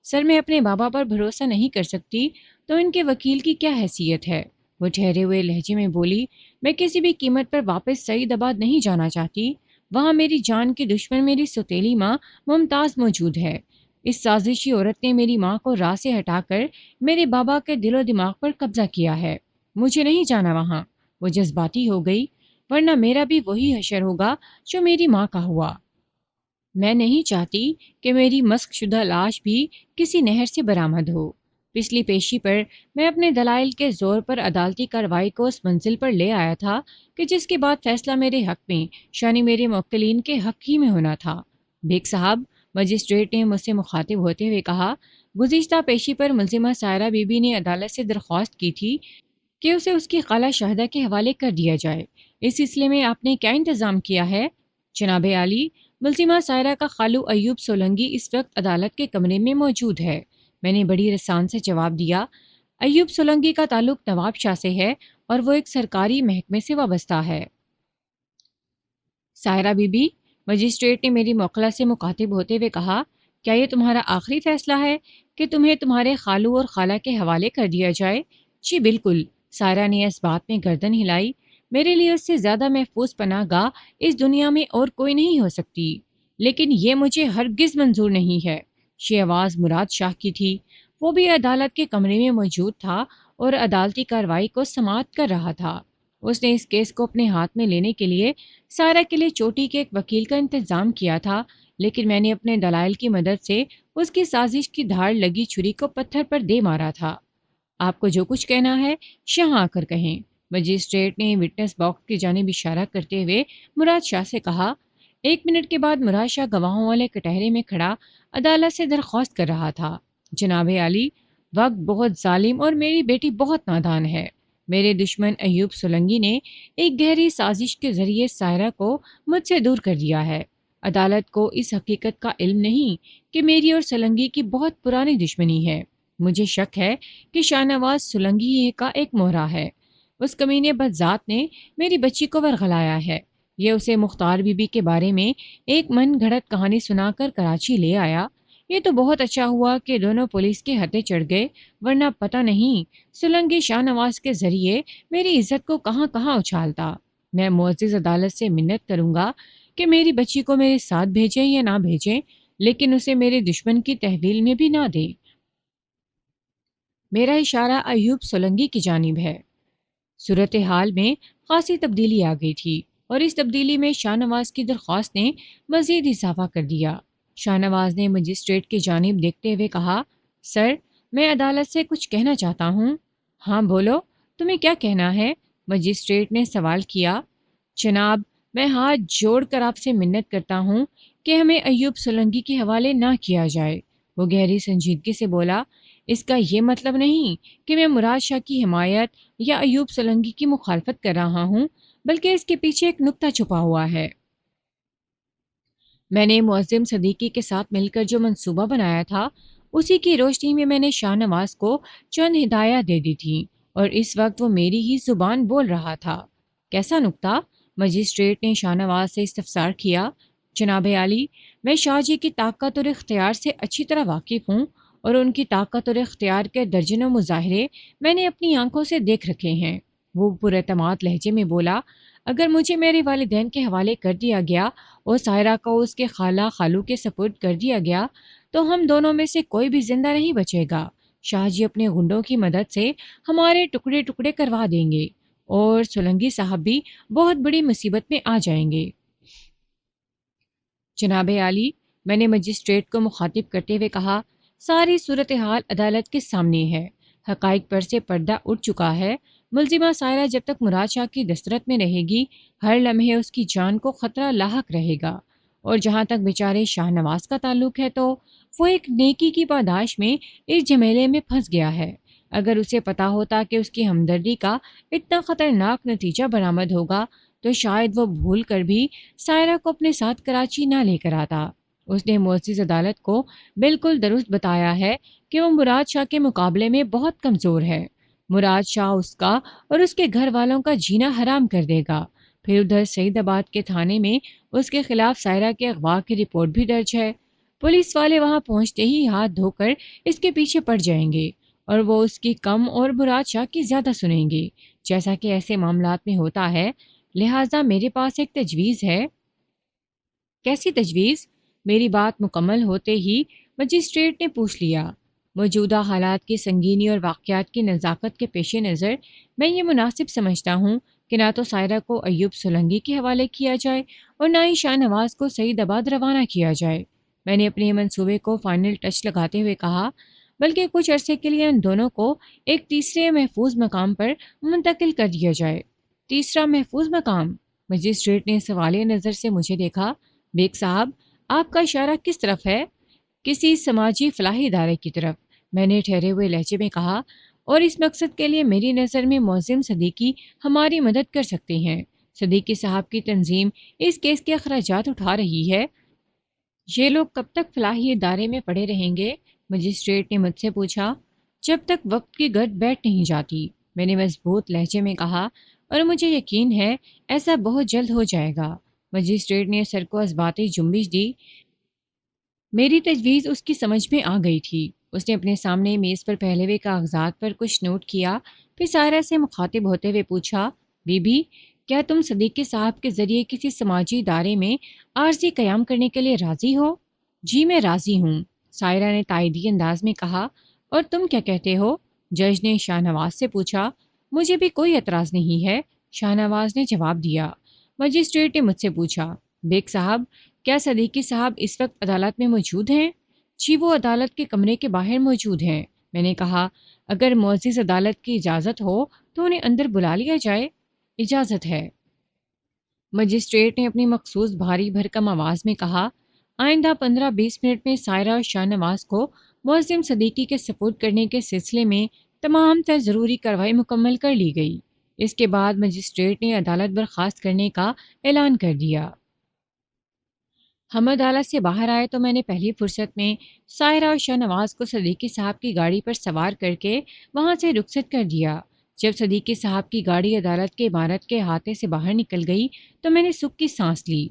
سر میں اپنے بابا پر بھروسہ نہیں کر سکتی تو ان کے وکیل کی کیا حیثیت ہے؟ وہ ٹھہرے ہوئے لہجے میں بولی، میں کسی بھی قیمت پر واپس سعید آباد نہیں جانا چاہتی۔ وہاں میری جان کی دشمن میری سوتیلی ماں ممتاز موجود ہے۔ اس سازشی عورت نے میری ماں کو راہ سے ہٹا کر میرے بابا کے دل و دماغ پر قبضہ کیا ہے۔ مجھے نہیں جانا وہاں۔ وہ جذباتی ہو گئی، ورنہ میرا بھی وہی حشر ہوگا جو میری ماں کا ہوا۔ میں نہیں چاہتی کہ میری مسخ شدہ لاش بھی کسی نہر سے برآمد ہو۔ پچھلی پیشی پر میں اپنے دلائل کے زور پر عدالتی کارروائی کو اس منزل پر لے آیا تھا کہ جس کے بعد فیصلہ میرے حق میں، یعنی میرے موکلین کے حق ہی میں ہونا تھا۔ بیگ صاحب، مجسٹریٹ نے مجھ سے مخاطب ہوتے ہوئے کہا، گزشتہ پیشی پر ملزمہ سائرہ بی بی نے عدالت سے درخواست کی تھی کہ اسے اس کی خالہ شاہدہ کے حوالے کر دیا جائے۔ اس سلسلے میں آپ نے کیا انتظام کیا ہے؟ جناب عالی، ملزمہ سائرہ کا خالو ایوب سولنگی اس وقت عدالت کے کمرے میں موجود ہے۔ میں نے بڑی رسان سے جواب دیا۔ ایوب سولنگی کا تعلق نواب شاہ سے ہے اور وہ ایک سرکاری محکمے سے وابستہ ہے۔ سائرہ بی بی، مجسٹریٹ نے میری موکلہ سے مخاطب ہوتے ہوئے کہا، کیا یہ تمہارا آخری فیصلہ ہے کہ تمہیں تمہارے خالو اور خالہ کے حوالے کر دیا جائے؟ جی بالکل۔ سائرہ نے اس بات میں گردن ہلائی، میرے لیے اس سے زیادہ محفوظ پناہ گاہ اس دنیا میں اور کوئی نہیں ہو سکتی، لیکن یہ مجھے ہرگز منظور نہیں ہے۔ یہ آواز مراد شاہ کی تھی۔ وہ بھی عدالت کے کمرے میں موجود تھا اور عدالتی کارروائی کو سماعت کر رہا تھا۔ اس نے اس کیس کو اپنے ہاتھ میں لینے کے لیے سائرہ کے لیے چوٹی کے ایک وکیل کا انتظام کیا تھا، لیکن میں نے اپنے دلائل کی مدد سے اس کی سازش کی دھاڑ لگی چھری کو پتھر پر دے مارا تھا۔ آپ کو جو کچھ کہنا ہے یہاں آ کر کہیں۔ مجسٹریٹ نے وٹنس باکس کی جانب اشارہ کرتے ہوئے مراد شاہ سے کہا۔ 1 منٹ کے بعد مراد شاہ گواہوں والے کٹہرے میں کھڑا عدالت سے درخواست کر رہا تھا، جناب عالی، وقت بہت ظالم اور میری بیٹی بہت نادان ہے۔ میرے دشمن ایوب سولنگی نے ایک گہری سازش کے ذریعے سائرہ کو مجھ سے دور کر دیا ہے۔ عدالت کو اس حقیقت کا علم نہیں کہ میری اور سولنگی کی بہت پرانی دشمنی ہے۔ مجھے شک ہے کہ شاہ نواز سولنگی کا ایک مہرا ہے۔ اس کمینے بدذات نے میری بچی کو ورغلایا ہے۔ یہ اسے مختار بی بی کے بارے میں ایک من گھڑت کہانی سنا کر کراچی لے آیا۔ یہ تو بہت اچھا ہوا کہ دونوں پولیس کے ہتھے چڑھ گئے، ورنہ پتہ نہیں سولنگی شاہ نواز کے ذریعے میری عزت کو کہاں کہاں اچھالتا۔ میں معزز عدالت سے منت کروں گا کہ میری بچی کو میرے ساتھ بھیجیں یا نہ بھیجیں، لیکن اسے میرے دشمن کی تحویل میں بھی نہ دیں۔ میرا اشارہ ایوب سولنگی کی جانب ہے۔ صورتحال میں خاصی تبدیلی آ گئی تھی اور اس تبدیلی میں شاہ نواز کی درخواست نے مزید اضافہ کر دیا۔ شاہ نواز نے مجسٹریٹ کی جانب دیکھتے ہوئے کہا، سر، میں عدالت سے کچھ کہنا چاہتا ہوں۔ ہاں بولو، تمہیں کیا کہنا ہے؟ مجسٹریٹ نے سوال کیا۔ جناب، میں ہاتھ جوڑ کر آپ سے منت کرتا ہوں کہ ہمیں ایوب سولنگی کے حوالے نہ کیا جائے۔ وہ گہری سنجیدگی سے بولا، اس کا یہ مطلب نہیں کہ میں مراد شاہ کی حمایت یا ایوب سولنگی کی مخالفت کر رہا ہوں، بلکہ اس کے پیچھے ایک نکتہ چھپا ہوا ہے۔ میں نے معظم صدیقی کے ساتھ مل کر جو منصوبہ بنایا تھا، اسی کی روشنی میں نے شاہ نواز کو چند ہدایات دے دی تھیں اور اس وقت وہ میری ہی زبان بول رہا تھا۔ کیسا نکتہ؟ مجسٹریٹ نے شاہ نواز سے استفسار کیا۔ جناب عالی، میں شاہ جی کی طاقت اور اختیار سے اچھی طرح واقف ہوں اور ان کی طاقت اور اختیار کے درجنوں مظاہرے میں نے اپنی آنکھوں سے دیکھ رکھے ہیں۔ وہ پراعتماد لہجے میں بولا، اگر مجھے میرے والدین کے حوالے کر دیا گیا اور سائرہ کو اس کے خالہ خالو کے سپرد کر دیا گیا تو ہم دونوں میں سے کوئی بھی زندہ نہیں بچے گا۔ شاہ جی اپنے گنڈوں کی مدد سے ہمارے ٹکڑے ٹکڑے کروا دیں گے اور سولنگی صاحب بھی بہت بڑی مصیبت میں آ جائیں گے۔ جناب عالی، میں نے مجسٹریٹ کو مخاطب کرتے ہوئے کہا، ساری صورتحال عدالت کے سامنے ہے۔ حقائق پر سے پردہ اٹھ چکا ہے۔ ملزمہ سائرہ جب تک مراد شاہ کی دسترت میں رہے گی، ہر لمحے اس کی جان کو خطرہ لاحق رہے گا، اور جہاں تک بیچارے شاہ نواز کا تعلق ہے تو وہ ایک نیکی کی پاداش میں اس جھمیلے میں پھنس گیا ہے۔ اگر اسے پتا ہوتا کہ اس کی ہمدردی کا اتنا خطرناک نتیجہ برآمد ہوگا تو شاید وہ بھول کر بھی سائرہ کو اپنے ساتھ کراچی نہ لے کر آتا۔ اس نے معزز عدالت کو بالکل درست بتایا ہے کہ وہ مراد شاہ کے مقابلے میں بہت کمزور ہے۔ مراد شاہ اس کا اور اس کے گھر والوں کا جینا حرام کر دے گا۔ پھر ادھر سعید آباد کے تھانے میں اس کے خلاف سائرہ کے اغوا کی رپورٹ بھی درج ہے۔ پولیس والے وہاں پہنچتے ہی ہاتھ دھو کر اس کے پیچھے پڑ جائیں گے اور وہ اس کی کم اور مراد شاہ کی زیادہ سنیں گے، جیسا کہ ایسے معاملات میں ہوتا ہے۔ لہٰذا میرے پاس ایک تجویز ہے۔ کیسی تجویز؟ میری بات مکمل ہوتے ہی مجسٹریٹ نے پوچھ لیا۔ موجودہ حالات کی سنگینی اور واقعات کی نزاکت کے پیش نظر میں یہ مناسب سمجھتا ہوں کہ نہ تو سائرہ کو ایوب سولنگی کے حوالے کیا جائے اور نہ ہی شاہ نواز کو سعید آباد روانہ کیا جائے۔ میں نے اپنے منصوبے کو فائنل ٹچ لگاتے ہوئے کہا، بلکہ کچھ عرصے کے لیے ان دونوں کو ایک تیسرے محفوظ مقام پر منتقل کر دیا جائے۔ تیسرا محفوظ مقام؟ مجسٹریٹ نے سوالیہ نظر سے مجھے دیکھا۔ بیگ صاحب، آپ کا اشارہ کس طرف ہے؟ کسی سماجی فلاحی ادارے کی طرف، میں نے ٹھہرے ہوئے لہجے میں کہا، اور اس مقصد کے لیے میری نظر میں معظم صدیقی ہماری مدد کر سکتے ہیں۔ صدیقی صاحب کی تنظیم اس کیس کے اخراجات اٹھا رہی ہے۔ یہ لوگ کب تک فلاحی ادارے میں پڑے رہیں گے؟ مجسٹریٹ نے مجھ سے پوچھا۔ جب تک وقت کی گرد بیٹھ نہیں جاتی، میں نے مضبوط لہجے میں کہا، اور مجھے یقین ہے ایسا بہت جلد ہو جائے گا۔ مجسٹریٹ نے سر کو ازباتی جنبش دی۔ میری تجویز اس کی سمجھ میں آ گئی تھی۔ اس نے اپنے سامنے میز پر پھیلے ہوئے کاغذات پر کچھ نوٹ کیا، پھر سائرہ سے مخاطب ہوتے ہوئے پوچھا، بی بی، کیا تم صدیقی صاحب کے ذریعے کسی سماجی ادارے میں عارضی قیام کرنے کے لیے راضی ہو؟ جی میں راضی ہوں، سائرہ نے تائیدی انداز میں کہا۔ اور تم کیا کہتے ہو؟ جج نے شاہ نواز سے پوچھا۔ مجھے بھی کوئی اعتراض نہیں ہے، شاہ نواز نے جواب دیا۔ مجسٹریٹ نے مجھ سے پوچھا، بیگ صاحب، کیا صدیقی صاحب اس وقت عدالت میں موجود ہیں؟ جی وہ عدالت کے کمرے کے باہر موجود ہیں، میں نے کہا۔ اگر معزز عدالت کی اجازت ہو تو انہیں اندر بلا لیا جائے۔ اجازت ہے، مجسٹریٹ نے اپنی مخصوص بھاری بھرکم آواز میں کہا۔ آئندہ 15-20 منٹ میں سائرہ اور شاہ نواز کو معظم صدیقی کے سپرد کرنے کے سلسلے میں تمام تر ضروری کارروائی مکمل کر لی گئی۔ اس کے بعد مجسٹریٹ نے عدالت برخاست کرنے کا اعلان کر دیا۔ ہم عدالت سے باہر آئے تو میں نے پہلی فرصت میں سائرہ اور شاہ نواز کو صدیقی صاحب کی گاڑی پر سوار کر کے وہاں سے رخصت کر دیا۔ جب صدیقی صاحب کی گاڑی عدالت کے عمارت کے احاطے سے باہر نکل گئی تو میں نے سکھ کی سانس لی۔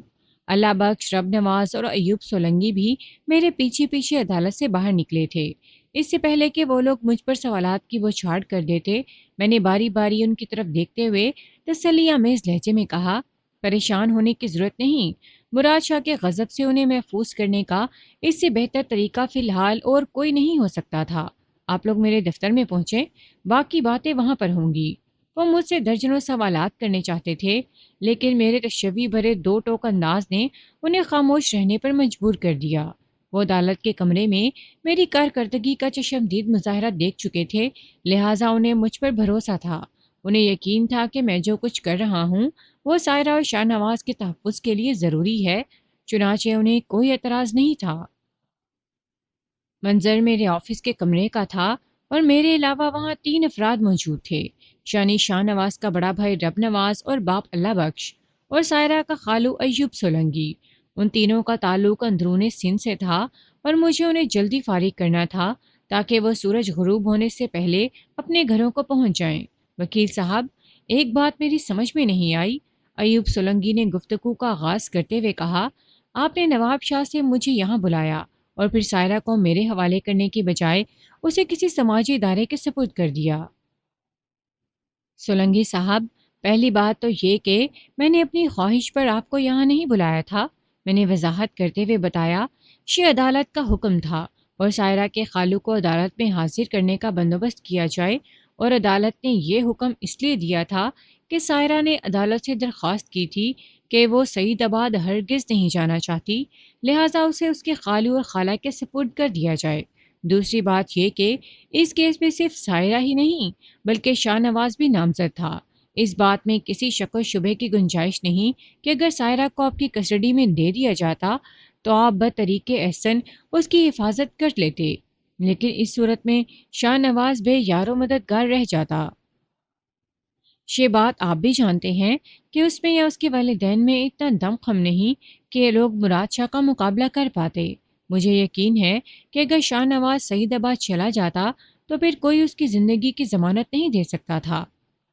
اللہ بخش، رب نواز اور ایوب سولنگی بھی میرے پیچھے پیچھے عدالت سے باہر نکلے تھے۔ اس سے پہلے کہ وہ لوگ مجھ پر سوالات کی بوچھاڑ کر دیتے، میں نے باری باری ان کی طرف دیکھتے ہوئے تسلی آمیز لہجے میں کہا، پریشان ہونے کی ضرورت نہیں۔ مراد شاہ کے غضب سے انہیں محفوظ کرنے کا اس سے بہتر طریقہ فی الحال اور کوئی نہیں ہو سکتا تھا۔ آپ لوگ میرے دفتر میں پہنچیں، باقی باتیں وہاں پر ہوں گی۔ وہ مجھ سے درجنوں سوالات کرنے چاہتے تھے، لیکن میرے تشوی بھرے دو ٹوک انداز نے انہیں خاموش رہنے پر مجبور کر دیا۔ وہ عدالت کے کمرے میں میری کارکردگی کا چشمدید مظاہرہ دیکھ چکے تھے، لہٰذا انہیں مجھ پر بھروسہ تھا۔ انہیں یقین تھا کہ میں جو کچھ کر رہا ہوں وہ سائرہ اور شاہ نواز کے تحفظ کے لیے ضروری ہے، چنانچہ انہیں کوئی اعتراض نہیں تھا۔ منظر میرے آفس کے کمرے کا تھا اور میرے علاوہ وہاں 3 افراد موجود تھے، یعنی شاہ نواز کا بڑا بھائی رب نواز اور باپ اللہ بخش، اور سائرہ کا خالو ایوب سولنگی۔ ان تینوں کا تعلق اندرون سندھ سے تھا اور مجھے انہیں جلدی فارغ کرنا تھا تاکہ وہ سورج غروب ہونے سے پہلے اپنے گھروں کو پہنچ جائیں۔ وکیل صاحب، ایک بات میری سمجھ میں نہیں آئی، ایوب سولنگی نے گفتگو کا آغاز کرتے ہوئے کہا۔ آپ نے نواب شاہ سے مجھے یہاں بلایا اور پھر سائرہ کو میرے حوالے کرنے کی بجائے اسے کسی سماجی ادارے کے سپرد کر دیا۔ سولنگی صاحب، پہلی بات تو یہ کہ میں نے اپنی خواہش پر آپ کو یہاں نہیں بلایا تھا، میں نے وضاحت کرتے ہوئے بتایا۔ یہ عدالت کا حکم تھا اور سائرہ کے خالو کو عدالت میں حاضر کرنے کا بندوبست کیا جائے، اور عدالت نے یہ حکم اس لیے دیا تھا کہ سائرہ نے عدالت سے درخواست کی تھی کہ وہ سعید آباد ہرگز نہیں جانا چاہتی، لہٰذا اسے اس کے خالو اور خالہ کے سپرد کر دیا جائے۔ دوسری بات یہ کہ اس کیس میں صرف سائرہ ہی نہیں بلکہ شاہ نواز بھی نامزد تھا۔ اس بات میں کسی شک و شبے کی گنجائش نہیں کہ اگر سائرہ کو آپ کی کسٹڈی میں دے دیا جاتا تو آپ بطریق احسن اس کی حفاظت کر لیتے، لیکن اس صورت میں شاہ نواز بے یار و مددگار رہ جاتا۔ یہ بات آپ بھی جانتے ہیں کہ اس میں یا اس کے والدین میں اتنا دم خم نہیں کہ یہ لوگ مراد شاہ کا مقابلہ کر پاتے۔ مجھے یقین ہے کہ اگر شاہ نواز سعید آباد چلا جاتا تو پھر کوئی اس کی زندگی کی ضمانت نہیں دے سکتا تھا۔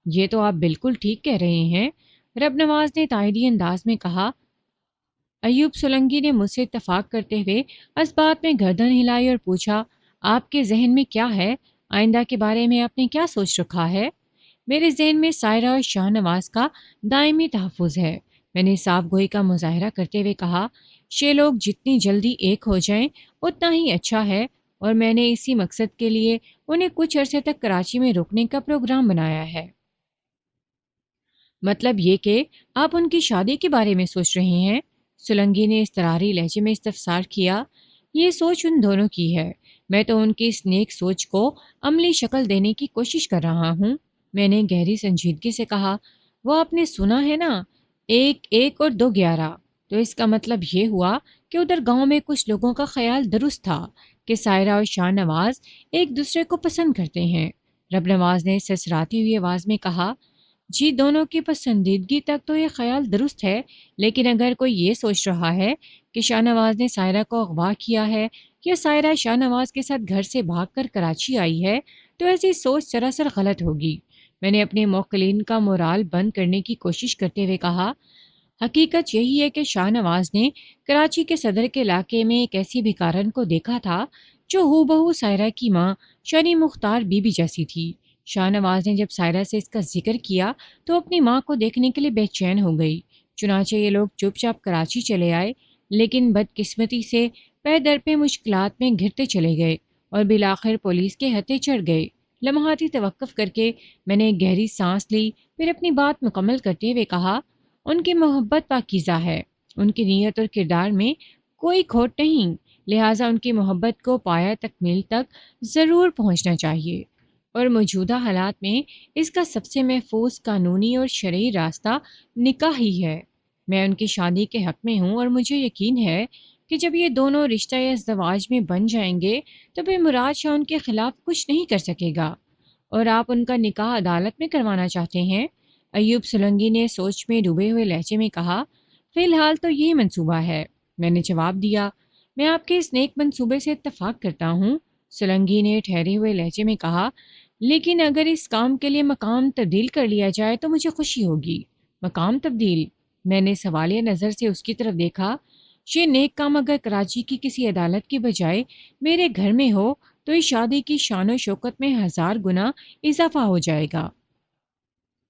یہ تو آپ بالکل ٹھیک کہہ رہے ہیں، رب نواز نے تائیدی انداز میں کہا۔ ایوب سولنگی نے مجھ سے اتفاق کرتے ہوئے اسبات میں گردن ہلائی اور پوچھا، آپ کے ذہن میں کیا ہے؟ آئندہ کے بارے میں آپ نے کیا سوچ رکھا ہے؟ میرے ذہن میں سائرہ اور شاہ نواز کا دائمی تحفظ ہے، میں نے صاف گوئی کا مظاہرہ کرتے ہوئے کہا۔ یہ لوگ جتنی جلدی ایک ہو جائیں اتنا ہی اچھا ہے، اور میں نے اسی مقصد کے لیے انہیں کچھ عرصے تک کراچی میں روکنے کا پروگرام بنایا ہے۔ مطلب یہ کہ آپ ان کی شادی کے بارے میں سوچ رہے ہیں؟ سلنگی نے اضطراری لہجے میں استفسار کیا۔ یہ سوچ ان دونوں کی ہے، میں تو ان کی اس نیک سوچ کو عملی شکل دینے کی کوشش کر رہا ہوں، میں نے گہری سنجیدگی سے کہا۔ وہ آپ نے سنا ہے نا، ایک ایک اور دو 11، تو اس کا مطلب یہ ہوا کہ ادھر گاؤں میں کچھ لوگوں کا خیال درست تھا کہ سائرہ اور شاہ نواز ایک دوسرے کو پسند کرتے ہیں۔ رب نواز نے سسراتی ہوئی آواز میں کہا، جی دونوں کی پسندیدگی تک تو یہ خیال درست ہے، لیکن اگر کوئی یہ سوچ رہا ہے کہ شاہ نواز نے سائرہ کو اغوا کیا ہے یا سائرہ شاہ نواز کے ساتھ گھر سے بھاگ کر کراچی آئی ہے، تو ایسی سوچ سراسر غلط ہوگی۔ میں نے اپنے موکلین کا مورال بند کرنے کی کوشش کرتے ہوئے کہا، حقیقت یہی ہے کہ شاہ نواز نے کراچی کے صدر کے علاقے میں ایک ایسی بھکارن کو دیکھا تھا جو ہو بہو سائرہ کی ماں شنی مختار بی بی جیسی تھی۔ شاہ نواز نے جب سائرہ سے اس کا ذکر کیا تو اپنی ماں کو دیکھنے کے لیے بے چین ہو گئی، چنانچہ یہ لوگ چپ چاپ کراچی چلے آئے، لیکن بدقسمتی سے پے در پہ مشکلات میں گھرتے چلے گئے اور بالآخر پولیس کے ہتھے چڑھ گئے۔ لمحاتی توقف کر کے میں نے ایک گہری سانس لی، پھر اپنی بات مکمل کرتے ہوئے کہا، ان کی محبت پاکیزہ ہے، ان کی نیت اور کردار میں کوئی کھوٹ نہیں، لہٰذا ان کی محبت کو پایہ تکمیل تک ضرور پہنچنا چاہیے، اور موجودہ حالات میں اس کا سب سے محفوظ قانونی اور شرعی راستہ نکاح ہی ہے۔ میں ان کی شادی کے حق میں ہوں، اور مجھے یقین ہے کہ جب یہ دونوں رشتہ ازدواج میں بن جائیں گے تو پھر مراد شاہ ان کے خلاف کچھ نہیں کر سکے گا۔ اور آپ ان کا نکاح عدالت میں کروانا چاہتے ہیں؟ ایوب سلنگی نے سوچ میں ڈوبے ہوئے لہجے میں کہا۔ فی الحال تو یہی منصوبہ ہے، میں نے جواب دیا۔ میں آپ کے اس نیک منصوبے سے اتفاق کرتا ہوں، سلنگی نے ٹھہرے ہوئے لہجے میں کہا، لیکن اگر اس کام کے لیے مقام تبدیل کر لیا جائے تو مجھے خوشی ہوگی۔ مقام تبدیل؟ میں نے سوالیہ نظر سے اس کی طرف دیکھا۔ یہ نیک کام اگر کراچی کی کسی عدالت کی بجائے میرے گھر میں ہو تو اس شادی کی شان و شوکت میں 1000 گنا اضافہ ہو جائے گا۔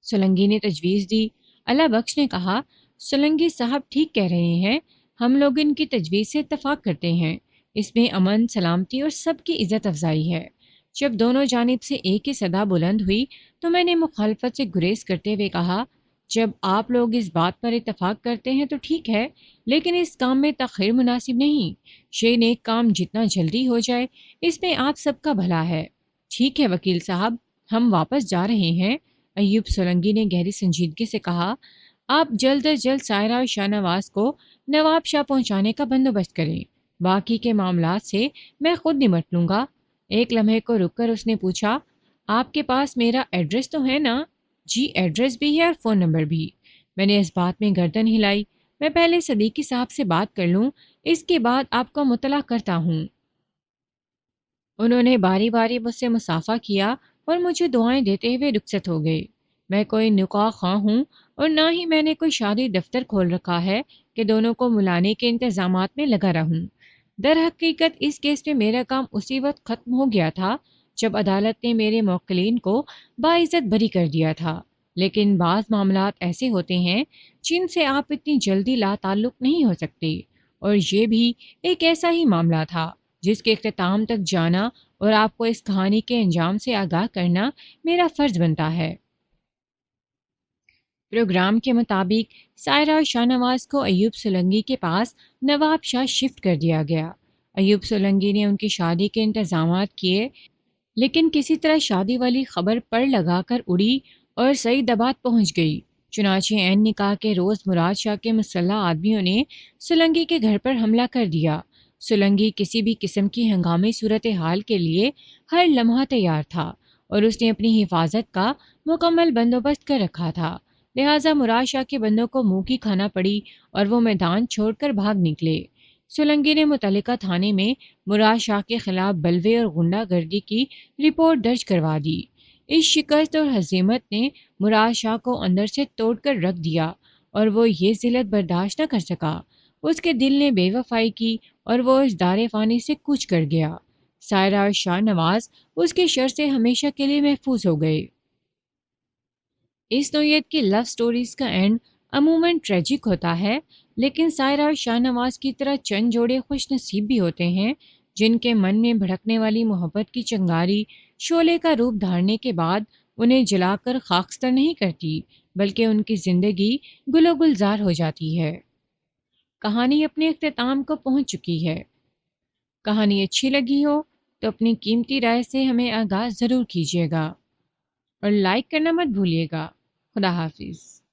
سلنگی نے تجویز دی۔ اللہ بخش نے کہا، سلنگی صاحب ٹھیک کہہ رہے ہیں، ہم لوگ ان کی تجویز سے اتفاق کرتے ہیں، اس میں امن، سلامتی اور سب کی عزت افزائی ہے۔ جب دونوں جانب سے ایک ہی صدا بلند ہوئی تو میں نے مخالفت سے گریز کرتے ہوئے کہا، جب آپ لوگ اس بات پر اتفاق کرتے ہیں تو ٹھیک ہے، لیکن اس کام میں تاخیر مناسب نہیں، یہ نیک کام جتنا جلدی ہو جائے اس میں آپ سب کا بھلا ہے۔ ٹھیک ہے وکیل صاحب، ہم واپس جا رہے ہیں، ایوب سولنگی نے گہری سنجیدگی سے کہا۔ آپ جلد از جلد سائرہ اور شاہ نواز کو نواب شاہ پہنچانے کا بندوبست کریں، باقی کے معاملات سے میں خود نمٹ لوں گا۔ ایک لمحے کو رک کر اس نے پوچھا، آپ کے پاس میرا ایڈریس تو ہے نا؟ جی ایڈریس بھی ہے اور فون نمبر بھی۔ میں نے اس بات میں گردن ہلائی۔ میں پہلے صدیقی صاحب سے بات کر لوں، اس کے بعد آپ کو مطلع کرتا ہوں۔ انہوں نے باری باری مجھ سے مصافحہ کیا اور مجھے دعائیں دیتے ہوئے رخصت ہو گئے۔ میں کوئی نکاح خواہ ہوں اور نہ ہی میں نے کوئی شادی دفتر کھول رکھا ہے کہ دونوں کو ملانے کے انتظامات میں لگا رہوں۔ در حقیقت اس کیس میں میرا کام اسی وقت ختم ہو گیا تھا جب عدالت نے میرے موکلین کو باعزت بری کر دیا تھا، لیکن بعض معاملات ایسے ہوتے ہیں جن سے آپ اتنی جلدی لا تعلق نہیں ہو سکتے، اور یہ بھی ایک ایسا ہی معاملہ تھا جس کے اختتام تک جانا اور آپ کو اس کہانی کے انجام سے آگاہ کرنا میرا فرض بنتا ہے۔ پروگرام کے مطابق سائرہ اور شاہ نواز کو ایوب سولنگی کے پاس نواب شاہ شفٹ کر دیا گیا۔ ایوب سولنگی نے ان کی شادی کے انتظامات کیے، لیکن کسی طرح شادی والی خبر پڑ لگا کر اڑی اور سعید آباد پہنچ گئی۔ چنانچہ عین نکاح کے روز مراد شاہ کے مسلح آدمیوں نے سولنگی کے گھر پر حملہ کر دیا۔ سولنگی کسی بھی قسم کی ہنگامی صورتحال کے لیے ہر لمحہ تیار تھا اور اس نے اپنی حفاظت کا مکمل بندوبست کر رکھا تھا، لہٰذا مراد شاہ کے بندوں کو منہ کی کھانا پڑی اور وہ میدان چھوڑ کر بھاگ نکلے۔ سولنگی نے متعلقہ تھانے میں مراد شاہ کے خلاف بلوے اور غنڈہ گردی کی رپورٹ درج کروا دی۔ اس شکست اور ہزیمت نے مراد شاہ کو اندر سے توڑ کر رکھ دیا اور وہ یہ ذلت برداشت نہ کر سکا۔ اس کے دل نے بے وفائی کی اور وہ اس دار فانی سے کوچ کر گیا۔ سائرہ اور شاہ نواز اس کے شر سے ہمیشہ کے لیے محفوظ ہو گئے۔ اس نوعیت کی لو سٹوریز کا اینڈ عموماً ٹریجک ہوتا ہے، لیکن سائرہ اور شاہ نواز کی طرح چند جوڑے خوش نصیب بھی ہوتے ہیں جن کے من میں بھڑکنے والی محبت کی چنگاری شعلے کا روپ دھارنے کے بعد انہیں جلا کر خاکستر نہیں کرتی، بلکہ ان کی زندگی گل و گلزار ہو جاتی ہے۔ کہانی اپنے اختتام کو پہنچ چکی ہے۔ کہانی اچھی لگی ہو تو اپنی قیمتی رائے سے ہمیں آگاہ ضرور کیجیے گا اور لائک کرنا مت بھولیے گا۔ خدا حافظ۔